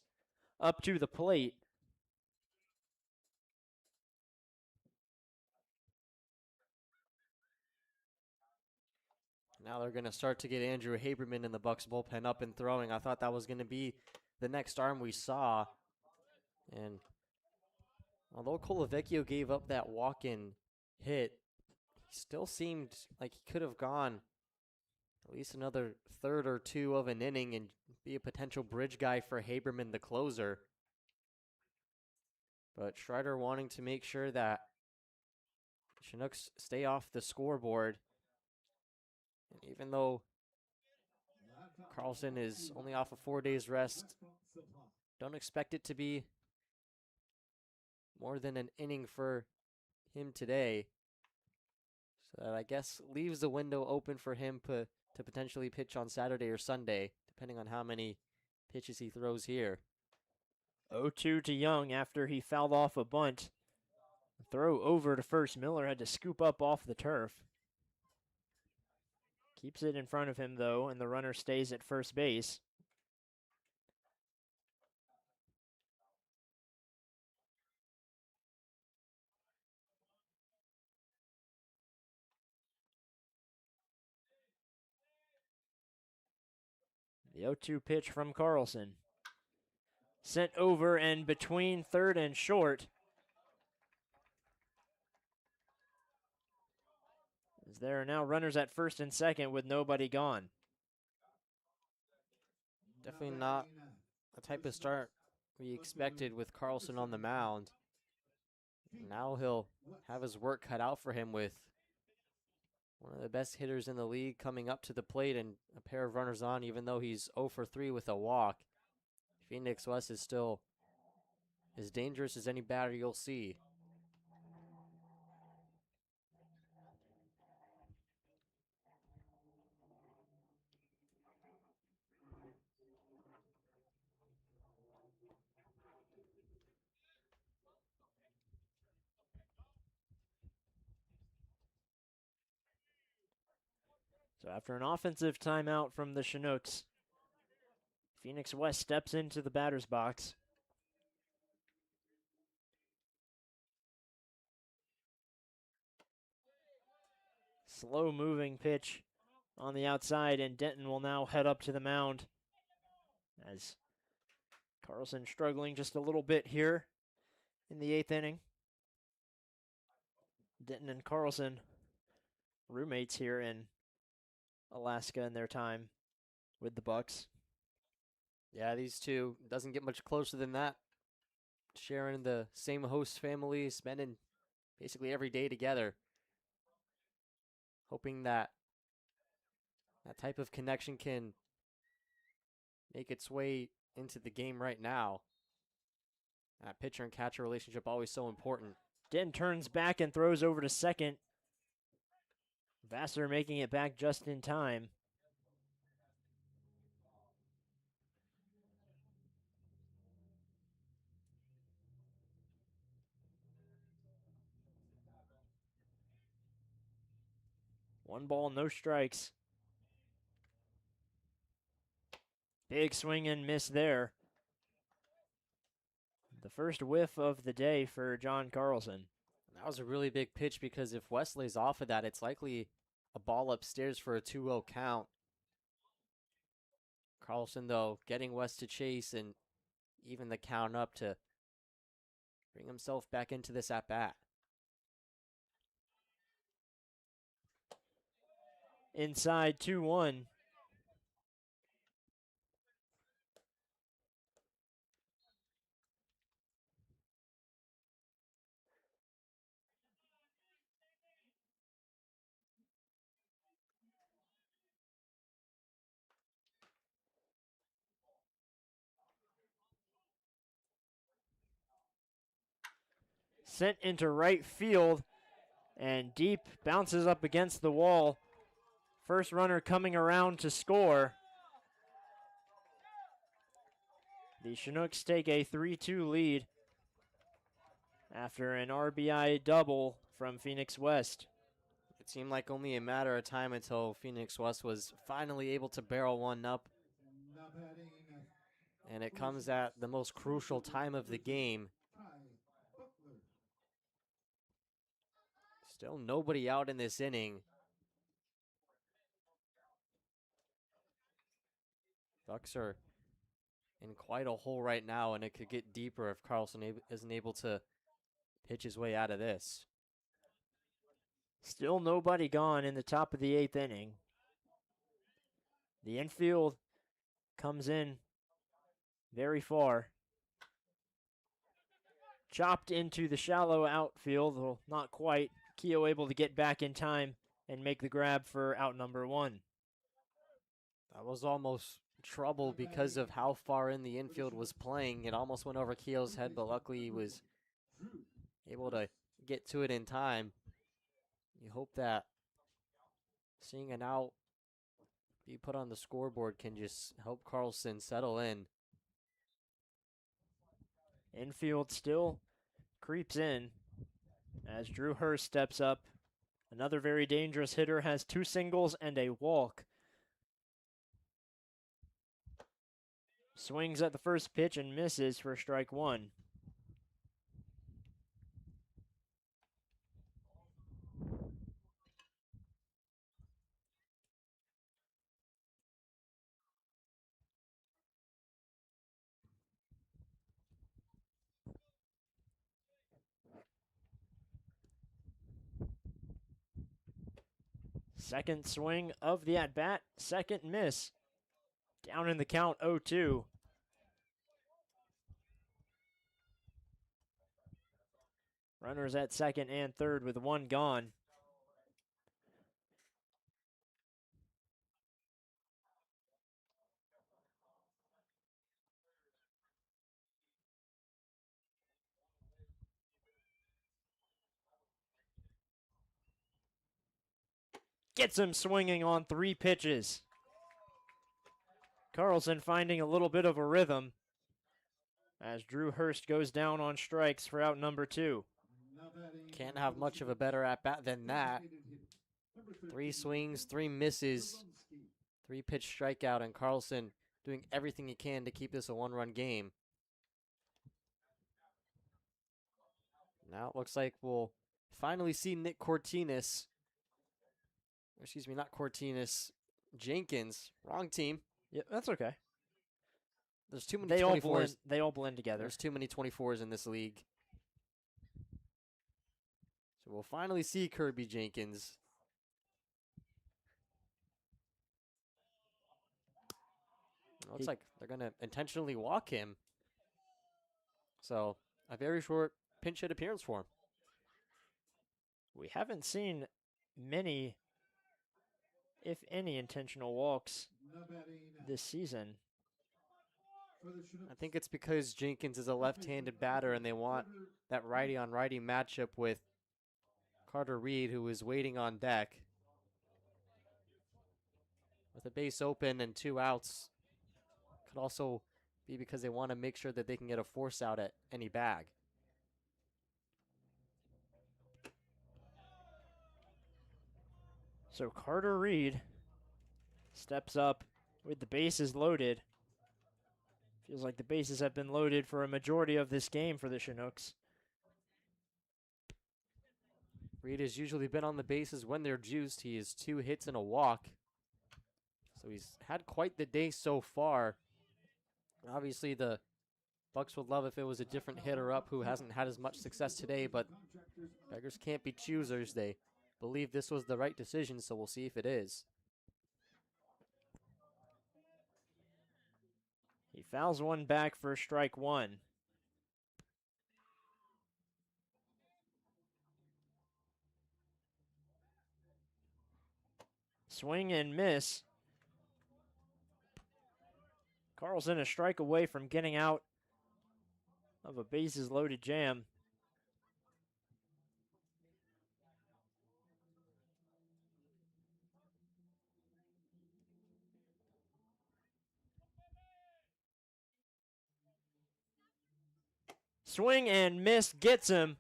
up to the plate. Now they're going to start to get Andrew Haberman in the Bucs bullpen up and throwing. I thought that was going to be the next arm we saw. And although Colavecchio gave up that walk-in hit, he still seemed like he could have gone at least another 1/3 or 2 of an inning and be a potential bridge guy for Haberman, the closer. But Schreider wanting to make sure that Chinooks stay off the scoreboard. And even though Carlson is only off of 4 days rest, don't expect it to be more than an inning for him today. So that, I guess, leaves the window open for him to potentially pitch on Saturday or Sunday, depending on how many pitches he throws here. 0-2 to Young after he fouled off a bunt. Throw over to first. Miller had to scoop up off the turf. Keeps it in front of him, though, and the runner stays at first base. The 0-2 pitch from Carlson. Sent over and between third and short. As there are now runners at first and second with nobody gone. Definitely not the type of start we expected with Carlson on the mound. Now he'll have his work cut out for him with one of the best hitters in the league coming up to the plate and a pair of runners on, even though he's 0 for 3 with a walk. Phoenix West is still as dangerous as any batter you'll see. So after an offensive timeout from the Chinooks, Phoenix West steps into the batter's box. Slow moving pitch on the outside, and Denton will now head up to the mound as Carlson struggling just a little bit here in the 8th inning. Denton and Carlson, roommates here in Alaska in their time. with the Bucs. Yeah, these two doesn't get much closer than that. Sharing the same host family, spending basically every day together. Hoping that that type of connection can make its way into the game right now. That pitcher and catcher relationship always so important. Den turns back and throws over to second. Vassar making it back just in time. One ball, no strikes. Big swing and miss there. The first whiff of the day for John Carlson. That was a really big pitch because if West lays off of that, it's likely a ball upstairs for a 2-0 count. Carlson, though, getting West to chase and even the count up to bring himself back into this at-bat. Inside 2-1. Sent into right field and deep, bounces up against the wall. First runner coming around to score. The Chinooks take a 3-2 lead after an RBI double from Phoenix West. It seemed like only a matter of time until Phoenix West was finally able to barrel one up. And it comes at the most crucial time of the game. Still nobody out in this inning. Bucs are in quite a hole right now, and it could get deeper if Carlson isn't able to pitch his way out of this. Still nobody gone in the top of the 8th inning. The infield comes in very far. Chopped into the shallow outfield, well, not quite. Keogh able to get back in time and make the grab for out number 1. That was almost trouble because of how far in the infield was playing. It almost went over Keogh's head, but luckily he was able to get to it in time. You hope that seeing an out be put on the scoreboard can just help Carlson settle in. Infield still creeps in as Drew Hurst steps up. Another very dangerous hitter, has 2 singles and a walk. Swings at the first pitch and misses for strike 1. Second swing of the at-bat, second miss. Down in the count, 0-2. Runners at second and third with 1 gone. Gets him swinging on 3 pitches. Carlson finding a little bit of a rhythm as Drew Hurst goes down on strikes for out number 2. Can't have much of a better at-bat than that. 3 swings, 3 misses, 3-pitch strikeout, and Carlson doing everything he can to keep this a 1-run game. Now it looks like we'll finally see Nick Cortinas. Excuse me, not Cortinas. Jenkins. Wrong team. Yeah, that's okay. There's too many They 24s. all blend together. There's too many 24s in this league. So we'll finally see Kirby Jenkins. Looks like they're going to intentionally walk him. So a very short pinch hit appearance for him. We haven't seen many, if any, intentional walks Now batting this season. for the Chinooks. I think it's because Jenkins is a left-handed batter and they want that righty-on-righty matchup with Carter Reed, who is waiting on deck. With a base open and 2 outs, could also be because they want to make sure that they can get a force out at any bag. So Carter Reed steps up with the bases loaded. Feels like the bases have been loaded for a majority of this game for the Chinooks. Reed has usually been on the bases when they're juiced. He is 2 hits and a walk. So he's had quite the day so far. Obviously, the Bucs would love if it was a different hitter up who hasn't had as much success today, but beggars can't be choosers. They believe this was the right decision, so we'll see if it is. He fouls one back for strike 1. Swing and miss. Carlson a strike away from getting out of a bases loaded jam. Swing and miss gets him.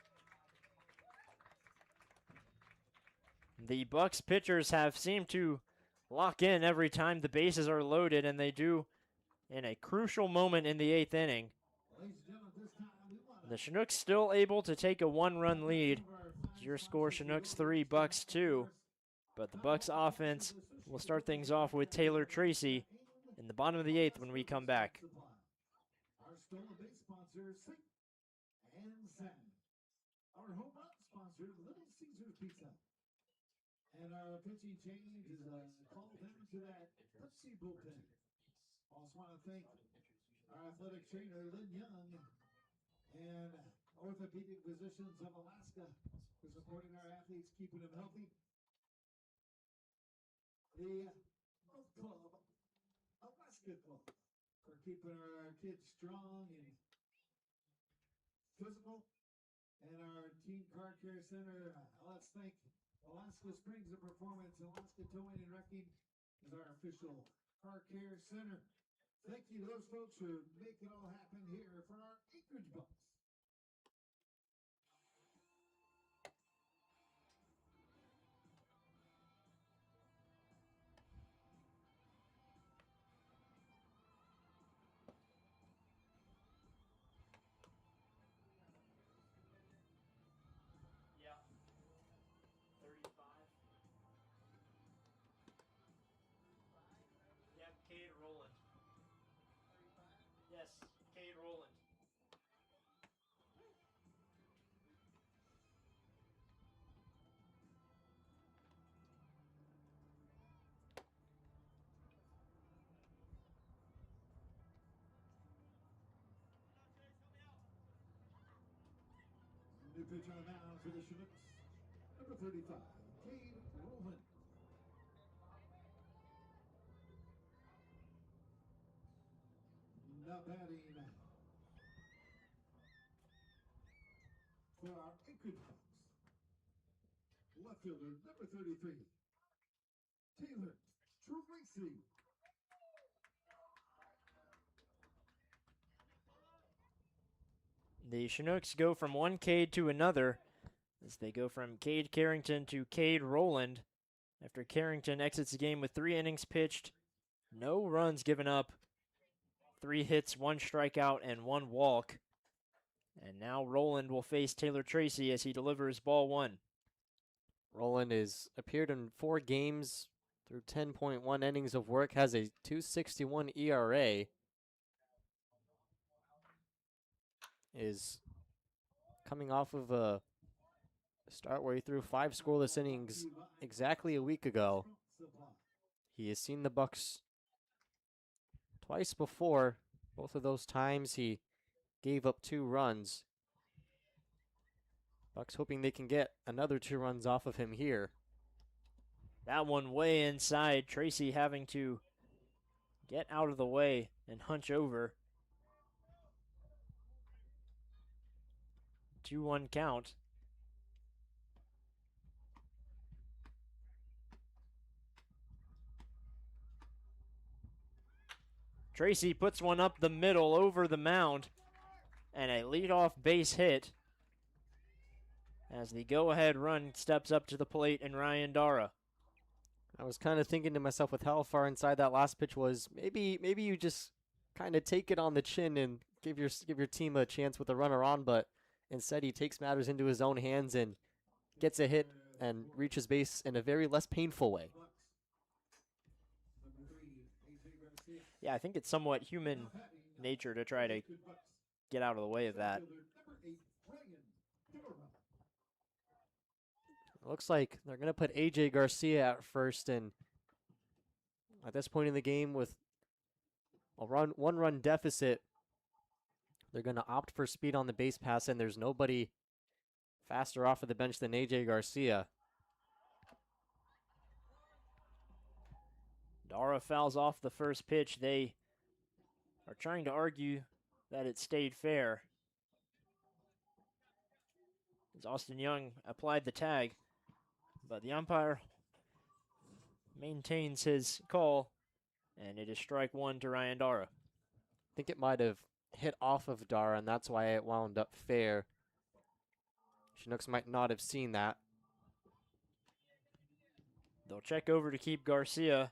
The Bucs pitchers have seemed to lock in every time the bases are loaded, and they do in a crucial moment in the 8th inning. Ladies and gentlemen, this time we want The Chinooks still able to take a 1-run lead. Your score, Chinooks 3, Bucs 2. But the Bucs offense will start things off with Taylor Tracy in the bottom of the 8th when we come back. our stolen base sponsor, Sink and Sand. Our home run sponsor, Little Caesars Pizza. And our pitching change is called down to that Pepsi bullpen. Also want to thank our athletic trainer, Lynn Young, and orthopedic physicians of Alaska for supporting our athletes, keeping them healthy. The Health Club, Alaska Club, for keeping our kids strong and physical. And our Teen Car Care Center, let's thank Alaska Springs of Performance, Alaska Towing and Wrecking is our official car care center. Thank you to those folks for making it all happen here for our Anchorage Bucs. Yeah. 35. Yep, Cade Roland. 35? Yes, Cade Roland. New pitch on the mound for the Chinooks, number 35, Cade Roland. Now batting for our Anchorage Bucs, left fielder, number 33, Taylor Tracy. The Chinooks go from one Cade to another as they go from Cade Carrington to Cade Roland after Carrington exits the game with 3 innings pitched, no runs given up, 3 hits, 1 strikeout, and 1 walk. And now Roland will face Taylor Tracy as he delivers ball 1. Roland has appeared in 4 games through 10.1 innings of work, has a 2.61 ERA. Is coming off of a start where he threw 5 scoreless innings exactly a week ago. He has seen the Bucs twice before. Both of those times he gave up 2 runs. Bucks hoping they can get another 2 runs off of him here. That one way inside. Tracy having to get out of the way and hunch over. 2-1 count. Tracy puts one up the middle over the mound, and a leadoff base hit as the go-ahead run steps up to the plate and Ryan Dara. I was kind of thinking to myself with how far inside that last pitch was, maybe you just kind of take it on the chin and give your team a chance with a runner on, but instead he takes matters into his own hands and gets a hit and reaches base in a very less painful way. Yeah, I think it's somewhat human nature to try to get out of the way of that. Looks like they're going to put A.J. Garcia at first, and at this point in the game with a 1-run deficit, they're going to opt for speed on the base pass, and there's nobody faster off of the bench than A.J. Garcia. Dara fouls off the first pitch. They are trying to argue that it stayed fair, as Austin Young applied the tag, but the umpire maintains his call, and it is strike 1 to Ryan Dara. I think it might have hit off of Dara, and that's why it wound up fair. Chinooks might not have seen that. They'll check over to keep Garcia.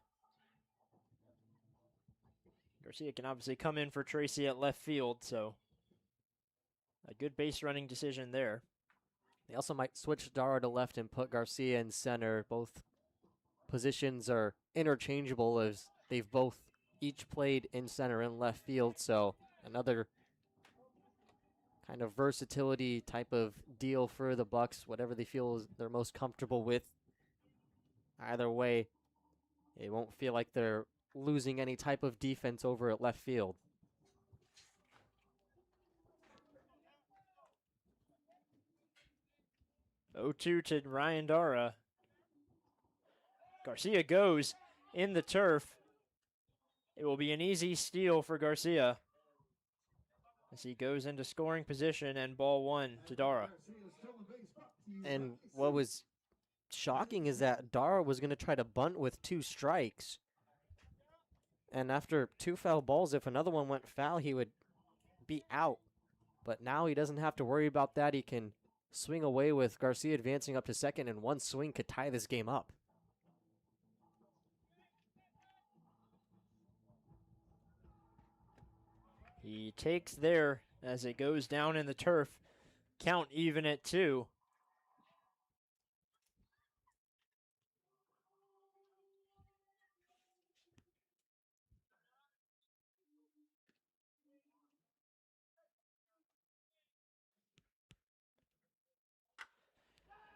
Garcia can obviously come in for Tracy at left field, so a good base running decision there. They also might switch Dara to left and put Garcia in center. Both positions are interchangeable as they've both each played in center and left field, so another kind of versatility type of deal for the Bucs, whatever they feel is they're most comfortable with. Either way, it won't feel like they're losing any type of defense over at left field. Oh, 2 to Ryan Dara. Garcia goes in the turf. It will be an easy steal for Garcia as he goes into scoring position, and ball 1 to Dara. And what was shocking is that Dara was going to try to bunt with 2 strikes. And after 2 foul balls, if another one went foul, he would be out. But now he doesn't have to worry about that. He can swing away with Garcia advancing up to second, and one swing could tie this game up. He takes there as it goes down in the turf. Count even at 2.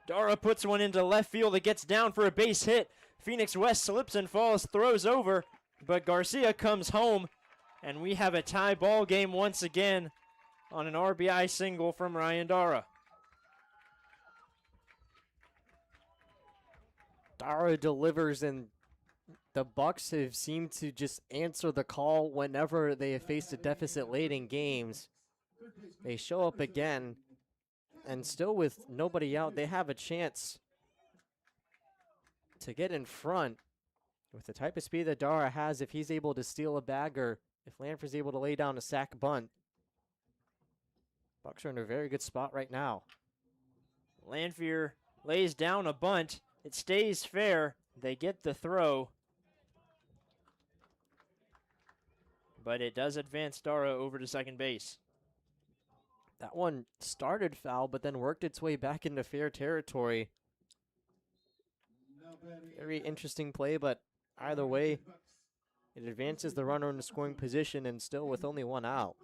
Dara puts one into left field. It gets down for a base hit. Phoenix West slips and falls, throws over, but Garcia comes home, and we have a tie ball game once again on an RBI single from Ryan Dara. Dara delivers, and the Bucs have seemed to just answer the call whenever they have faced a deficit late in games. They show up again, and still with nobody out, they have a chance to get in front with the type of speed that Dara has. If he's able to steal a bag, or if Lanford's able to lay down a sack bunt, Bucs are in a very good spot right now. Lanfear lays down a bunt. It stays fair. They get the throw, but it does advance Dara over to second base. That one started foul, but then worked its way back into fair territory. Very interesting play, but either way, it advances the runner into scoring position, and still with only 1 out.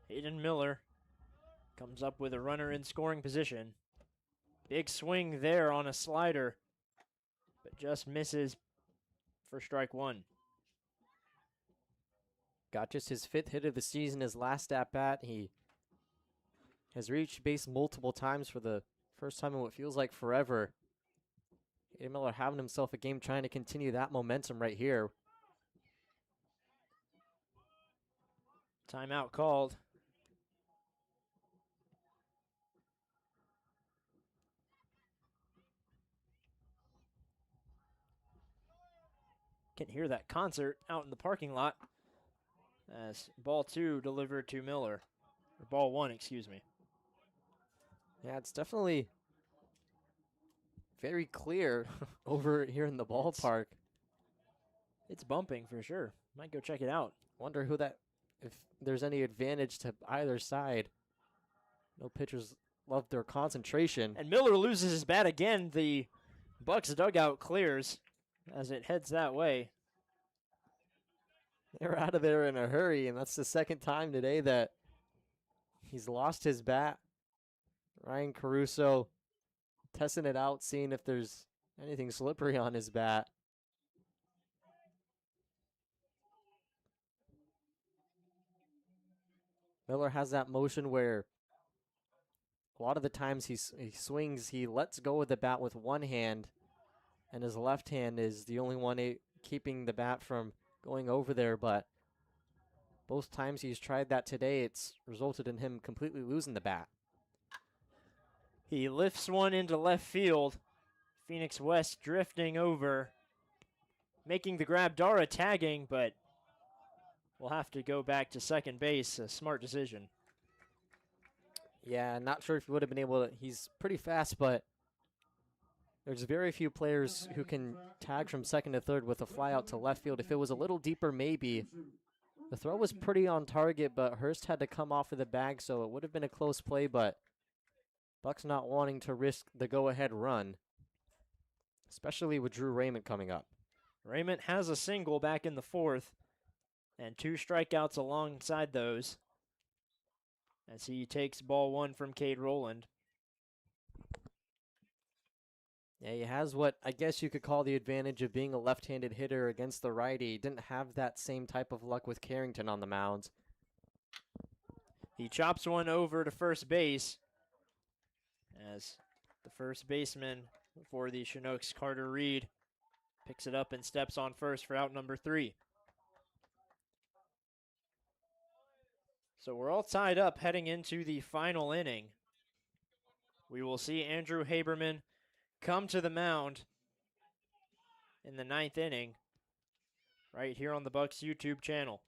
Hayden Miller Comes up with a runner in scoring position. Big swing there on a slider, but just misses for strike one. Got just his 5th hit of the season, his last at bat. He has reached base multiple times for the first time in what feels like forever. Hayden Miller having himself a game trying to continue that momentum right here. Timeout called. Can hear that concert out in the parking lot as ball 2 delivered to Miller. Or ball 1, excuse me. Yeah, it's definitely very clear over here in the ballpark. It's bumping for sure. Might go check it out. Wonder if there's any advantage to either side. No pitchers love their concentration. And Miller loses his bat again. The Bucs dugout clears as it heads that way. They're out of there in a hurry, and that's the second time today that he's lost his bat. Ryan Caruso testing it out, seeing if there's anything slippery on his bat. Miller has that motion where a lot of the times he swings, he lets go of the bat with one hand, and his left hand is the only one keeping the bat from going over there, but both times he's tried that today, it's resulted in him completely losing the bat. He lifts one into left field. Phoenix West drifting over, making the grab. Dara tagging, but we'll have to go back to second base. A smart decision. Yeah, not sure if he would have been able to. He's pretty fast, but there's very few players who can tag from second to third with a fly out to left field. If it was a little deeper, maybe. The throw was pretty on target, but Hurst had to come off of the bag, so it would have been a close play, but Bucs not wanting to risk the go-ahead run, especially with Drew Raymond coming up. Raymond has a single back in the 4th, and 2 strikeouts alongside those as he takes ball 1 from Cade Rowland. Yeah, he has what I guess you could call the advantage of being a left-handed hitter against the righty. He didn't have that same type of luck with Carrington on the mound. He chops one over to first base as the first baseman for the Chinooks, Carter Reed, picks it up and steps on first for out number 3. So we're all tied up heading into the final inning. We will see Andrew Haberman come to the mound in the 9th inning right here on the Bucs YouTube channel.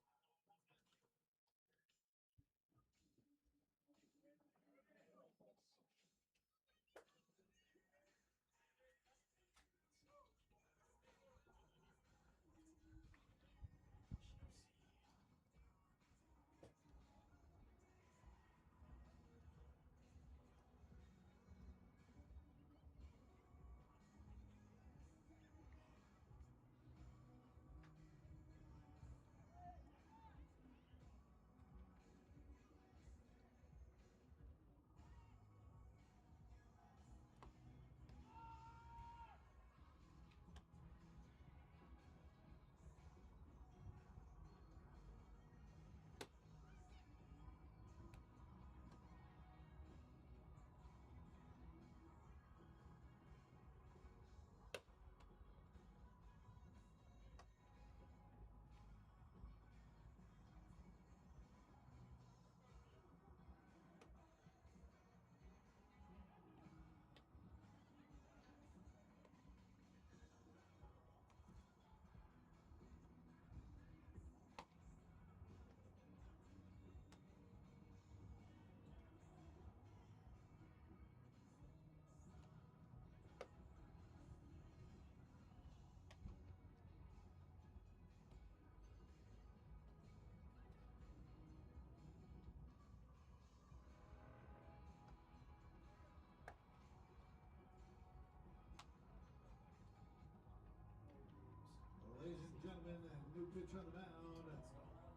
Ladies and gentlemen, new pitch on the mound.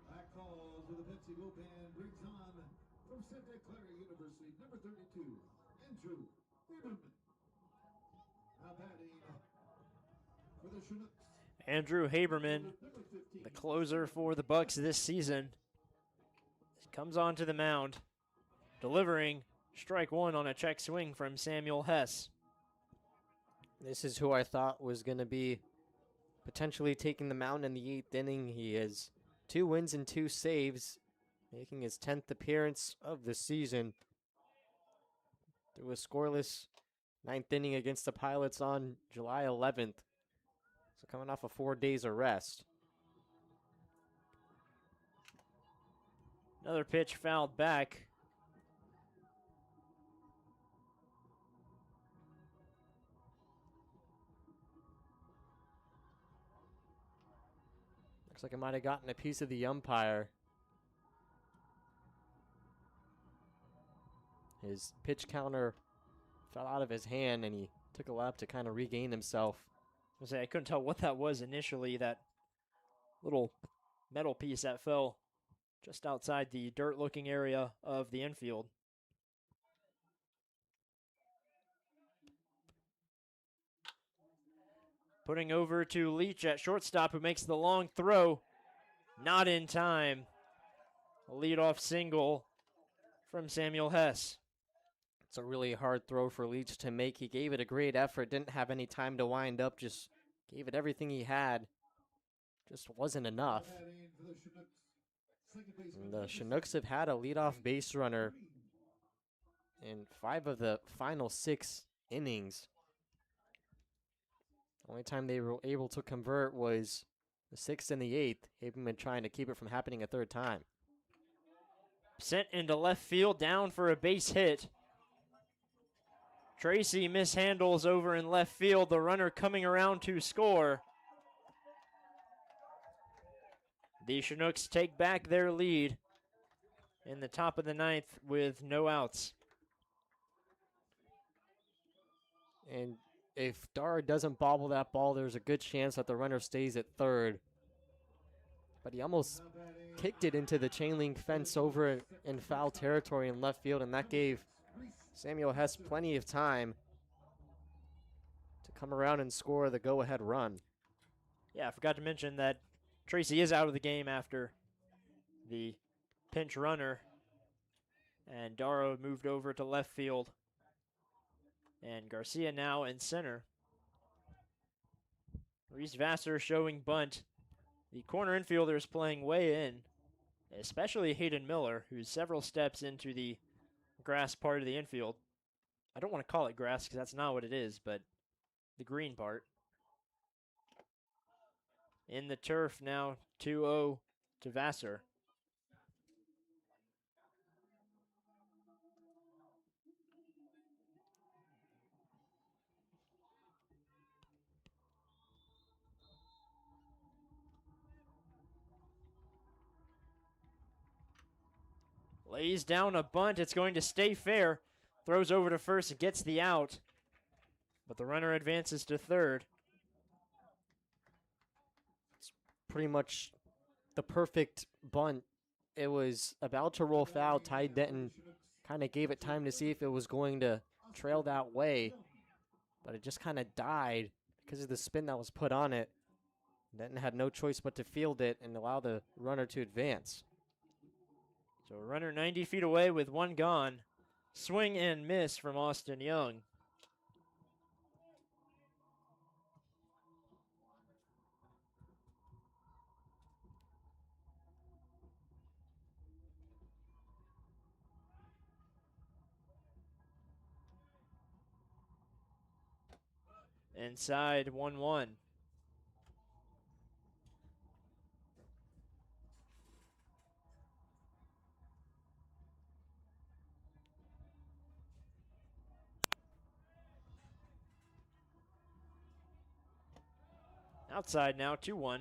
Back calls with the Pepsi bullpen brings on From Santa Clara University, number 32, Andrew Lieberman. Now batting for the Chinooks. Andrew Haberman, Number 15. the closer for the Bucs this season, comes onto the mound, delivering strike one on a check swing from Samuel Hess. This is who I thought was going to be potentially taking the mound in the 8th inning. He has 2 wins and 2 saves, making his 10th appearance of the season. Through a scoreless 9th inning against the Pilots on July 11th. So coming off of 4 days of rest. Another pitch fouled back. Looks like it might have gotten a piece of the umpire. His pitch counter fell out of his hand and he took a lap to kind of regain himself. I couldn't tell what that was initially, that little metal piece that fell just outside the dirt-looking area of the infield. Putting over to Leach at shortstop, who makes the long throw. Not in time. A leadoff single from Samuel Hess. It's a really hard throw for Leach to make. He gave it a great effort, didn't have any time to wind up, just gave it everything he had. Just wasn't enough. And the Chinooks have had a leadoff base runner in 5 of the final 6 innings. The only time they were able to convert was the 6th and the 8th. Haberman trying to keep it from happening a 3rd time. Sent into left field, down for a base hit. Tracy mishandles over in left field, the runner coming around to score. The Chinooks take back their lead in the top of the 9th with no outs. And if Dara doesn't bobble that ball, there's a good chance that the runner stays at 3rd. But he almost kicked it into the chain link fence over in foul territory in left field, and that gave Samuel Hess plenty of time to come around and score the go-ahead run. Yeah, I forgot to mention that Tracy is out of the game after the pinch runner, and Darrow moved over to left field, and Garcia now in center. Reese Vassar showing bunt. The corner infielder is playing way in, especially Hayden Miller, who's several steps into the grass part of the infield. I don't want to call it grass because that's not what it is, but the green part. In the turf now, 2-0 to Vassar. Lays down a bunt. It's going to stay fair. Throws over to first and gets the out. But the runner advances to 3rd. It's pretty much the perfect bunt. It was about to roll foul. Ty Denton kind of gave it time to see if it was going to trail that way. But it just kind of died because of the spin that was put on it. Denton had no choice but to field it and allow the runner to advance. So a runner 90 feet away with one gone. Swing and miss from Austin Young. Inside 1-1. Outside now, 2-1.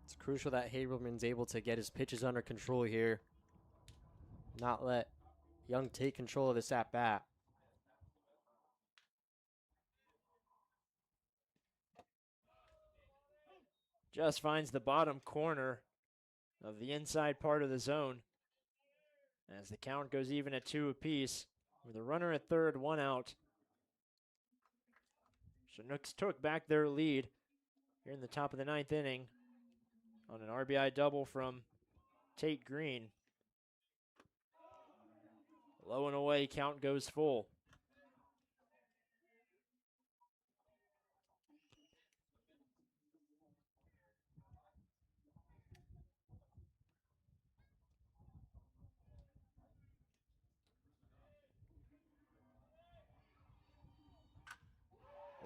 It's crucial that Haberman's able to get his pitches under control here. Not let Young take control of this at-bat. Just finds the bottom corner of the inside part of the zone as the count goes even at 2 apiece with a runner at third, 1 out. Chinooks took back their lead here in the top of the 9th inning on an RBI double from Tate Green. Low and away, count goes full.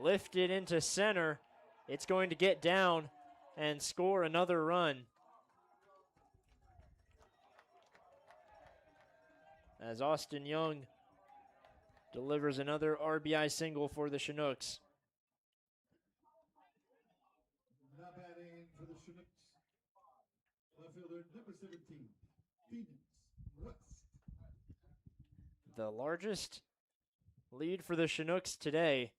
Lifted into center. It's going to get down and score another run. As Austin Young delivers another RBI single for the Chinooks. Now batting for the Chinooks. Left fielder number 17, Phoenix West. The largest lead for the Chinooks today.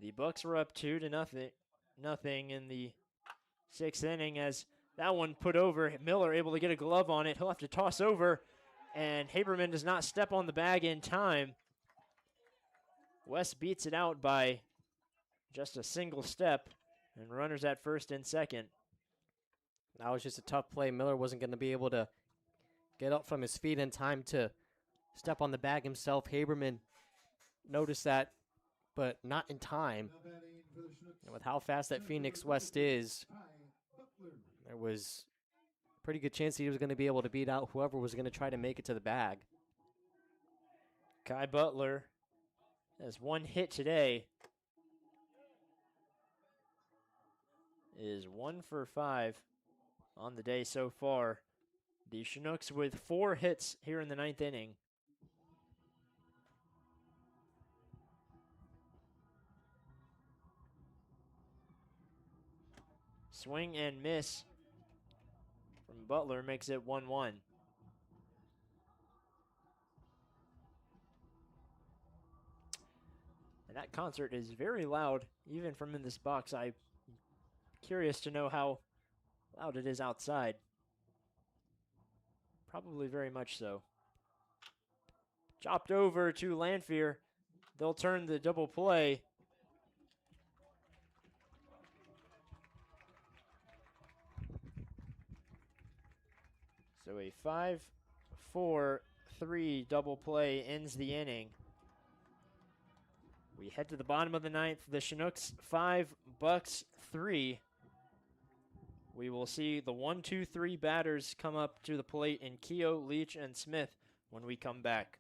The Bucs were up 2-0 in the 6th inning as that one put over. Miller able to get a glove on it. He'll have to toss over, and Haberman does not step on the bag in time. West beats it out by just a single step, and runners at first and second. That was just a tough play. Miller wasn't going to be able to get up from his feet in time to step on the bag himself. Haberman noticed that, but not in time. Now batting for the Chinooks. And with how fast that Phoenix West is, Butler. there was a pretty good chance he was going to be able to beat out whoever was going to try to make it to the bag. Kai Butler has one hit today. Is 1 for 5 on the day so far. The Chinooks with 4 hits here in the 9th inning. Swing and miss from Butler makes it 1-1. And that concert is very loud, even from in this box. I'm curious to know how loud it is outside. Probably very much so. Chopped over to Lanphier. They'll turn the double play. So a 5-4-3 double play ends the inning. We head to the bottom of the 9th. The Chinooks 5, Bucs 3. We will see the 1-2-3 batters come up to the plate in Keogh, Leach, and Smith when we come back.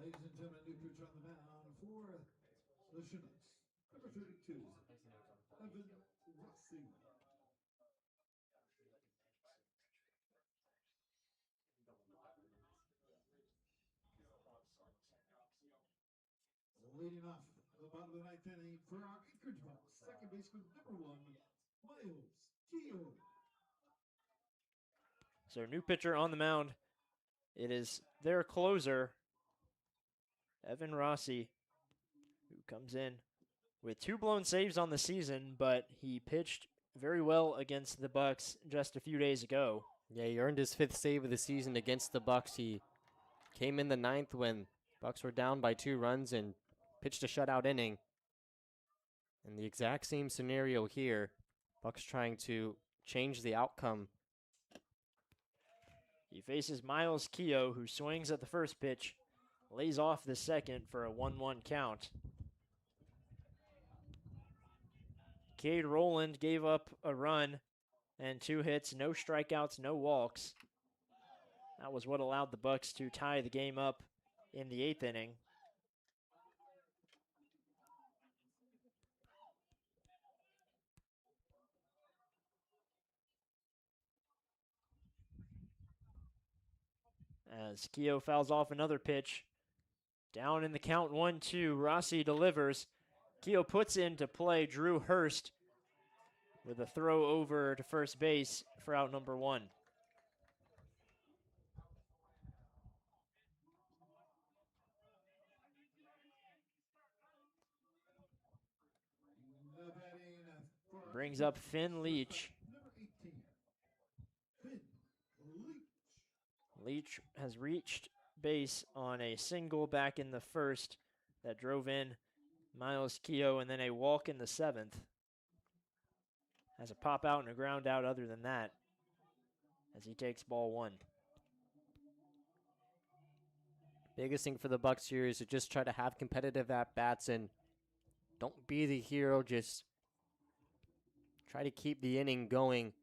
Ladies and gentlemen, new pitcher on the mound for the Chinooks. Number 32, Evan Rossi. leading off the bottom of the ninth inning for our Anchorage Bucs. Second baseman, number 1, Miles Keogh. So new pitcher on the mound. It is their closer, Evan Rossi, who comes in with 2 blown saves on the season, but he pitched very well against the Bucs just a few days ago. Yeah, he earned his 5th save of the season against the Bucs. He came in the 9th when Bucs were down by 2 runs and pitched a shutout inning. And the exact same scenario here. Bucs trying to change the outcome. He faces Miles Keogh, who swings at the first pitch, lays off the second for a 1-1 count. Cade Rowland gave up a run and 2 hits, no strikeouts, no walks. That was what allowed the Bucs to tie the game up in the 8th inning. As Keogh fouls off another pitch. Down in the count 1-2, Rossi delivers. Keogh puts into play Drew Hurst with a throw over to first base for out number 1. Brings up Finn Leach. Number 18, Finn Leach. Leach has reached base on a single back in the first that drove in Miles Keogh, and then a walk in the 7th. Has a pop out and a ground out other than that as he takes ball 1. Biggest thing for the Bucs here is to just try to have competitive at-bats and don't be the hero. Just try to keep the inning going.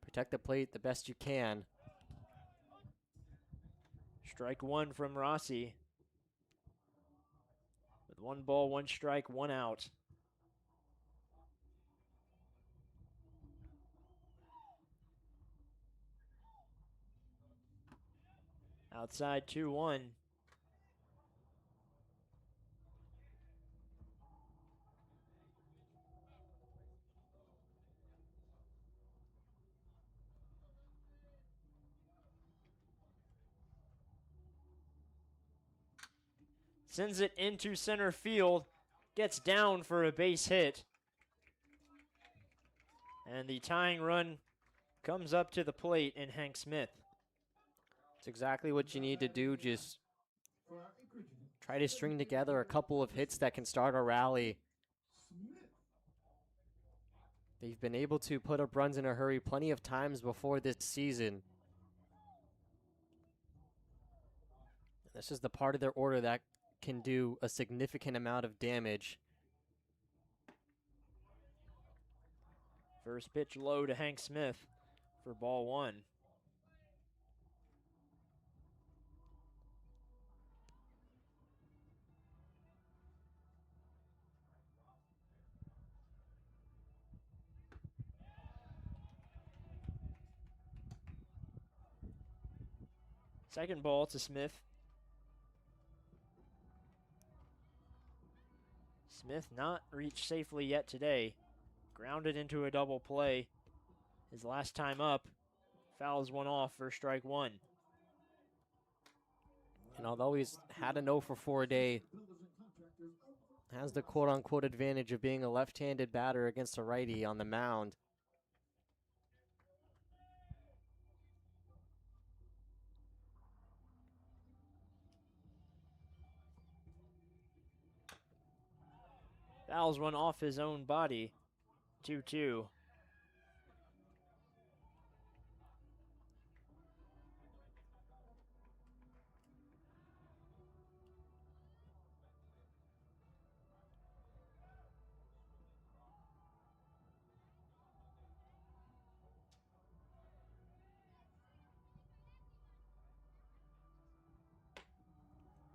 Protect the plate the best you can. Strike 1 from Rossi. With 1 ball, 1 strike, 1 out. Outside 2-1. Sends it into center field. Gets down for a base hit. And the tying run comes up to the plate in Hank Smith. It's exactly what you need to do. Just For our Anchorage Bucs, try to string together a couple of hits that can start a rally. Smith. They've been able to put up runs in a hurry plenty of times before this season. This is the part of their order that can do a significant amount of damage. First pitch low to Hank Smith for ball 1. Second ball to Smith. Smith not reached safely yet today. Grounded into a double play. His last time up, fouls 1 off for strike 1. And although he's had a 0 for 4 day, has the quote-unquote advantage of being a left-handed batter against a righty on the mound. Fouls 1 off his own body. 2-2.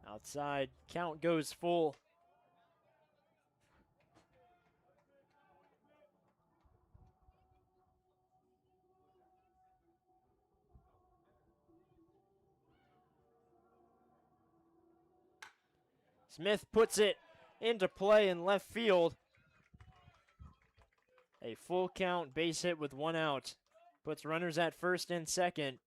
Outside, count goes full. Smith puts it into play in left field. A full count base hit with 1 out. Puts runners at first and second.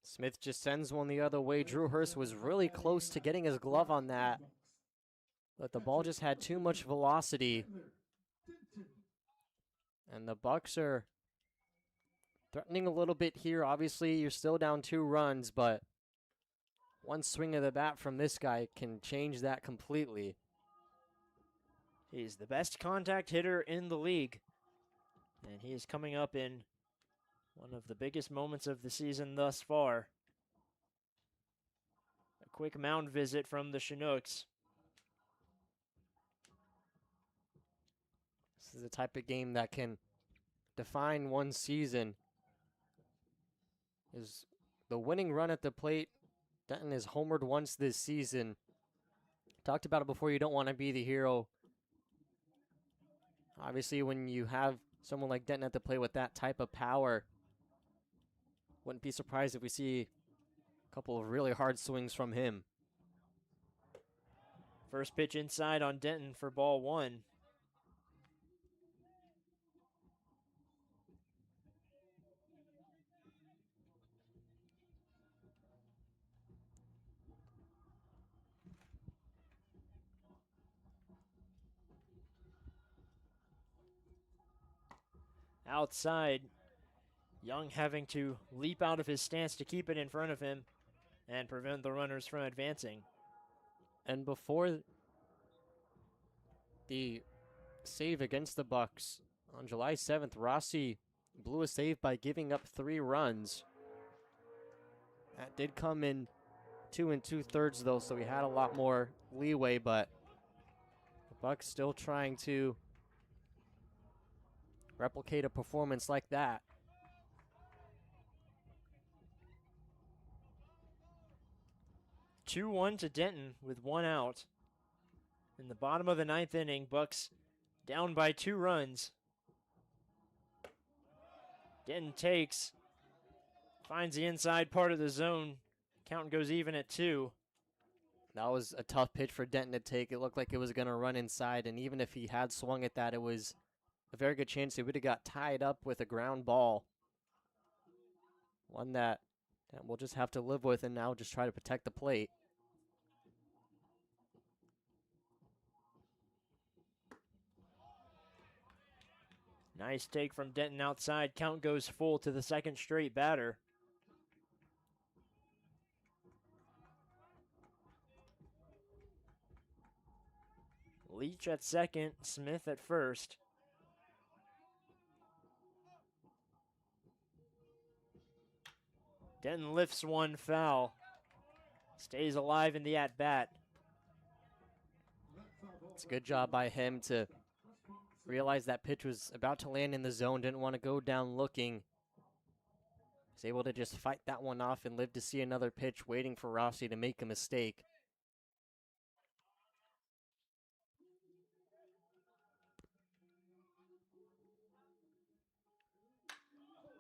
Smith just sends one the other way. Drew Hurst was really close to getting his glove on that, but the ball just had too much velocity. And the Bucs are threatening a little bit here. Obviously, you're still down 2 runs, but one swing of the bat from this guy can change that completely. He's the best contact hitter in the league. And he is coming up in one of the biggest moments of the season thus far. A quick mound visit from the Chinooks. This is the type of game that can define one season. Is the winning run at the plate. Denton has homered once this season. Talked about it before, you don't want to be the hero. Obviously, when you have someone like Denton at the plate with that type of power, wouldn't be surprised if we see a couple of really hard swings from him. First pitch inside on Denton for ball 1. Outside, Young having to leap out of his stance to keep it in front of him and prevent the runners from advancing. And before the save against the Bucs on July 7th, Rossi blew a save by giving up 3 runs. That did come in 2 2/3 though, so we had a lot more leeway, but the Bucs still trying to replicate a performance like that. Two-one to Denton with 1 out. In the bottom of the 9th inning, Bucs down by 2 runs. Denton takes, finds the inside part of the zone. Count goes even at 2. That was a tough pitch for Denton to take. It looked like it was going to run inside, and even if he had swung at that, it was a very good chance he would have got tied up with a ground ball. One that we'll just have to live with and now just try to protect the plate. Nice take from Denton outside. Count goes full to the second straight batter. Leach at second, Smith at first. Denton lifts one foul. Stays alive in the at-bat. It's a good job by him to realize that pitch was about to land in the zone. Didn't want to go down looking. Was able to just fight that one off and live to see another pitch, waiting for Rossi to make a mistake.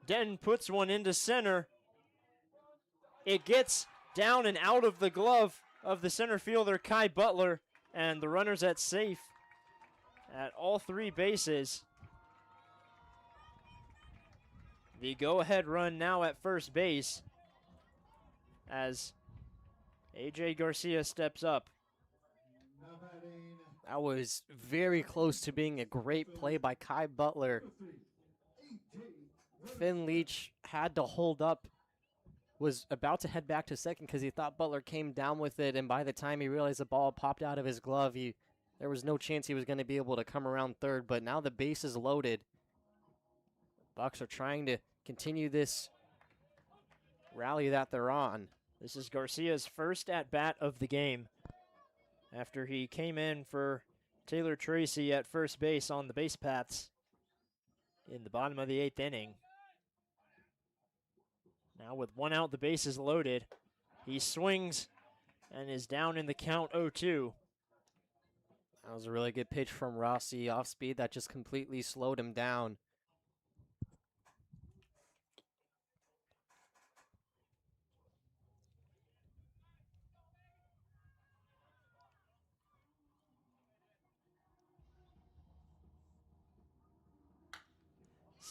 Denton puts one into center. It gets down and out of the glove of the center fielder, Kai Butler, and the runners at safe at all 3 bases. The go-ahead run now at first base as A.J. Garcia steps up. That was very close to being a great play by Kai Butler. Finn Leach had to hold up, was about to head back to second because he thought Butler came down with it, and by the time he realized the ball popped out of his glove, there was no chance he was going to be able to come around third, but now the base is loaded. Bucs are trying to continue this rally that they're on. This is Garcia's first at-bat of the game after he came in for Taylor Tracy at first base on the base paths in the bottom of the 8th inning. Now with 1 out, the base is loaded. He swings and is down in the count 0-2. That was a really good pitch from Rossi off speed that just completely slowed him down.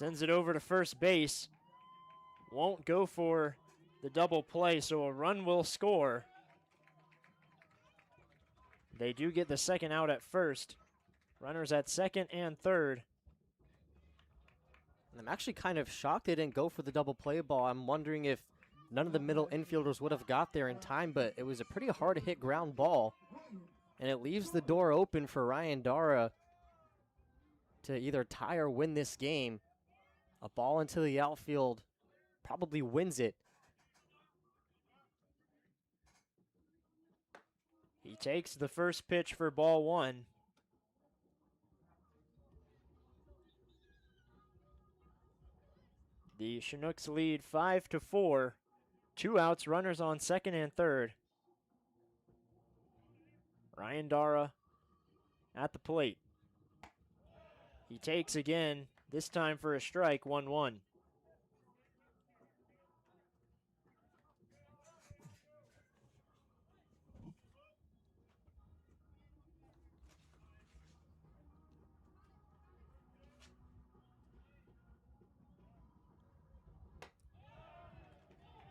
Sends it over to first base. Won't go for the double play, so a run will score. They do get the second out at first. Runners at second and third. And I'm actually kind of shocked they didn't go for the double play ball. I'm wondering if none of the middle infielders would have got there in time, but it was a pretty hard to hit ground ball. And it leaves the door open for Ryan Dara to either tie or win this game. A ball into the outfield probably wins it. He takes the first pitch for ball one. The Chinooks lead 5-4. 2 outs, runners on second and third. Ryan Dara at the plate. He takes again, this time for a strike, 1-1.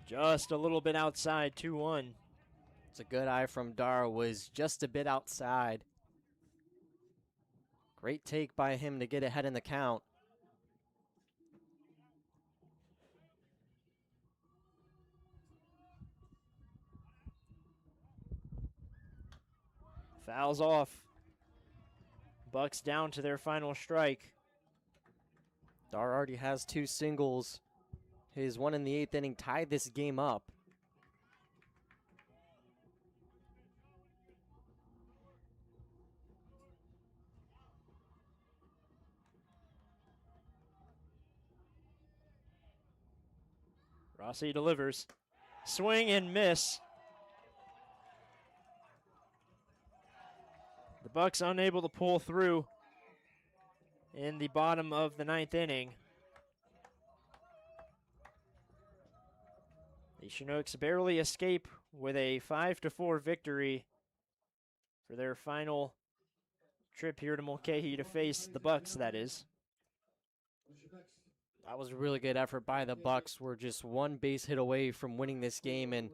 Just a little bit outside, 2-1. It's a good eye from Dara, was just a bit outside. Great take by him to get ahead in the count. Fouls off. Bucks down to their final strike. Dara already has 2 singles. His one in the 8th inning tied this game up. Rossi delivers. Swing and miss. The Bucks unable to pull through in the bottom of the 9th inning. The Chinooks barely escape with a 5-4 victory for their final trip here to Mulcahy to face the Bucks, that is. That was a really good effort by the Bucks. We're just 1 base hit away from winning this game, and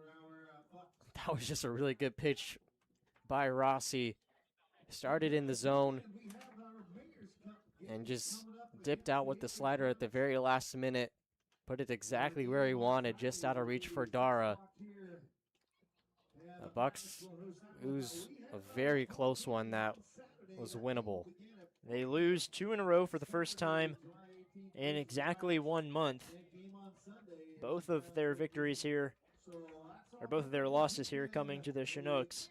that was just a really good pitch by Rossi. Started in the zone and just dipped out with the slider at the very last minute. Put it exactly where he wanted, just out of reach for Dara. The Bucks lose a very close one that was winnable. They lose 2 in a row for the first time in exactly 1 month. Both of their victories here, or both of their losses here, coming to the Chinooks.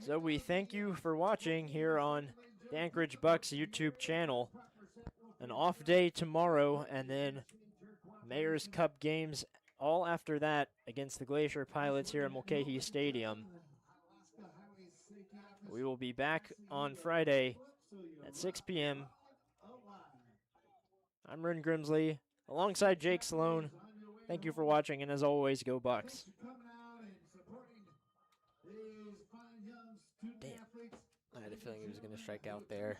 So we thank you for watching here on the Anchorage Bucs YouTube channel. An off day tomorrow, and then Mayor's Cup games all after that against the Glacier Pilots here at Mulcahy Stadium. We will be back on Friday at 6 p.m. I'm Ren Grimsley, alongside Jake Sloan. Thank you for watching, and as always, go Bucks. Damn. I had a feeling he was going to strike out there.